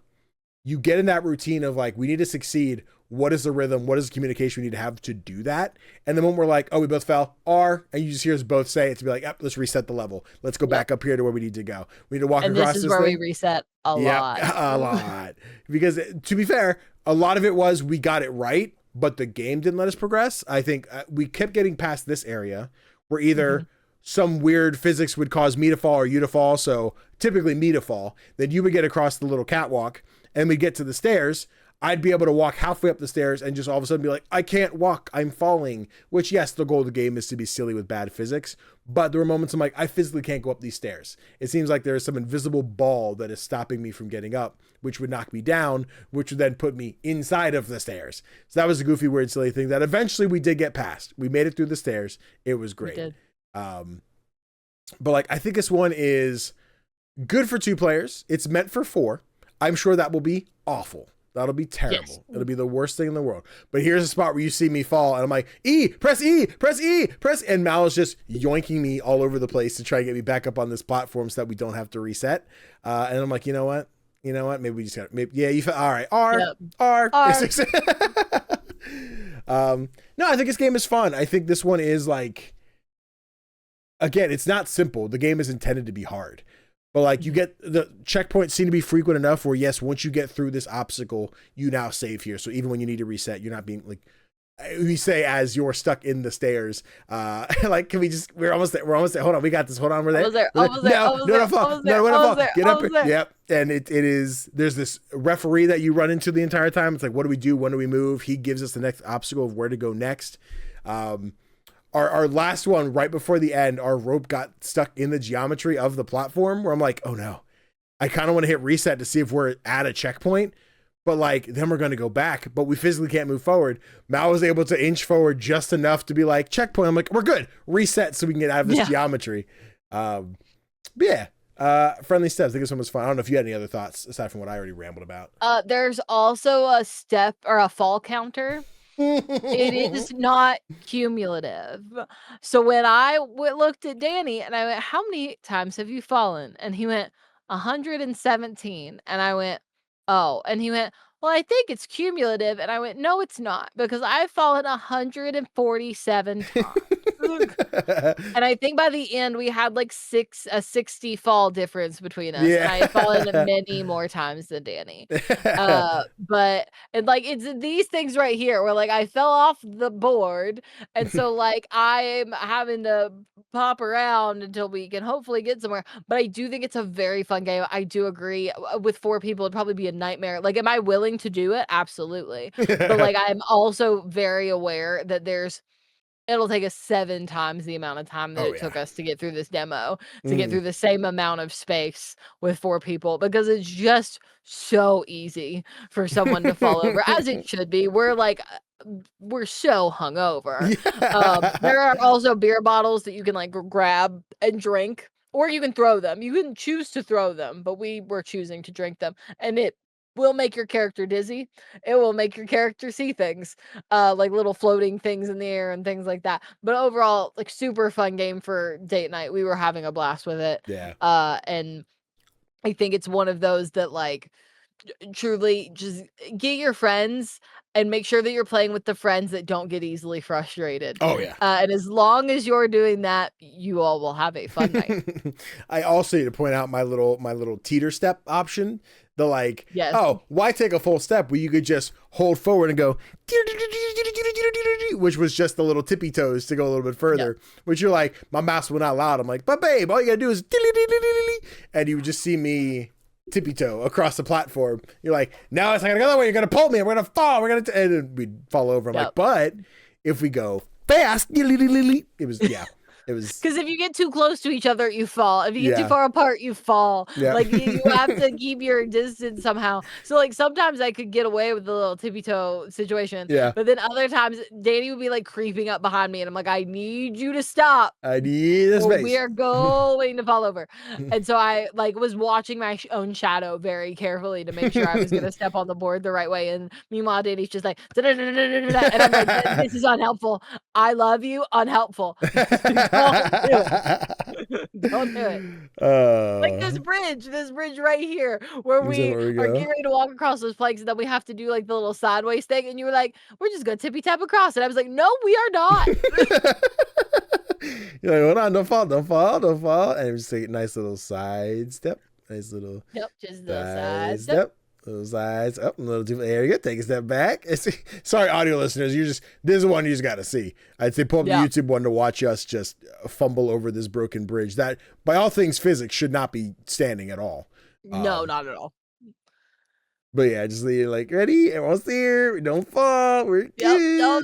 get in that routine of like, we need to succeed. What is the rhythm? What is the communication we need to have to do that? And the moment we're like, oh, we both fell, R, and you just hear us both say it to be like, yep, let's reset the level. Let's go back up here to where we need to go. We need to walk across this. This is where we reset a lot. A lot. Because to be fair, a lot of it was we got it right, but the game didn't let us progress. I think we kept getting past this area where either some weird physics would cause me to fall or you to fall. So typically me to fall. Then you would get across the little catwalk and we'd get to the stairs. I'd be able to walk halfway up the stairs and just all of a sudden be like, I can't walk, I'm falling. Which, yes, the goal of the game is to be silly with bad physics. But there were moments I'm like, I physically can't go up these stairs. It seems like there is some invisible ball that is stopping me from getting up, which would knock me down, which would then put me inside of the stairs. So that was a goofy, weird, silly thing that eventually we did get past. We made it through the stairs. It was great. We did. But like, I think this one is good for 2 players. It's meant for 4. I'm sure that will be awful That'll be terrible. Yes. It'll be the worst thing in the world. But here's a spot where you see me fall, and I'm like, press E, and Mal's just yoinking me all over the place to try to get me back up on this platform so that we don't have to reset. And I'm like, you know what? Maybe we just got all right. R. No, I think this game is fun. I think this one is like, again, it's not simple. The game is intended to be hard. But like you get the checkpoints seem to be frequent enough where yes, once you get through this obstacle, you now save here. So even when you need to reset, you're not being like, we say as you're stuck in the stairs. Like, can we just, we're almost there. Hold on. We got this. Hold on. We're there. No, get up. Yep. And it is, there's this referee that you run into the entire time. It's like, what do we do? When do we move? He gives us the next obstacle of where to go next. Our last one, right before the end, our rope got stuck in the geometry of the platform where I'm like, oh no, I kind of want to hit reset to see if we're at a checkpoint, but like, then we're going to go back, but we physically can't move forward. Mal was able to inch forward just enough to be like, checkpoint. I'm like, we're good. Reset so we can get out of this geometry. Friendly steps. I think this one was fun. I don't know if you had any other thoughts aside from what I already rambled about. There's also a step or a fall counter. It is not cumulative. So when I looked at Danny and I went, how many times have you fallen? And he went, 117. And I went, oh. And he went, well, I think it's cumulative. And I went, no, it's not, because I've fallen 147 times. And I think by the end we had like a 60 fall difference between us. And I had fallen many more times than Danny. But like, it's these things right here where like I fell off the board, and so like I'm having to pop around until we can hopefully get somewhere. But I do think it's a very fun game. I do agree with 4 people it'd probably be a nightmare. Like, am I willing to do it? Absolutely. But like, I'm also very aware that it'll take us 7 times the amount of time that it took us to get through this demo, to get through the same amount of space with 4 people, because it's just so easy for someone to fall over, as it should be. We're so hungover. There are also beer bottles that you can like grab and drink, or you can throw them. You can choose to throw them, but we were choosing to drink them, and it will make your character dizzy. It will make your character see things, like little floating things in the air and things like that. But overall, like, super fun game for date night. We were having a blast with it. Yeah. And I think it's one of those that like truly just get your friends and make sure that you're playing with the friends that don't get easily frustrated. Oh yeah. And as long as you're doing that, you all will have a fun night. I also need to point out my little teeter step option. The like, oh, why take a full step where you could just hold forward and go, which was just the little tippy toes to go a little bit further, which you're like, my mouse will not allow it. I'm like, but babe, all you gotta do is, and you would just see me tippy toe across the platform. You're like, now it's not gonna go that way. You're gonna pull me. We're gonna fall. And then we'd fall over. I'm like, but if we go fast, it was, it was, because if you get too close to each other, you fall. If you get too far apart, you fall. Like, you have to keep your distance somehow. So like, sometimes I could get away with the little tippy toe situation. But then other times Danny would be like creeping up behind me, and I'm like, I need you to stop. I need this space. We are going to fall over. And so I like was watching my own shadow very carefully to make sure I was gonna step on the board the right way. And meanwhile, Danny's just like, and I'm like, this is unhelpful. I love you. Unhelpful. Don't do it. Like this bridge right here where we are getting ready to walk across those planks, and then we have to do like the little sideways thing, and you were like, we're just gonna tippy tap across, and I was like, no, we are not. You're like, hold on, don't fall, and just take a nice little side step, just a little side step. Little sides up, a little too. There you go. Take a step back. Sorry, audio listeners. This is one you just got to see. I'd say pull up the YouTube one to watch us just fumble over this broken bridge that, by all things physics, should not be standing at all. No, not at all. But yeah, just like, ready? Everyone's here. We don't fall. We're good. No,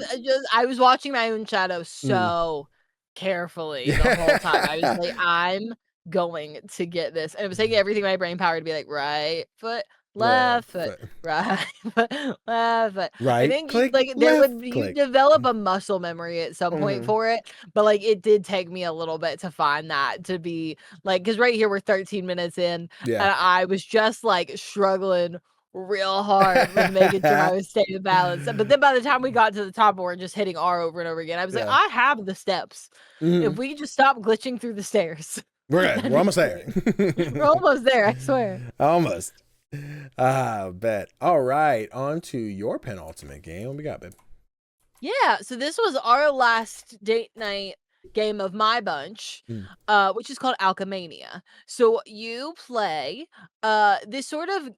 I was watching my own shadow so carefully the whole time. I was like, I'm going to get this, and it was taking everything in my brain power to be like, right foot, left foot, right foot, left foot. Right. I think click, like you develop a muscle memory at some point for it, but like it did take me a little bit to find that to be like, because right here we're 13 minutes in, and I was just like struggling real hard with making sure I was staying balanced. But then by the time we got to the top, we were just hitting R over and over again. I was like, I have the steps. If we could just stop glitching through the stairs. We're good. We're almost there. We're almost there, I swear. Almost. Bet. All right. On to your penultimate game. What we got, babe? Yeah, so this was our last date night game of my bunch, which is called Alchemania. So you play this sort of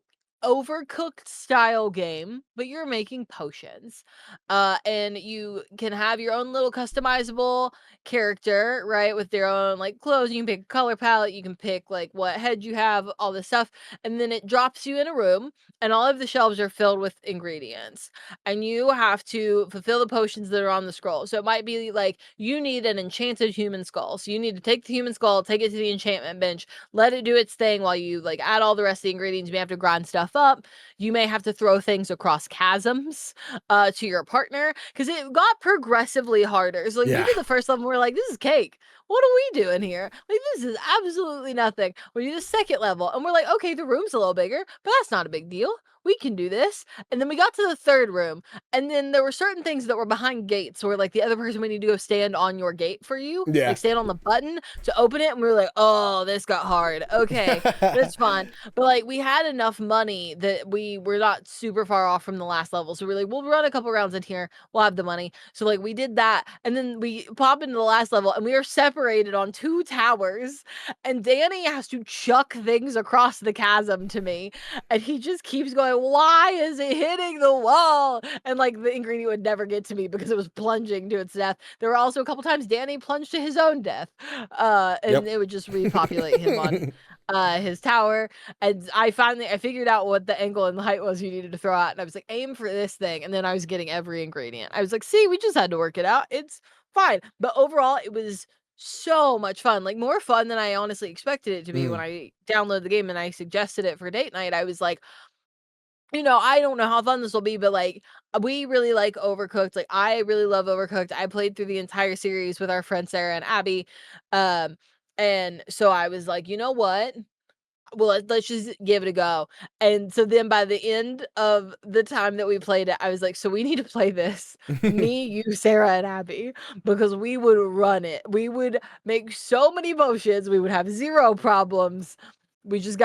overcooked style game, but you're making potions. And you can have your own little customizable character, right? With their own like clothes. You can pick a color palette, you can pick like what head you have, all this stuff. And then it drops you in a room, and all of the shelves are filled with ingredients. And you have to fulfill the potions that are on the scroll. So it might be like you need an enchanted human skull. So you need to take the human skull, take it to the enchantment bench, let it do its thing while you like add all the rest of the ingredients. You may have to grind stuff up. You may have to throw things across chasms to your partner, because it got progressively harder. So like we did the first level, we're like, this is cake. What are we doing here? Like, this is absolutely nothing. We do the second level, and we're like, okay, the room's a little bigger, but that's not a big deal. We can do this. And then we got to the third room, and then there were certain things that were behind gates where like the other person would need to go stand on your gate for you. Like stand on the button to open it. And we were like, oh, this got hard. Okay, but it's fine. But like we had enough money that we were not super far off from the last level. So we're like, we'll run a couple rounds in here. We'll have the money. So like we did that. And then we pop into the last level, and we are separated on 2 towers. And Danny has to chuck things across the chasm to me. And he just keeps going, why is it hitting the wall? And like the ingredient would never get to me because it was plunging to its death. There were also a couple times Danny plunged to his own death. And it would just repopulate him on his tower. And I figured out what the angle and the height was you needed to throw out. And I was like, aim for this thing. And then I was getting every ingredient. I was like, see, we just had to work it out. It's fine. But overall, it was so much fun, like more fun than I honestly expected it to be. When I downloaded the game and I suggested it for date night, I was like, you know, I don't know how fun this will be, but like we really like Overcooked. Like I really love Overcooked. I played through the entire series with our friend Sarah and Abby. And so I was like, you know what? Well, let's just give it a go. And so then by the end of the time that we played it, I was like, so we need to play this. Me, you, Sarah, and Abby, because we would run it. We would make so many motions. We would have 0 problems. We should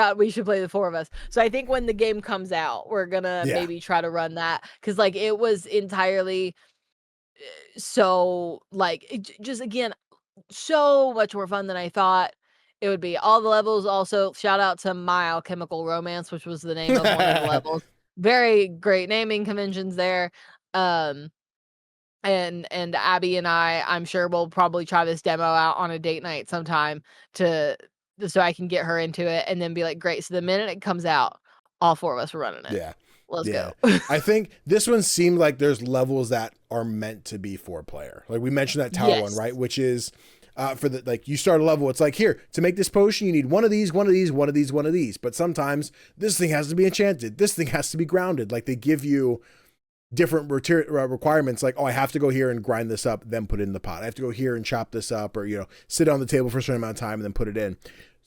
play the 4 of us. So I think when the game comes out, we're gonna maybe try to run that, because like it was entirely so like just again so much more fun than I thought it would be. All the levels, also shout out to My Alchemical Romance, which was the name of one of the levels. Very great naming conventions there. And Abby and I'm sure we'll probably try this demo out on a date night sometime so I can get her into it, and then be like, great. So the minute it comes out, all 4 of us are running it. Yeah. Let's go. I think this one seemed like there's levels that are meant to be 4-player. Like we mentioned that tower one, right? Which is for the, like you start a level, it's like, here, to make this potion, you need one of these, one of these, one of these, one of these. But sometimes this thing has to be enchanted. This thing has to be grounded. Like they give you different requirements, like, oh, I have to go here and grind this up, then put it in the pot. I have to go here and chop this up, or, you know, sit on the table for a certain amount of time and then put it in.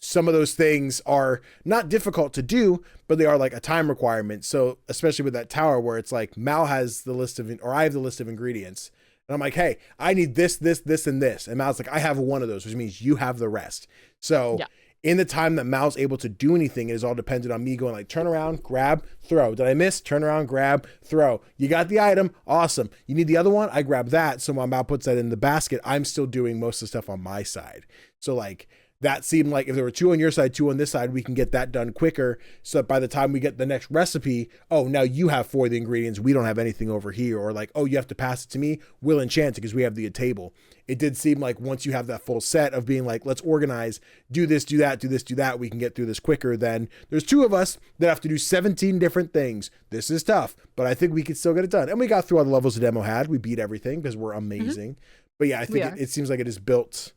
Some of those things are not difficult to do, but they are like a time requirement. So especially with that tower where it's like Mal has the list of, or I have the list of ingredients, and I'm like, hey, I need this, this, this, and this. And Mal's like, I have one of those, which means you have the rest. So in the time that Mal's able to do anything, it is all dependent on me going like, turn around, grab, throw. Did I miss? Turn around, grab, throw. You got the item. Awesome. You need the other one? I grab that. So when Mal puts that in the basket, I'm still doing most of the stuff on my side. So like, that seemed like if there were 2 on your side, 2 on this side, we can get that done quicker. So that by the time we get the next recipe, oh, now you have 4 of the ingredients. We don't have anything over here. Or like, oh, you have to pass it to me. We'll enchant it because we have the table. It did seem like once you have that full set of being like, let's organize, do this, do that, do this, do that, we can get through this quicker. Then there's 2 of us that have to do 17 different things. This is tough, but I think we can still get it done. And we got through all the levels the demo had. We beat everything because we're amazing. But yeah, I think it seems like it is built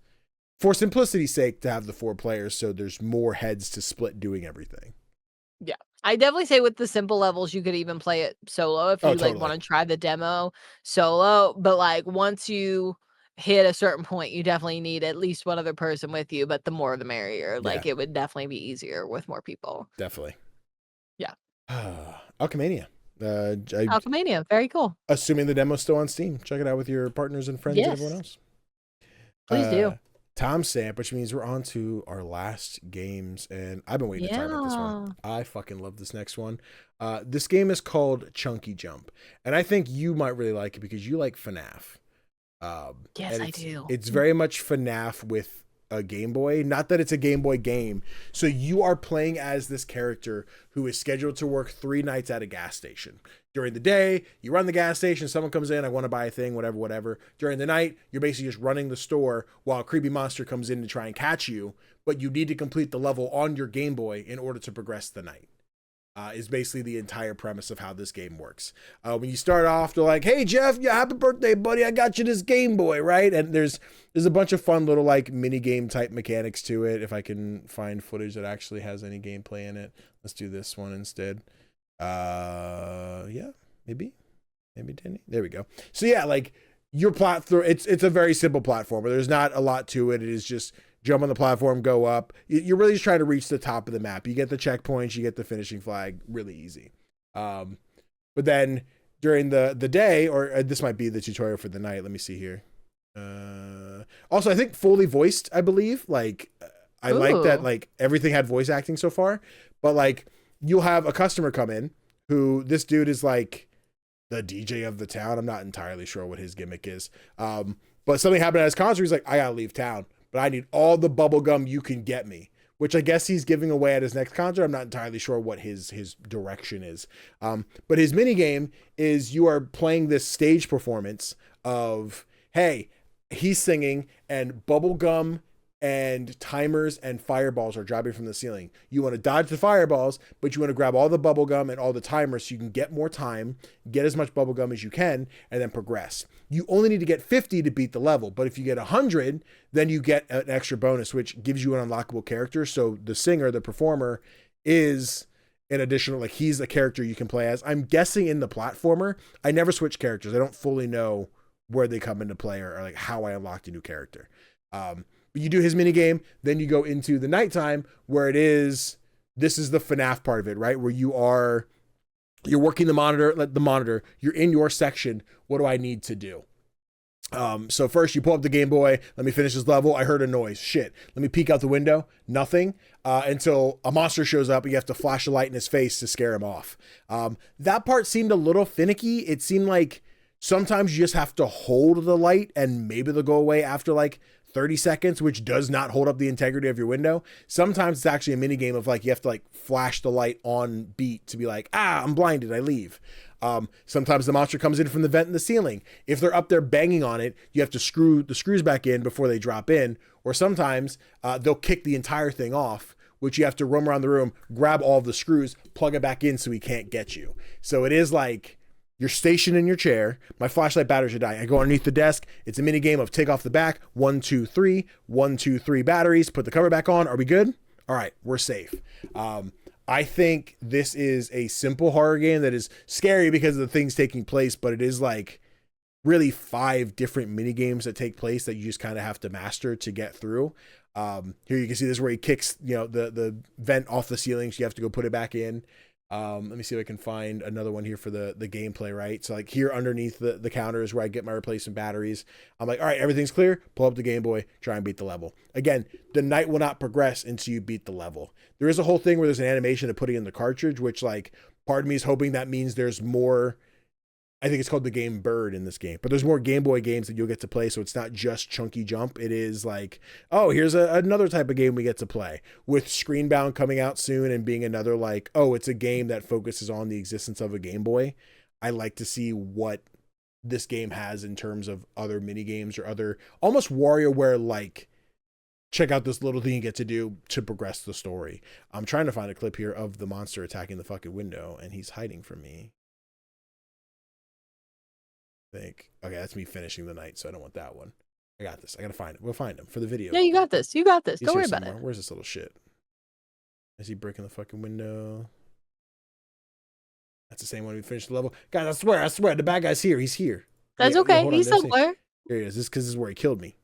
for simplicity's sake to have the 4 players, so there's more heads to split doing everything. Yeah, I definitely say with the simple levels, you could even play it solo if you totally. like want to try the demo solo. But like once you hit a certain point, you definitely need at least one other person with you. But the more the merrier. Like it would definitely be easier with more people. Definitely. Yeah. Alchemania. Alchemania, very cool. Assuming the demo's still on Steam. Check it out with your partners and friends and everyone else. Please do. Time stamp, which means we're on to our last games, and I've been waiting to talk about this one. I fucking love this next one. This game is called Chunky Jump, and I think you might really like it because you like FNAF. Yes, I do. It's very much FNAF with a Game Boy. Not that it's a Game Boy game. So you are playing as this character who is scheduled to work 3 nights at a gas station. During the day, you run the gas station, someone comes in, I want to buy a thing, whatever. During the night, you're basically just running the store while a creepy monster comes in to try and catch you, but you need to complete the level on your Game Boy in order to progress the night. Is basically the entire premise of how this game works. When you start off, they're like, "Hey Jeff, yeah, happy birthday, buddy! I got you this Game Boy, right?" And there's a bunch of fun little like mini game type mechanics to it. If I can find footage that actually has any gameplay in it, let's do this one instead. Yeah, maybe Danny. There we go. So yeah, like your platform, it's a very simple platformer. There's not a lot to it. It is just jump on the platform, go up. You're really just trying to reach the top of the map. You get the checkpoints, you get the finishing flag, really easy. But then during the day, or this might be the tutorial for the night. Let me see here. Also, I think fully voiced, I believe. Like, I like that, like, everything had voice acting so far. But, like, you'll have a customer come in who, this dude is, like, the DJ of the town. I'm not entirely sure what his gimmick is. But something happened at his concert. He's like, I gotta leave town, but I need all the bubble gum you can get me, which I guess he's giving away at his next concert. I'm not entirely sure what his direction is. But his mini game is you are playing this stage performance of, hey, he's singing and bubble gum and timers and fireballs are dropping from the ceiling. You want to dodge the fireballs, but you want to grab all the bubble gum and all the timers so you can get more time, get as much bubble gum as you can, and then progress. You only need to get 50 to beat the level, but if you get 100, then you get an extra bonus, which gives you an unlockable character. So the singer, the performer, is an additional, like, he's a character you can play as. I'm guessing in the platformer. I never switch characters. I don't fully know where they come into play or like how I unlocked a new character. But you do his mini game, then you go into the nighttime where this is the FNAF part of it, right? Where you're working the monitor, you're in your section. What do I need to do? So first you pull up the Game Boy, let me finish this level. I heard a noise. Shit. Let me peek out the window. Nothing. Until a monster shows up and you have to flash a light in his face to scare him off. That part seemed a little finicky. It seemed like sometimes you just have to hold the light and maybe they'll go away after like 30 seconds, which does not hold up the integrity of your window. Sometimes it's actually a mini game of like, you have to like flash the light on beat to be like, I'm blinded, I leave. Sometimes the monster comes in from the vent in the ceiling. If they're up there banging on it, you have to screw the screws back in before they drop in. Or sometimes they'll kick the entire thing off, which you have to roam around the room, grab all of the screws, plug it back in so he can't get you. So it is like, you're stationed in your chair. My flashlight batteries are dying. I go underneath the desk. It's a mini game of take off the back. 1, 2, 3. 1, 2, 3 batteries. Put the cover back on. Are we good? All right, we're safe. I think this is a simple horror game that is scary because of the things taking place, but it is like really 5 different mini games that take place that you just kind of have to master to get through. Here you can see this where he kicks, the vent off the ceiling, so you have to go put it back in. Let me see if I can find another one here for the gameplay, right? So like here underneath the counter is where I get my replacement batteries. I'm like, all right, everything's clear. Pull up the Game Boy, try and beat the level. Again, the night will not progress until you beat the level. There is a whole thing where there's an animation of putting in the cartridge, which like part of me is hoping that means there's more. I think it's called the game Bird in this game, but there's more Game Boy games that you'll get to play. So it's not just Chunky Jump. It is like, oh, here's another type of game we get to play, with Screenbound coming out soon and being another like, oh, it's a game that focuses on the existence of a Game Boy. I like to see what this game has in terms of other mini games or other almost WarioWare like, check out this little thing you get to do to progress the story. I'm trying to find a clip here of the monster attacking the fucking window and he's hiding from me. Okay, that's me finishing the night, so I don't want that one. I got this. I gotta find it. We'll find him for the video. Yeah, you got this. You got this. He's don't worry somewhere. about it. Where's this little shit? Is he breaking the fucking window? That's the same one we finished the level. Guys, I swear, the bad guy's here. He's here. That's okay. He's somewhere. Here he is. This is where he killed me.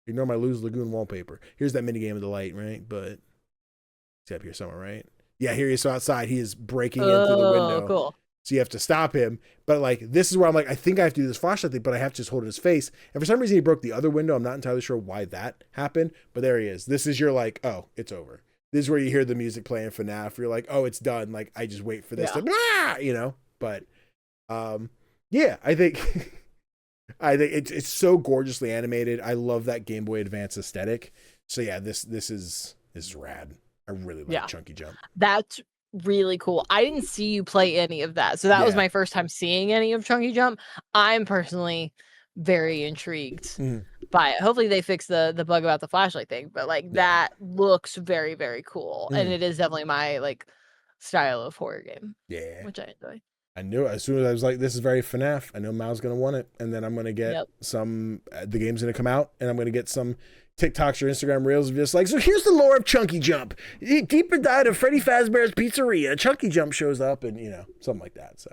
Ignore my Lose Lagoon wallpaper. Here's that minigame of the light, right? But it's up here somewhere, right? Yeah, here he is outside. He is breaking in through the Oh, window. cool. So you have to stop him. But like, this is where I'm like, I think I have to do this flashlight thing, but I have to just hold his face. And for some reason, he broke the other window. I'm not entirely sure why that happened, but there he is. This is your like, oh, it's over. This is where you hear the music playing FNAF. You're like, oh, it's done. Like, I just wait for this to, you know. But, yeah, I think, it's so gorgeously animated. I love that Game Boy Advance aesthetic. So yeah, this is rad. I really like Chunky Jump. That's really cool. I didn't see you play any of that, so that was my first time seeing any of Chunky Jump. I'm personally very intrigued by it. Hopefully they fix the bug about the flashlight thing, but like that looks very, very cool, and it is definitely my like style of horror game. Yeah, which I enjoy. I knew it. As soon as I was like, this is very FNAF. I know Mal's gonna want it, and then I'm gonna get some. The game's gonna come out, and I'm gonna get some TikToks or Instagram reels of just like, so here's the lore of Chunky Jump. Deep inside of Freddy Fazbear's Pizzeria, Chunky Jump shows up, and you know, something like that. So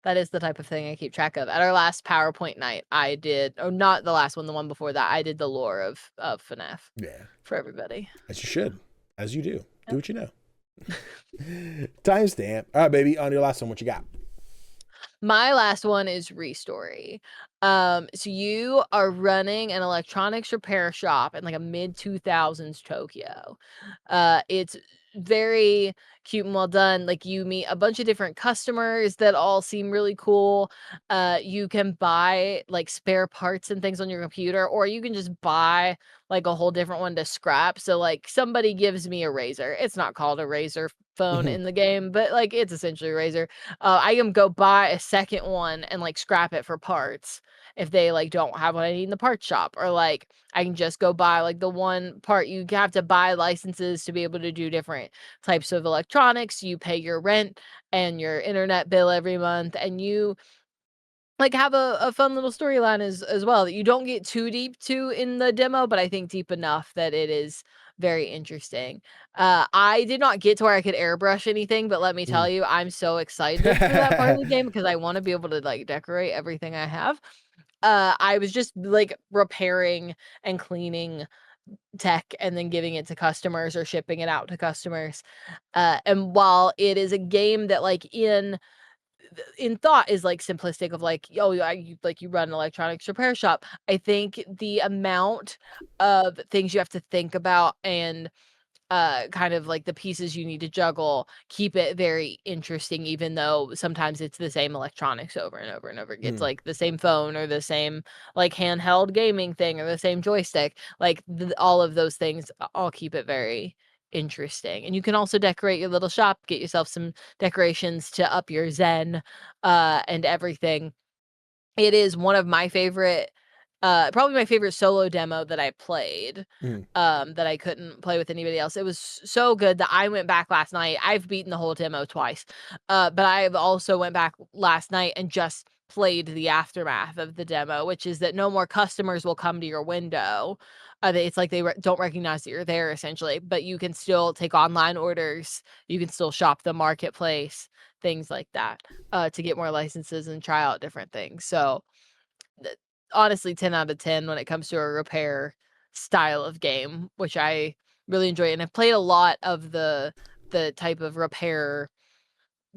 that is the type of thing I keep track of. At our last PowerPoint night, I did, or not the last one, the one before that, I did the lore of FNAF. Yeah, for everybody. As you should, as you do. Do what you know. Timestamp. All right, baby. On your last one, what you got? My last one is ReStory. So you are running an electronics repair shop in like a mid-2000s Tokyo. It's very cute and well done. Like you meet a bunch of different customers that all seem really cool. You can buy like spare parts and things on your computer, or you can just buy like a whole different one to scrap. So like somebody gives me a razor. It's not called a razor phone in the game, but like it's essentially a razor. I can go buy a second one and like scrap it for parts if they like don't have what I need in the parts shop, or like I can just go buy like the one part. You have to buy licenses to be able to do different types of electronics. You pay your rent and your internet bill every month, and you like have a fun little storyline as well that you don't get too deep to in the demo, but I think deep enough that it is very interesting. I did not get to where I could airbrush anything, but let me tell you, I'm so excited for that part of the game because I want to be able to like decorate everything I have. I was just like repairing and cleaning tech and then giving it to customers or shipping it out to customers. And while it is a game that like in thought is like simplistic of like, oh, you run an electronics repair shop, I think the amount of things you have to think about and kind of like the pieces you need to juggle keep it very interesting, even though sometimes it's the same electronics over and over and over. It's like the same phone or the same like handheld gaming thing or the same joystick. Like all of those things all keep it very interesting. And you can also decorate your little shop, get yourself some decorations to up your zen and everything. It is one of my favorite probably my favorite solo demo that I played, that I couldn't play with anybody else. It was so good that I went back last night. I've beaten the whole demo twice, but I've also went back last night and just played the aftermath of the demo, which is that no more customers will come to your window. It's like they don't recognize that you're there, essentially, but you can still take online orders. You can still shop the marketplace, things like that, to get more licenses and try out different things. So honestly 10 out of 10 when it comes to a repair style of game, which I really enjoy. And I've played a lot of the type of repair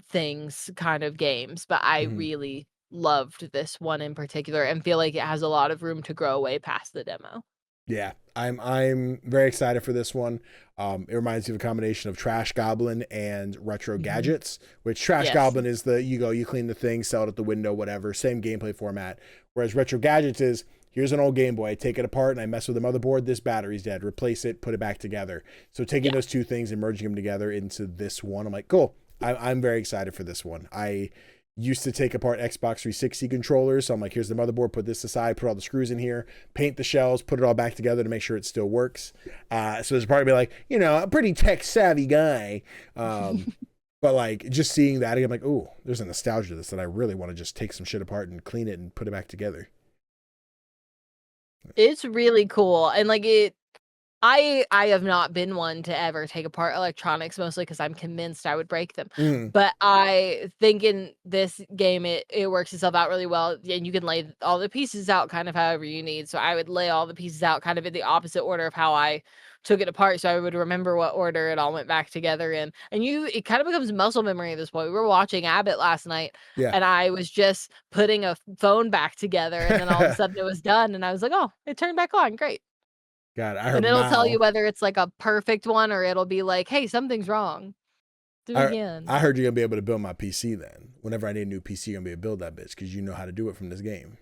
things kind of games, but I really loved this one in particular and feel like it has a lot of room to grow way past the demo. Yeah, I'm very excited for this one. It reminds me of a combination of Trash Goblin and Retro Gadgets, which Trash Goblin is you clean the thing, sell it at the window, whatever, same gameplay format. Whereas Retro Gadgets is, here's an old Game Boy, I take it apart and I mess with the motherboard, this battery's dead, replace it, put it back together. So taking those two things and merging them together into this one, I'm like, cool. I'm very excited for this one. I used to take apart Xbox 360 controllers. So I'm like, here's the motherboard, put this aside, put all the screws in here, paint the shells, put it all back together to make sure it still works. So there's a part of me like, a pretty tech savvy guy. But like just seeing that, I'm like, oh, there's a nostalgia to this that I really want to just take some shit apart and clean it and put it back together. It's really cool. And like I have not been one to ever take apart electronics, mostly because I'm convinced I would break them. Mm. But I think in this game it works itself out really well, and you can lay all the pieces out kind of however you need. So I would lay all the pieces out kind of in the opposite order of how I took it apart, so I would remember what order it all went back together in. And it kind of becomes muscle memory at this point. We were watching Abbott last night, Yeah. and I was just putting a phone back together, and then all of a sudden it was done, and I was like, oh, it turned back on, great. God, I heard And it'll tell you Mal. whether it's like a perfect one or it'll be like, hey, something's wrong. Do it again. I heard you're gonna be able to build my PC then. Whenever I need a new PC, you're gonna be able to build that bitch because you know how to do it from this game.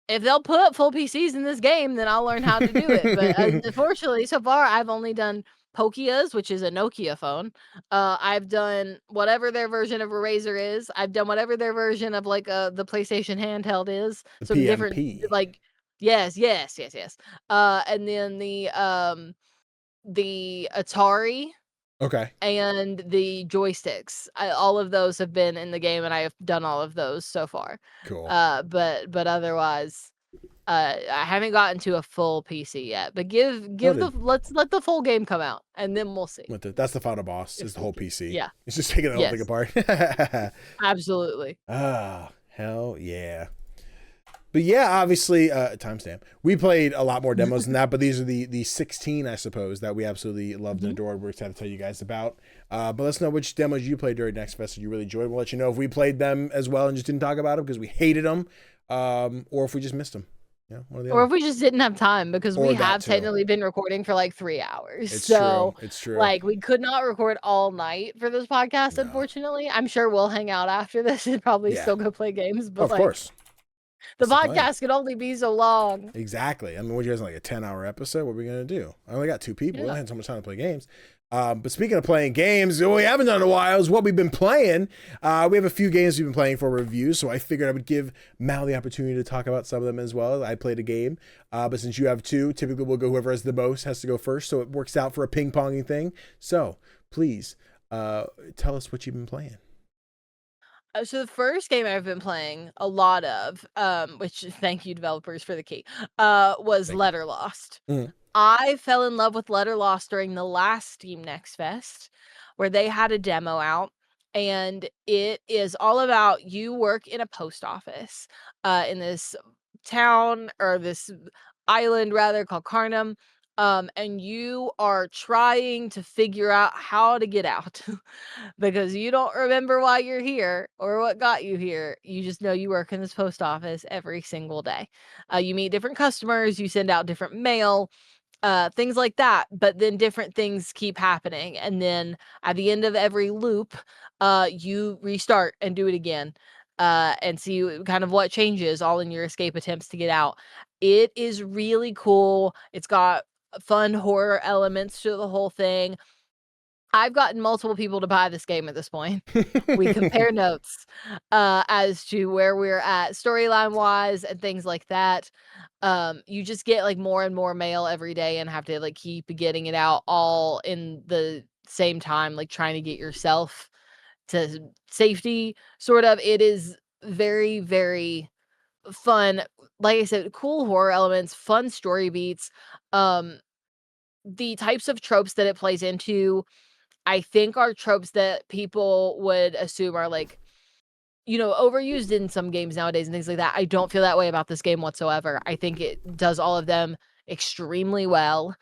If they'll put full PCs in this game, then I'll learn how to do it. But unfortunately, so far, I've only done Pokia's, which is a Nokia phone. I've done whatever their version of a Razer is. I've done whatever their version of like the PlayStation handheld is. The Some different PMP. like yes. And then the Atari. Okay. And the joysticks. All of those have been in the game, and I have done all of those so far. Cool. But otherwise, I haven't gotten to a full PC yet. But let's let the full game come out, and then we'll see. That's the final boss. Is the whole PC. Yeah. It's just taking the whole thing apart. Absolutely. Hell yeah. But yeah, obviously, timestamp. We played a lot more demos than that, but these are the 16, I suppose, that we absolutely loved and adored. We're excited to tell you guys about. But let's know which demos you played during Next Fest that you really enjoyed. We'll let you know if we played them as well and just didn't talk about them because we hated them, or if we just missed them. Yeah, one or the other. If we just didn't have time because we have technically been recording for like 3 hours. It's true. Like we could not record all night for this podcast, unfortunately. I'm sure we'll hang out after this and probably still go play games. But of course. The podcast can only be so long. Exactly. I mean, what you guys like a 10-hour episode? What are we gonna do? I only got 2 people. We don't have so much time to play games. But speaking of playing games, what we haven't done in a while is what we've been playing. We have a few games we've been playing for reviews, so I figured I would give Mal the opportunity to talk about some of them as well. I played a game, but since you have 2, typically we'll go whoever has the most has to go first, so it works out for a ping-ponging thing. So please tell us what you've been playing. So the first game I've been playing a lot of, which thank you developers for the key, was Letterlost. I fell in love with Letterlost during the last Steam Next Fest, where they had a demo out, and it is all about you work in a post office in this town, or this island rather, called Carnum. And you are trying to figure out how to get out because you don't remember why you're here or what got you here. You just know you work in this post office every single day. You meet different customers, you send out different mail, things like that. But then different things keep happening. And then at the end of every loop, you restart and do it again. And see kind of what changes all in your escape attempts to get out. It is really cool. It's got fun horror elements to the whole thing. I've gotten multiple people to buy this game at this point. We compare notes as to where we're at storyline wise and things like that. You just get like more and more mail every day and have to like keep getting it out all in the same time, like trying to get yourself to safety, sort of. It is very, very fun. Like I said, cool horror elements, fun story beats. The types of tropes that it plays into, I think, are tropes that people would assume are like, overused in some games nowadays and things like that. I don't feel that way about this game whatsoever. I think it does all of them extremely well.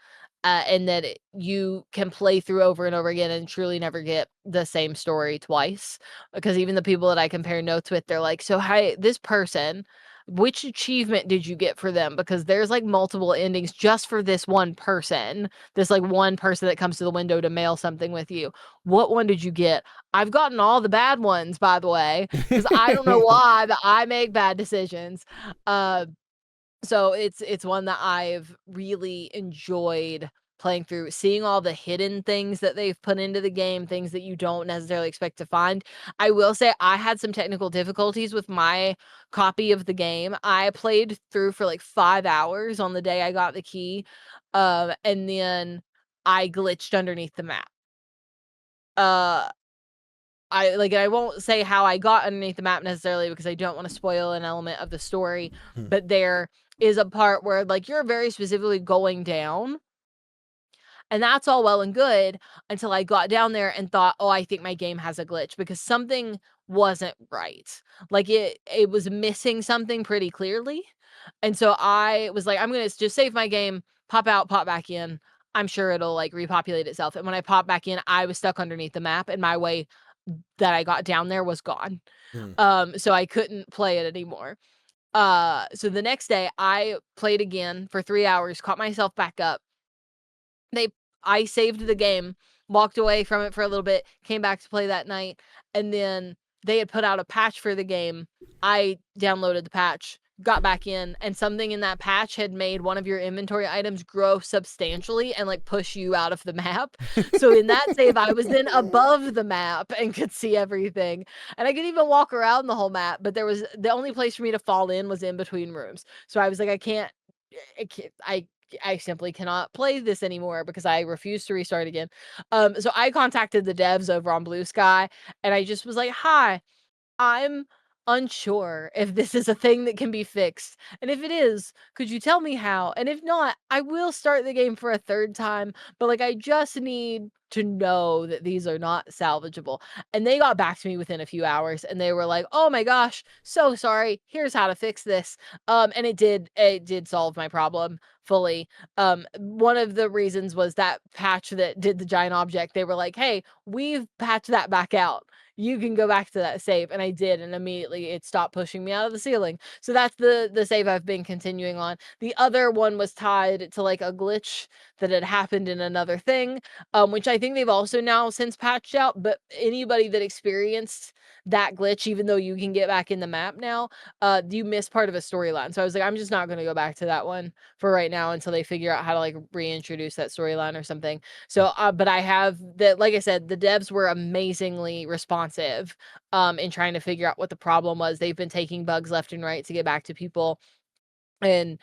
And that you can play through over and over again and truly never get the same story twice. Because even the people that I compare notes with, they're like, so hi, this person, which achievement did you get for them? Because there's like multiple endings just for this one person. This like one person that comes to the window to mail something with you. What one did you get? I've gotten all the bad ones, by the way, because I don't know why, but I make bad decisions. So it's one that I've really enjoyed playing through, seeing all the hidden things that they've put into the game, things that you don't necessarily expect to find. I will say I had some technical difficulties with my copy of the game. I played through for like 5 hours on the day I got the key, and then I glitched underneath the map. I won't say how I got underneath the map necessarily because I don't want to spoil an element of the story, but there is a part where like you're very specifically going down And that's all well and good until I got down there and thought, oh, I think my game has a glitch because something wasn't right. Like it was missing something pretty clearly. And so I was like, I'm going to just save my game, pop out, pop back in. I'm sure it'll like repopulate itself. And when I popped back in, I was stuck underneath the map and my way that I got down there was gone. So I couldn't play it anymore. So the next day I played again for 3 hours, caught myself back up. I saved the game, walked away from it for a little bit, came back to play that night, and then they had put out a patch for the game. I downloaded the patch, got back in, and something in that patch had made one of your inventory items grow substantially and like push you out of the map. So in that save, I was then above the map and could see everything. And I could even walk around the whole map, but there was the only place for me to fall in was in between rooms. So I was like, I simply cannot play this anymore because I refuse to restart again. So I contacted the devs over on Blue Sky and I just was like, hi, I'm unsure if this is a thing that can be fixed. And if it is, could you tell me how? And if not, I will start the game for a third time. But like, I just need to know that these are not salvageable. And they got back to me within a few hours and they were like, oh my gosh, so sorry. Here's how to fix this. And it did solve my problem fully. One of the reasons was that patch that did the giant object. They were like, hey, we've patched that back out. You can go back to that save. And I did, and immediately it stopped pushing me out of the ceiling. So that's the save I've been continuing on. The other one was tied to like a glitch that had happened in another thing, which I think they've also now since patched out. But anybody that experienced that glitch, even though you can get back in the map now, you miss part of a storyline. So I was like, I'm just not going to go back to that one for right now until they figure out how to like reintroduce that storyline or something. So, but I have that, like I said, the devs were amazingly responsive in trying to figure out what the problem was. They've been taking bugs left and right to get back to people. And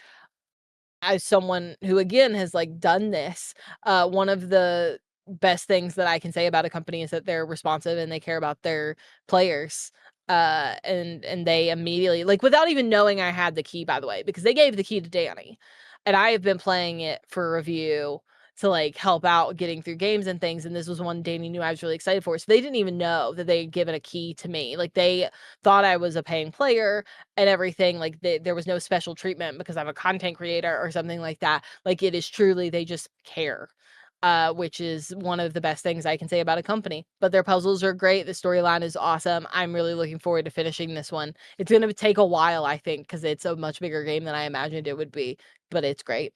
as someone who again has like done this, one of the best things that I can say about a company is that they're responsive and they care about their players. And they immediately, like, without even knowing I had the key, by the way, because they gave the key to Danny and I have been playing it for review to like help out getting through games and things. And this was one Danny knew I was really excited for. So they didn't even know that they had given a key to me. Like they thought I was a paying player and everything. Like there was no special treatment because I'm a content creator or something like that. Like it is truly, they just care. Which is one of the best things I can say about a company. But their puzzles are great. The storyline is awesome. I'm really looking forward to finishing this one. It's going to take a while, I think, because it's a much bigger game than I imagined it would be. But it's great.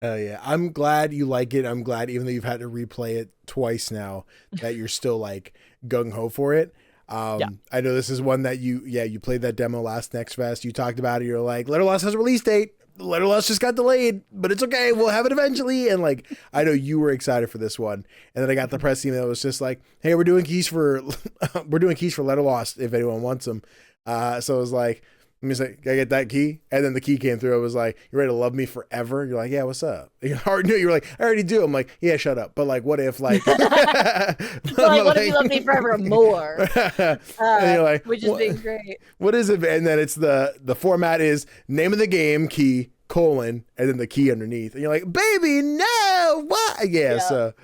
Yeah, I'm glad you like it. I'm glad, even though you've had to replay it twice now, that you're still like gung ho for it. I know this is one that you played that demo last Next Fest. You talked about it. You're like, Letterlost has a release date. Letterlost just got delayed, but it's okay. We'll have it eventually. And like, I know you were excited for this one. And then I got the press email. It was just like, hey, we're doing keys for Letterlost if anyone wants them. So I was like, let me say, can I get that key? And then the key came through. I was like, you ready to love me forever? You're like, yeah, what's up? You were like, I already do. I'm like, yeah, shut up. But like, what if like, like, what if you love me forever more? And you're like, which is being great. What is it? And then it's the format is name of the game, key, colon, and then the key underneath. And you're like, baby, no, what? Yeah. So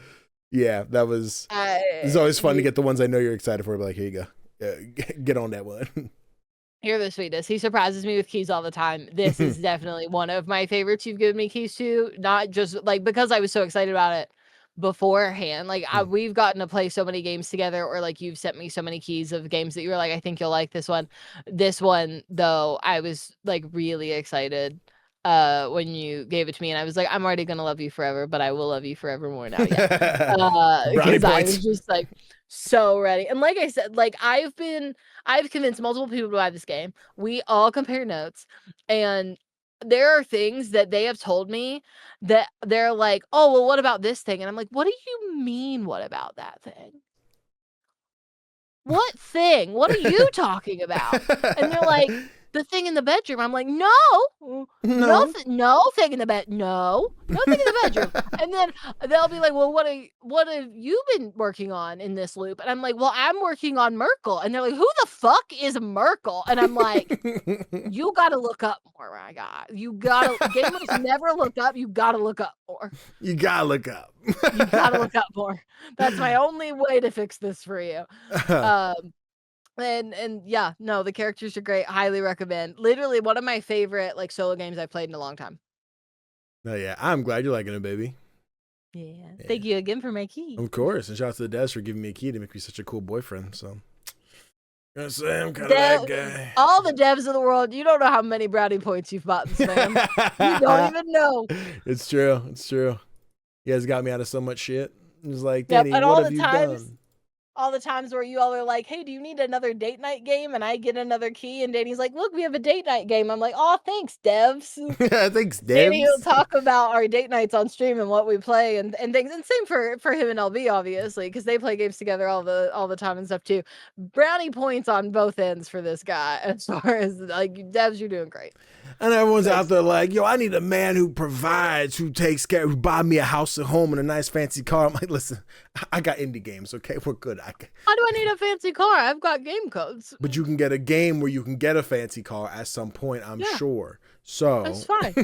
yeah, that was, it's always fun to get the ones I know you're excited for. But like, here you go. Get on that one. You're the sweetest. He surprises me with keys all the time. This is definitely one of my favorites you've given me keys to, not just like because I was so excited about it beforehand. Like we've gotten to play so many games together, or like you've sent me so many keys of games that you were like, I think you'll like this one. This one though, I was like really excited when you gave it to me, and I was like, I'm already gonna love you forever, but I will love you forever more now. Yeah. Because I was just like so ready. And like I said, like I've convinced multiple people to buy this game. We all compare notes, and there are things that they have told me that they're like, oh, well, what about this thing? And I'm like, what do you mean, what about that thing? What thing? What are you talking about? And they're like, the thing in the bedroom. I'm like, no No. thing in the bed. No thing in the bedroom. And then they'll be like, well, what have you been working on in this loop? And I'm like, well, I'm working on Merkel. And they're like, who the fuck is Merkel? And I'm like, you gotta look up more, my guy. You gotta gamers never look up. You gotta look up more. You gotta look up. You gotta look up more. That's my only way to fix this for you. And yeah, no, the characters are great. Highly recommend. Literally one of my favorite like solo games I've played in a long time. Oh yeah, I'm glad you're liking it, baby. Yeah. Thank you again for my key. Of course, and shout out to the devs for giving me a key to make me such a cool boyfriend. So, I'm kind of that guy. All the devs of the world, you don't know how many brownie points you've bought in spam. You don't even know. It's true. It's true. You guys got me out of so much shit. It was like, Danny, what have you done? All the times where you all are like, hey, do you need another date night game? And I get another key, and Danny's like, look, we have a date night game. I'm like, oh, thanks, devs. Thanks, devs. Danny will talk about our date nights on stream and what we play and things. And same for him and LB, obviously, because they play games together all the time and stuff too. Brownie points on both ends for this guy. As far as like devs, you're doing great. And everyone's out there like, yo, I need a man who provides, who takes care, who buy me a house at home and a nice fancy car. I'm like, listen, I got indie games, okay? We're good. Why do I need a fancy car? I've got game codes. But you can get a game where you can get a fancy car at some point, I'm sure. So that's fine.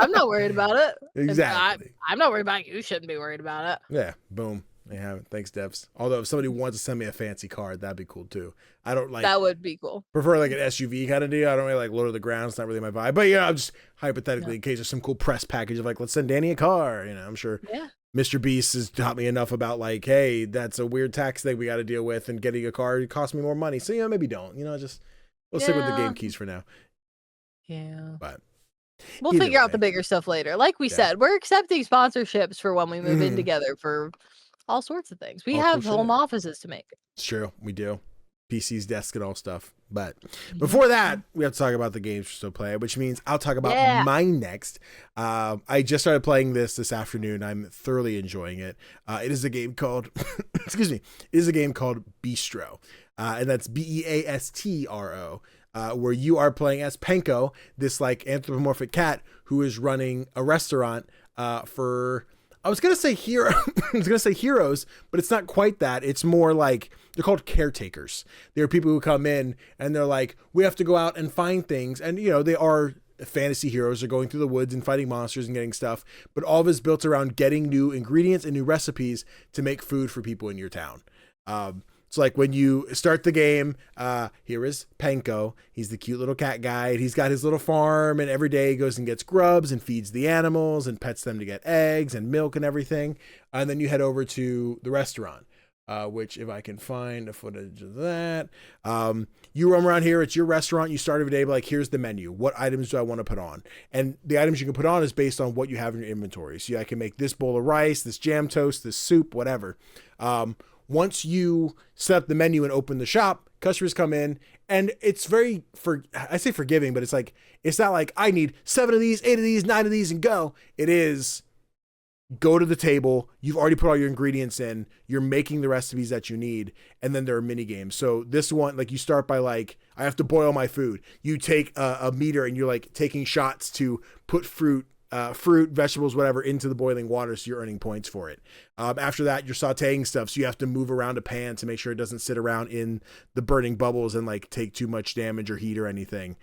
I'm not worried about it. Exactly. I'm not worried about it. You shouldn't be worried about it. Yeah, boom. They have it. Thanks, devs. Although if somebody wants to send me a fancy car, that'd be cool too. I don't like that would be cool. Prefer like an SUV kind of deal. I don't really like low to the ground. It's not really my vibe. But yeah, I'm just hypothetically in case there's some cool press package of like, let's send Danny a car. You know, I'm sure Mr. Beast has taught me enough about like, hey, that's a weird tax thing we got to deal with, and getting a car costs me more money. So you know, maybe don't. You know, just we'll stick with the game keys for now. Yeah. But we'll figure out the bigger stuff later. Like we said, we're accepting sponsorships for when we move in together for all sorts of things. We have home offices to make. It's true. We do. PCs, desk, and all stuff. But before that, we have to talk about the games we're still playing, which means I'll talk about mine next. I just started playing this afternoon. I'm thoroughly enjoying it. It is a game called, excuse me, it is a game called Beastro. And that's Beastro. Where you are playing as Penko, this like anthropomorphic cat who is running a restaurant for, I was gonna say heroes, but it's not quite that. It's more like they're called caretakers. There are people who come in and they're like, we have to go out and find things, and you know they are fantasy heroes. They're going through the woods and fighting monsters and getting stuff, but all of it's built around getting new ingredients and new recipes to make food for people in your town. So like when you start the game, here is Penko. He's the cute little cat guy. And he's got his little farm, and every day he goes and gets grubs and feeds the animals and pets them to get eggs and milk and everything. And then you head over to the restaurant, which if I can find a footage of that, you roam around here. It's your restaurant. You start every day like, here's the menu. What items do I want to put on? And the items you can put on is based on what you have in your inventory. So I can make this bowl of rice, this jam toast, this soup, whatever. Once you set up the menu and open the shop, customers come in, and it's very, I say forgiving, but it's like, it's not like I need 7 of these, 8 of these, 9 of these and go. It is go to the table. You've already put all your ingredients in. You're making the recipes that you need. And then there are mini games. So this one, like you start by like, I have to boil my food. You take a meter and you're like taking shots to put fruit, vegetables, whatever, into the boiling water, so you're earning points for it. After that, you're sauteing stuff, so you have to move around a pan to make sure it doesn't sit around in the burning bubbles and like take too much damage or heat or anything.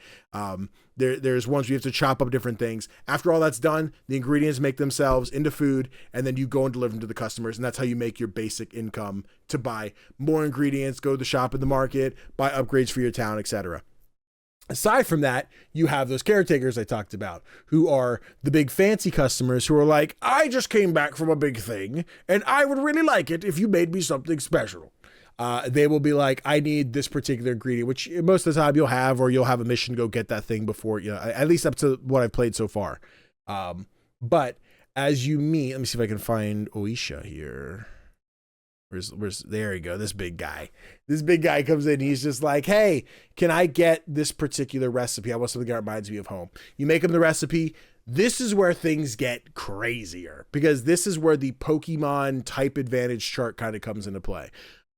There's ones where you have to chop up different things. After all that's done, the ingredients make themselves into food, and then you go and deliver them to the customers, and that's how you make your basic income to buy more ingredients, go to the shop in the market, buy upgrades for your town, etc. Aside from that, you have those caretakers I talked about, who are the big fancy customers who are like, I just came back from a big thing, and I would really like it if you made me something special. They will be like, I need this particular ingredient, which most of the time you'll have, or you'll have a mission to go get that thing before, you know, at least up to what I've played so far. But as you meet, let me see if I can find Oisha here. Where's there you go. This big guy comes in. He's just like, hey, can I get this particular recipe? I want something that reminds me of home. You make him the recipe. This is where things get crazier, because this is where the Pokemon type advantage chart kind of comes into play.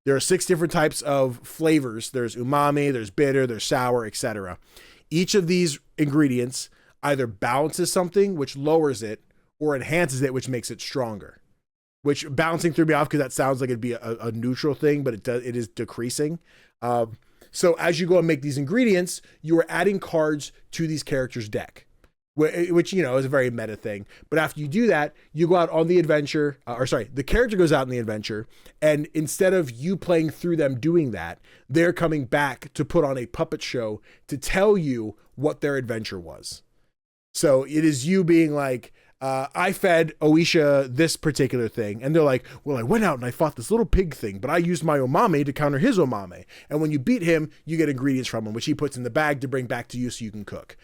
There are 6 different types of flavors. There's umami, there's bitter, there's sour, etc. Each of these ingredients either balances something, which lowers it, or enhances it, which makes it stronger. Which balancing threw me off because that sounds like it'd be a neutral thing, but it is decreasing. So as you go and make these ingredients, you are adding cards to these characters' deck, which, you know, is a very meta thing. But after you do that, you go out on the adventure, the character goes out in the adventure, and instead of you playing through them doing that, they're coming back to put on a puppet show to tell you what their adventure was. So it is you being like, I fed Oisha this particular thing. And they're like, well, I went out and I fought this little pig thing, but I used my omame to counter his omame. And when you beat him, you get ingredients from him, which he puts in the bag to bring back to you so you can cook.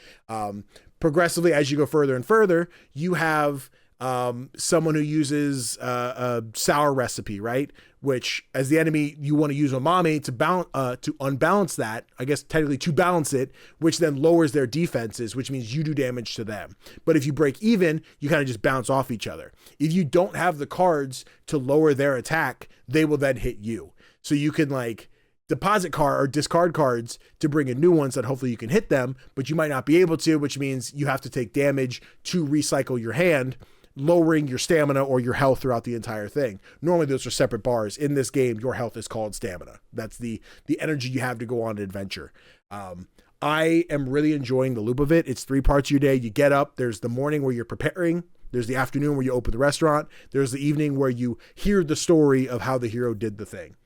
Progressively, as you go further and further, you have someone who uses a sour recipe, right? Which, as the enemy, you want to use omame to unbalance that, I guess technically to balance it, which then lowers their defenses, which means you do damage to them. But if you break even, you kind of just bounce off each other. If you don't have the cards to lower their attack, they will then hit you. So you can like deposit card or discard cards to bring in new ones that hopefully you can hit them, but you might not be able to, which means you have to take damage to recycle your hand, lowering your stamina or your health throughout the entire thing. Normally those are separate bars. In this game, your health is called stamina. That's the energy you have to go on an adventure. I am really enjoying the loop of it. It's 3 parts of your day. You get up, there's the morning where you're preparing, there's the afternoon where you open the restaurant, there's the evening where you hear the story of how the hero did the thing.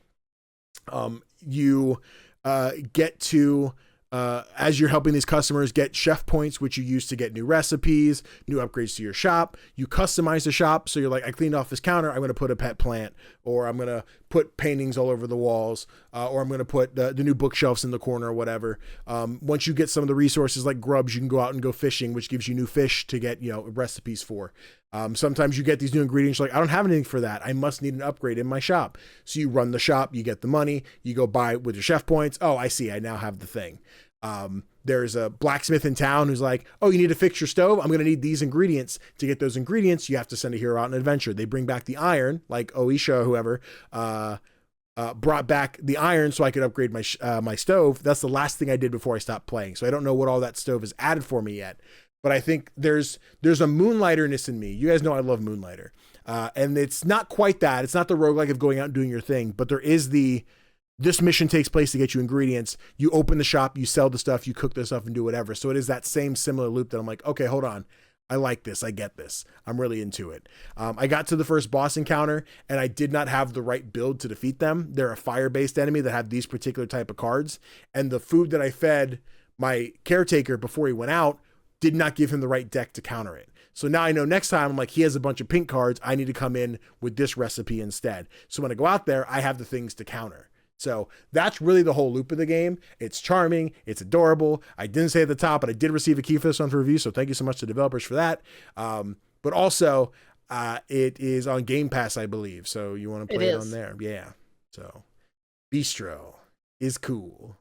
You get to as you're helping these customers get chef points, which you use to get new recipes, new upgrades to your shop. You customize the shop. So you're like, I cleaned off this counter, I'm going to put a pet plant, or I'm going to put paintings all over the walls, or I'm going to put the new bookshelves in the corner or whatever. Once you get some of the resources like grubs, you can go out and go fishing, which gives you new fish to get, you know, recipes for. Sometimes you get these new ingredients, like, I don't have anything for that, I must need an upgrade in my shop. So you run the shop, you get the money, you go buy with your chef points. Oh, I see, I now have the thing. There's a blacksmith in town who's like, oh, you need to fix your stove? I'm going to need these ingredients. To get those ingredients, you have to send a hero out on an adventure. They bring back the iron, like Oisha or whoever, brought back the iron so I could upgrade my stove. That's the last thing I did before I stopped playing. So I don't know what all that stove has added for me yet. But I think there's a Moonlighterness in me. You guys know I love Moonlighter. And it's not quite that. It's not the roguelike of going out and doing your thing, but there is this mission takes place to get you ingredients. You open the shop, you sell the stuff, you cook the stuff and do whatever. So it is that same similar loop that I'm like, okay, hold on. I like this. I get this. I'm really into it. I got to the first boss encounter and I did not have the right build to defeat them. They're a fire-based enemy that have these particular type of cards. And the food that I fed my caretaker before he went out did not give him the right deck to counter it. So now I know next time, I'm like, he has a bunch of pink cards. I need to come in with this recipe instead. So when I go out there, I have the things to counter. So that's really the whole loop of the game. It's charming. It's adorable. I didn't say at the top, but I did receive a key for this one for review. So thank you so much to developers for that. But also it is on Game Pass, I believe. So you want to play it on there. Yeah. So Beastro is cool.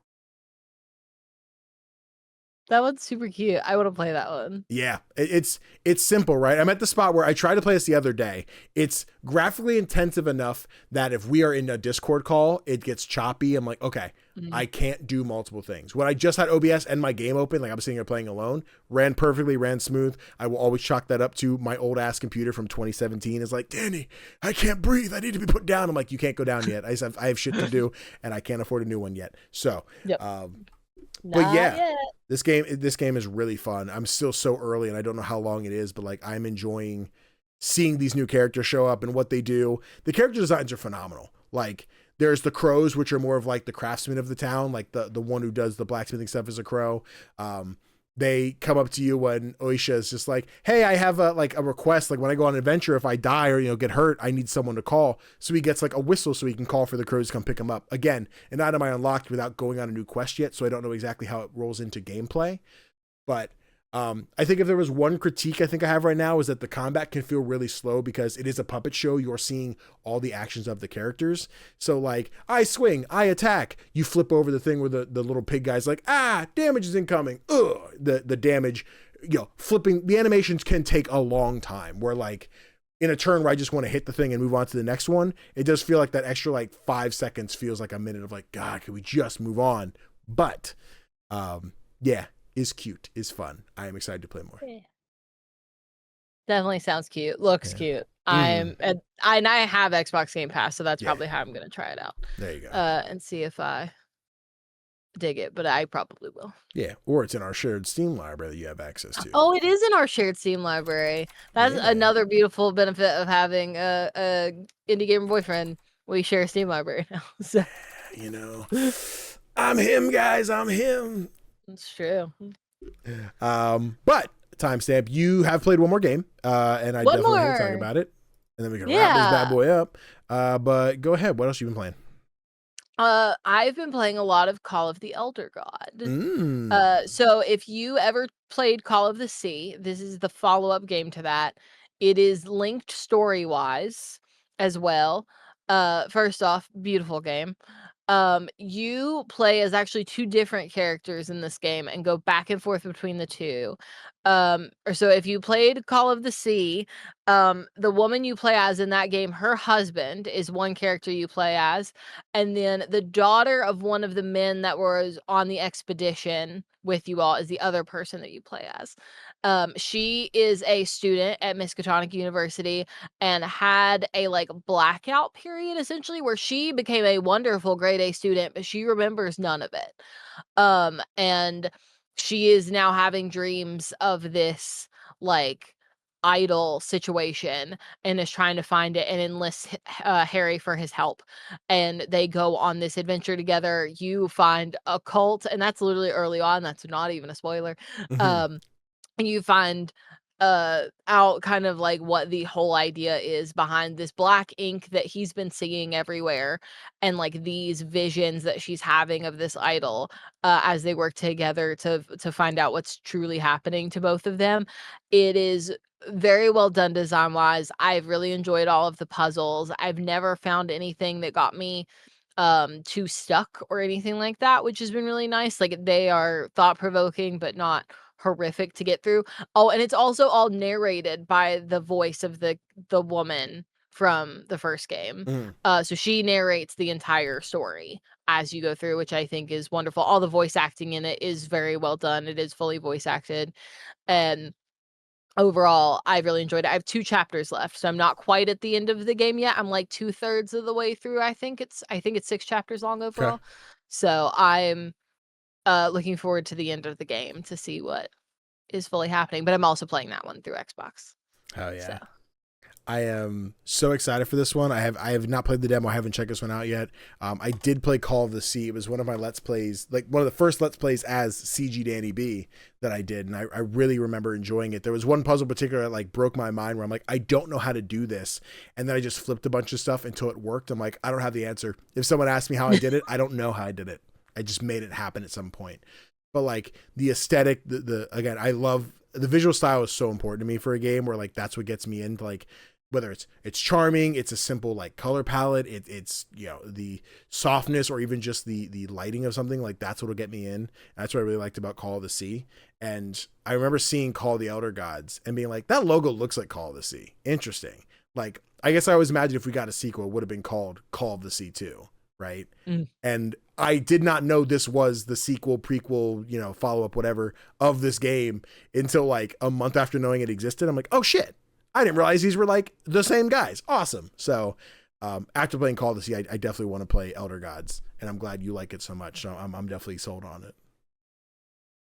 That one's super cute. I want to play that one. Yeah, it's simple, right? I'm at the spot where I tried to play this the other day. It's graphically intensive enough that if we are in a Discord call, it gets choppy. I'm like, okay, I can't do multiple things. When I just had OBS and my game open, like I'm sitting here playing alone, ran perfectly, ran smooth. I will always chalk that up to my old ass computer from 2017. It's like, Danny, I can't breathe. I need to be put down. I'm like, you can't go down yet. I have shit to do and I can't afford a new one yet. So, but yeah, this game is really fun. I'm still so early and I don't know how long it is, but like I'm enjoying seeing these new characters show up and what they do. The character designs are phenomenal. Like there's the crows, which are more of like the craftsmen of the town. Like the one who does the blacksmithing stuff is a crow. They come up to you when Oisha is just like, hey, I have a request. Like when I go on an adventure, if I die or, get hurt, I need someone to call. So he gets like a whistle so he can call for the crows to come pick him up. Again, an item I unlocked without going on a new quest yet. So I don't know exactly how it rolls into gameplay, but I think if there was one critique I think I have right now is that the combat can feel really slow because it is a puppet show. You're seeing all the actions of the characters. So like I swing, I attack, you flip over the thing where the little pig guy's like, damage is incoming. Ugh, the damage, flipping the animations can take a long time where like in a turn where I just want to hit the thing and move on to the next one, it does feel like that extra like 5 seconds feels like a minute of like, God, can we just move on? But yeah. is cute, is fun. I am excited to play more. Yeah. Definitely sounds cute. Looks cute. Mm. And I have Xbox Game Pass, so that's probably how I'm gonna try it out. There you go. And see if I dig it, but I probably will. Yeah, or it's in our shared Steam library that you have access to. Oh, it is in our shared Steam library. That's another beautiful benefit of having a indie gamer boyfriend. We share a Steam library now. So. You know, I'm him, guys. I'm him. It's true. But timestamp, you have played one more game, and I definitely want to talk about it, and then we can wrap this bad boy up. But go ahead. What else you been playing? I've been playing a lot of Call of the Elder God. So if you ever played Call of the Sea, this is the follow-up game to that. It is linked story-wise as well. First off, beautiful game. You play as actually two different characters in this game and go back and forth between the two. Or so if you played Call of the Sea, the woman you play as in that game, her husband is one character you play as, and then the daughter of one of the men that was on the expedition with you all is the other person that you play as. She is a student at Miskatonic University and had a like blackout period essentially where she became a wonderful grade A student, but she remembers none of it. And she is now having dreams of this like idol situation and is trying to find it and enlists Harry for his help. And they go on this adventure together. You find a cult, and that's literally early on. That's not even a spoiler. And you find out kind of like what the whole idea is behind this black ink that he's been seeing everywhere, and like these visions that she's having of this idol as they work together to find out what's truly happening to both of them. It is very well done design wise. I've really enjoyed all of the puzzles. I've never found anything that got me too stuck or anything like that, which has been really nice. Like they are thought provoking but not horrific to get through. Oh, and it's also all narrated by the voice of the woman from the first game. So she narrates the entire story as you go through, which I think is wonderful. All the voice acting in it is very well done. It is fully voice acted, and overall I really enjoyed it. I have 2 chapters left, so I'm not quite at the end of the game yet. I'm like 2/3 of the way through. I think it's 6 chapters long overall. Okay. So I'm looking forward to the end of the game to see what is fully happening, but I'm also playing that one through Xbox. Oh yeah. So. I am so excited for this one. I have not played the demo. I haven't checked this one out yet. I did play Call of the Sea. It was one of my Let's Plays, like one of the first Let's Plays as CGDannyB that I did, and I really remember enjoying it. There was one puzzle in particular that like broke my mind where I'm like, I don't know how to do this, and then I just flipped a bunch of stuff until it worked. I'm like, I don't have the answer. If someone asked me how I did it, I don't know how I did it. I just made it happen at some point. But like the aesthetic, the again, I love the visual style is so important to me for a game where like that's what gets me into like whether it's charming, it's a simple like color palette, it's you know the softness or even just the lighting of something, like that's what'll get me in. And that's what I really liked about Call of the Sea. And I remember seeing Call of the Elder Gods and being like, that logo looks like Call of the Sea. Interesting. Like I guess I always imagined if we got a sequel, it would have been called Call of the Sea 2, right? And I did not know this was the sequel, prequel, you know, follow-up, whatever of this game until like a month after knowing it existed. I'm like, oh shit, I didn't realize these were like the same guys. Awesome. So after playing Call of the Sea, I definitely want to play Elder Gods, and I'm glad you like it so much. So I'm definitely sold on it.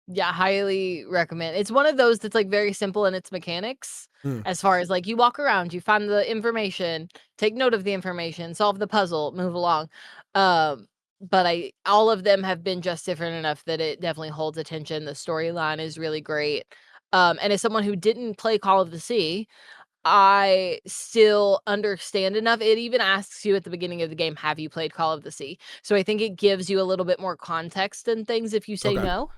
Yeah, highly recommend. It's one of those that's like very simple in its mechanics, as far as like you walk around, you find the information, take note of the information, solve the puzzle, move along. But all of them have been just different enough that it definitely holds attention. The storyline is really great. And as someone who didn't play Call of the Sea, I still understand enough. It even asks you at the beginning of the game, have you played Call of the Sea? So I think it gives you a little bit more context and things if you say no.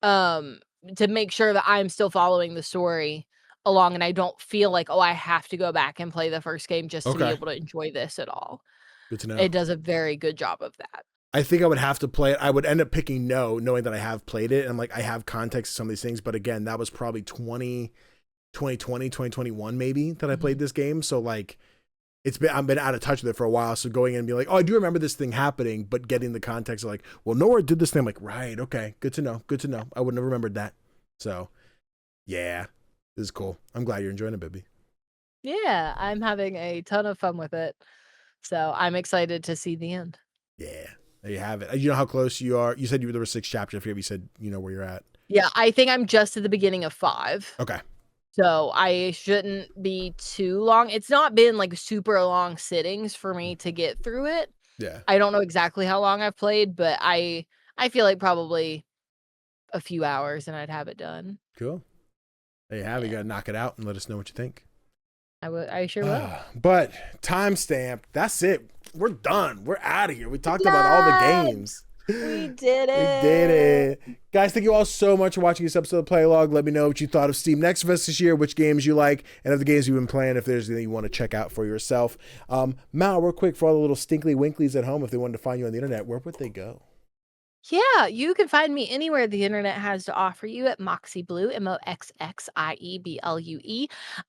To make sure that I'm still following the story along and I don't feel like, oh, I have to go back and play the first game just to be able to enjoy this at all. Good to know. It does a very good job of that. I think I would have to play it. I would end up picking no, knowing that I have played it. And I'm like, I have context to some of these things. But again, that was probably 2020, 2021 maybe that I played this game. So like I've been out of touch with it for a while. So going in and being like, oh, I do remember this thing happening, but getting the context of like, well, Nora did this thing. I'm like, right, okay, good to know. Good to know. I wouldn't have remembered that. So yeah, this is cool. I'm glad you're enjoying it, baby. Yeah, I'm having a ton of fun with it. So I'm excited to see the end. Yeah, there you have it. You know how close you are. You said there were 6 chapters. I forget if you said you know where you're at. Yeah, I think I'm just at the beginning of 5. Okay. So I shouldn't be too long. It's not been like super long sittings for me to get through it. Yeah. I don't know exactly how long I've played, but I feel like probably a few hours and I'd have it done. Cool. There you have it. You gotta knock it out and let us know what you think. I sure will. But timestamp. That's it. We're done. We're out of here. We talked about all the games. We did it. We did it. Guys, thank you all so much for watching this episode of Playlog. Let me know what you thought of Steam Next Fest this year, which games you like, and of the games you've been playing, if there's anything you want to check out for yourself. Mal, real quick, for all the little stinkly winklies at home, if they wanted to find you on the internet, where would they go? Yeah, you can find me anywhere the internet has to offer you at Moxie Blue, MoXXIEBLUE.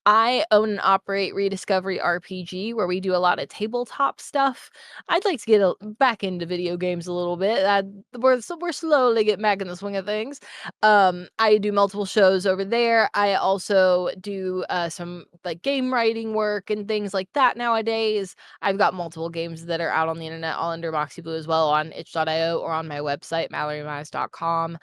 I own and operate Rediscovery RPG, where we do a lot of tabletop stuff. I'd like to get back into video games a little bit. We're slowly getting back in the swing of things. I do multiple shows over there. I also do some like game writing work and things like that nowadays. I've got multiple games that are out on the internet, all under Moxie Blue as well, on itch.io or on my website, MallorieMize.com.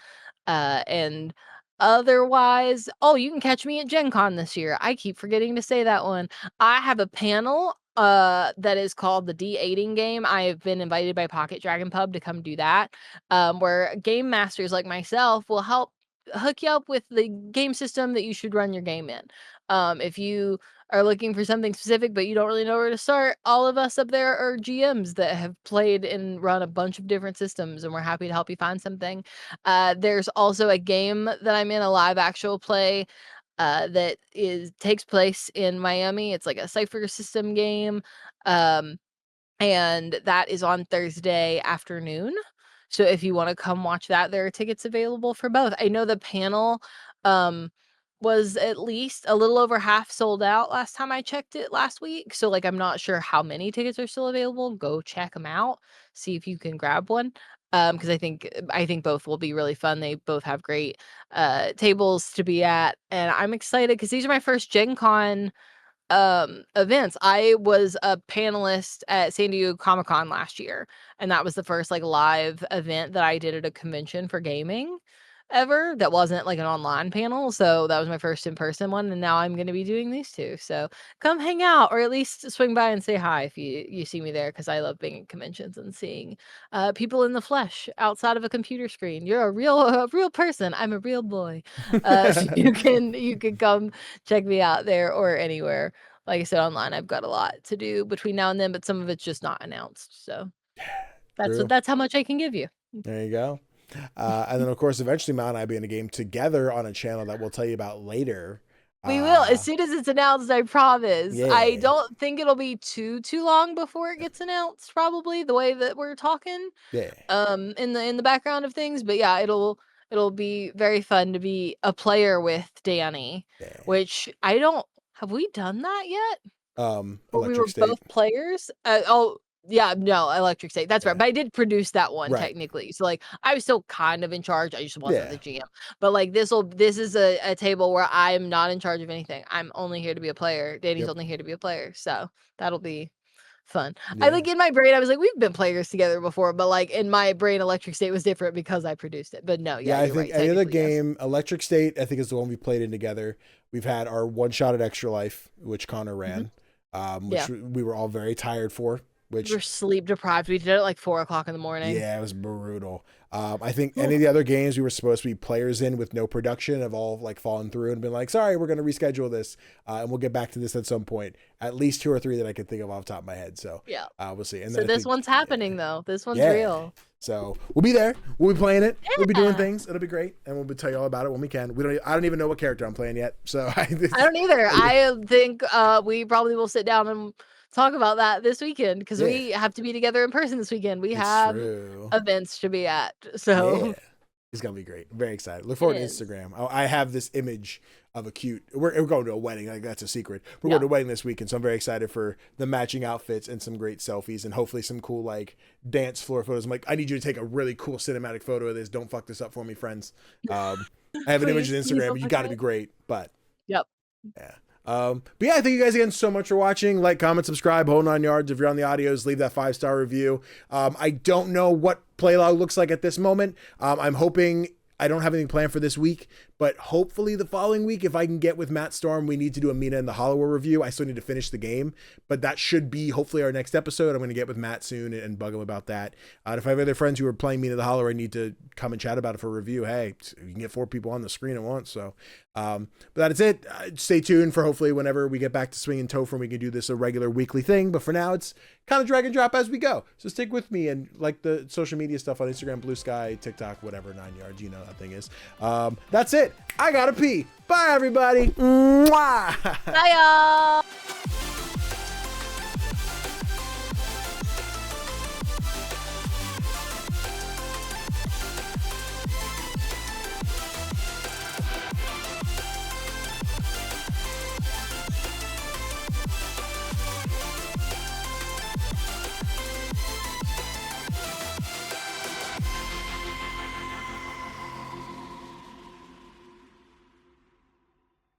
And otherwise, you can catch me at Gen Con this year. I keep forgetting to say that one. I have a panel that is called the D8ing game. I've been invited by Pocket Dragon Pub to come do that, where game masters like myself will help hook you up with the game system that you should run your game in. If you are looking for something specific, but you don't really know where to start, all of us up there are GMs that have played and run a bunch of different systems, and we're happy to help you find something. There's also a game that I'm in, a live actual play that takes place in Miami. It's like a Cypher system game. And that is on Thursday afternoon. So if you want to come watch that, there are tickets available for both. I know the panel was at least a little over half sold out last time I checked it last week. So like, I'm not sure how many tickets are still available. Go check them out. See if you can grab one. Because I think both will be really fun. They both have great tables to be at, and I'm excited because these are my first Gen Con events. I was a panelist at San Diego Comic-Con last year, and that was the first like live event that I did at a convention for gaming ever that wasn't like an online panel. So that was my first in-person one, and now I'm going to be doing these two. So come hang out, or at least swing by and say hi if you see me there, because I love being at conventions and seeing people in the flesh outside of a computer screen. You're a real person. I'm a real boy. So you can come check me out there or anywhere. Like I said, online, I've got a lot to do between now and then, but some of it's just not announced. So that's how much I can give you. There you go. And then, of course, eventually, Mal and I will be in a game together on a channel that we'll tell you about later. We will, as soon as it's announced, I promise. Yeah. I don't think it'll be too long before it gets announced, probably, the way that we're talking. Yeah. In the background of things. But yeah, it'll be very fun to be a player with Danny, which have we done that yet? We were both players? Yeah, no, Electric State. That's right. But I did produce that one technically. So like I was still kind of in charge. I just wasn't the GM. But like this is a table where I'm not in charge of anything. I'm only here to be a player. Danny's only here to be a player. So that'll be fun. I like in my brain, I was like, we've been players together before, but like in my brain, Electric State was different because I produced it. But no, I think any other game, Electric State, I think is the one we played in together. We've had our one shot at Extra Life, which Connor ran, which we were all very tired for. Which we're sleep deprived. We did it at like 4 o'clock in the morning. Yeah, it was brutal. I think any of the other games we were supposed to be players in with no production have all like fallen through and been like, sorry, we're going to reschedule this. And we'll get back to this at some point. At least 2 or 3 that I can think of off the top of my head. So yeah, we'll see. And so this one's happening though. This one's real. So we'll be there. We'll be playing it. Yeah. We'll be doing things. It'll be great. And we'll tell you all about it when we can. I don't even know what character I'm playing yet. So I don't either. I think we probably will sit down and talk about that this weekend, because we have to be together in person this weekend. We have events to be at. So It's gonna be great. I'm very excited. Look forward to Instagram. I have this image of a cute. We're going to a wedding. Like that's a secret. We're going to a wedding this weekend, so I'm very excited for the matching outfits and some great selfies and hopefully some cool like dance floor photos. I'm like, I need you to take a really cool cinematic photo of this. Don't fuck this up for me, friends. I have an image on Instagram. You got to be great, but yeah. But yeah, thank you guys again so much for watching. Like, comment, subscribe, whole 9 yards. If you're on the audios, leave that 5-star review. I don't know what Playlog looks like at this moment. I'm hoping I don't have anything planned for this week, but hopefully the following week, if I can get with Matt Storm, we need to do a Mina and the Hollower review. I still need to finish the game, but that should be hopefully our next episode. I'm going to get with Matt soon and bug him about that. If I have other friends who are playing Mina the Hollower, I need to come and chat about it for a review. Hey, you can get 4 people on the screen at once. So, but that's it. Stay tuned for hopefully whenever we get back to swinging Topher, we can do this a regular weekly thing. But for now, it's kind of drag and drop as we go. So stick with me and like the social media stuff on Instagram, Blue Sky, TikTok, whatever, 9 yards, you know that thing is. That's it. I gotta pee. Bye, everybody. Mwah! Bye, y'all.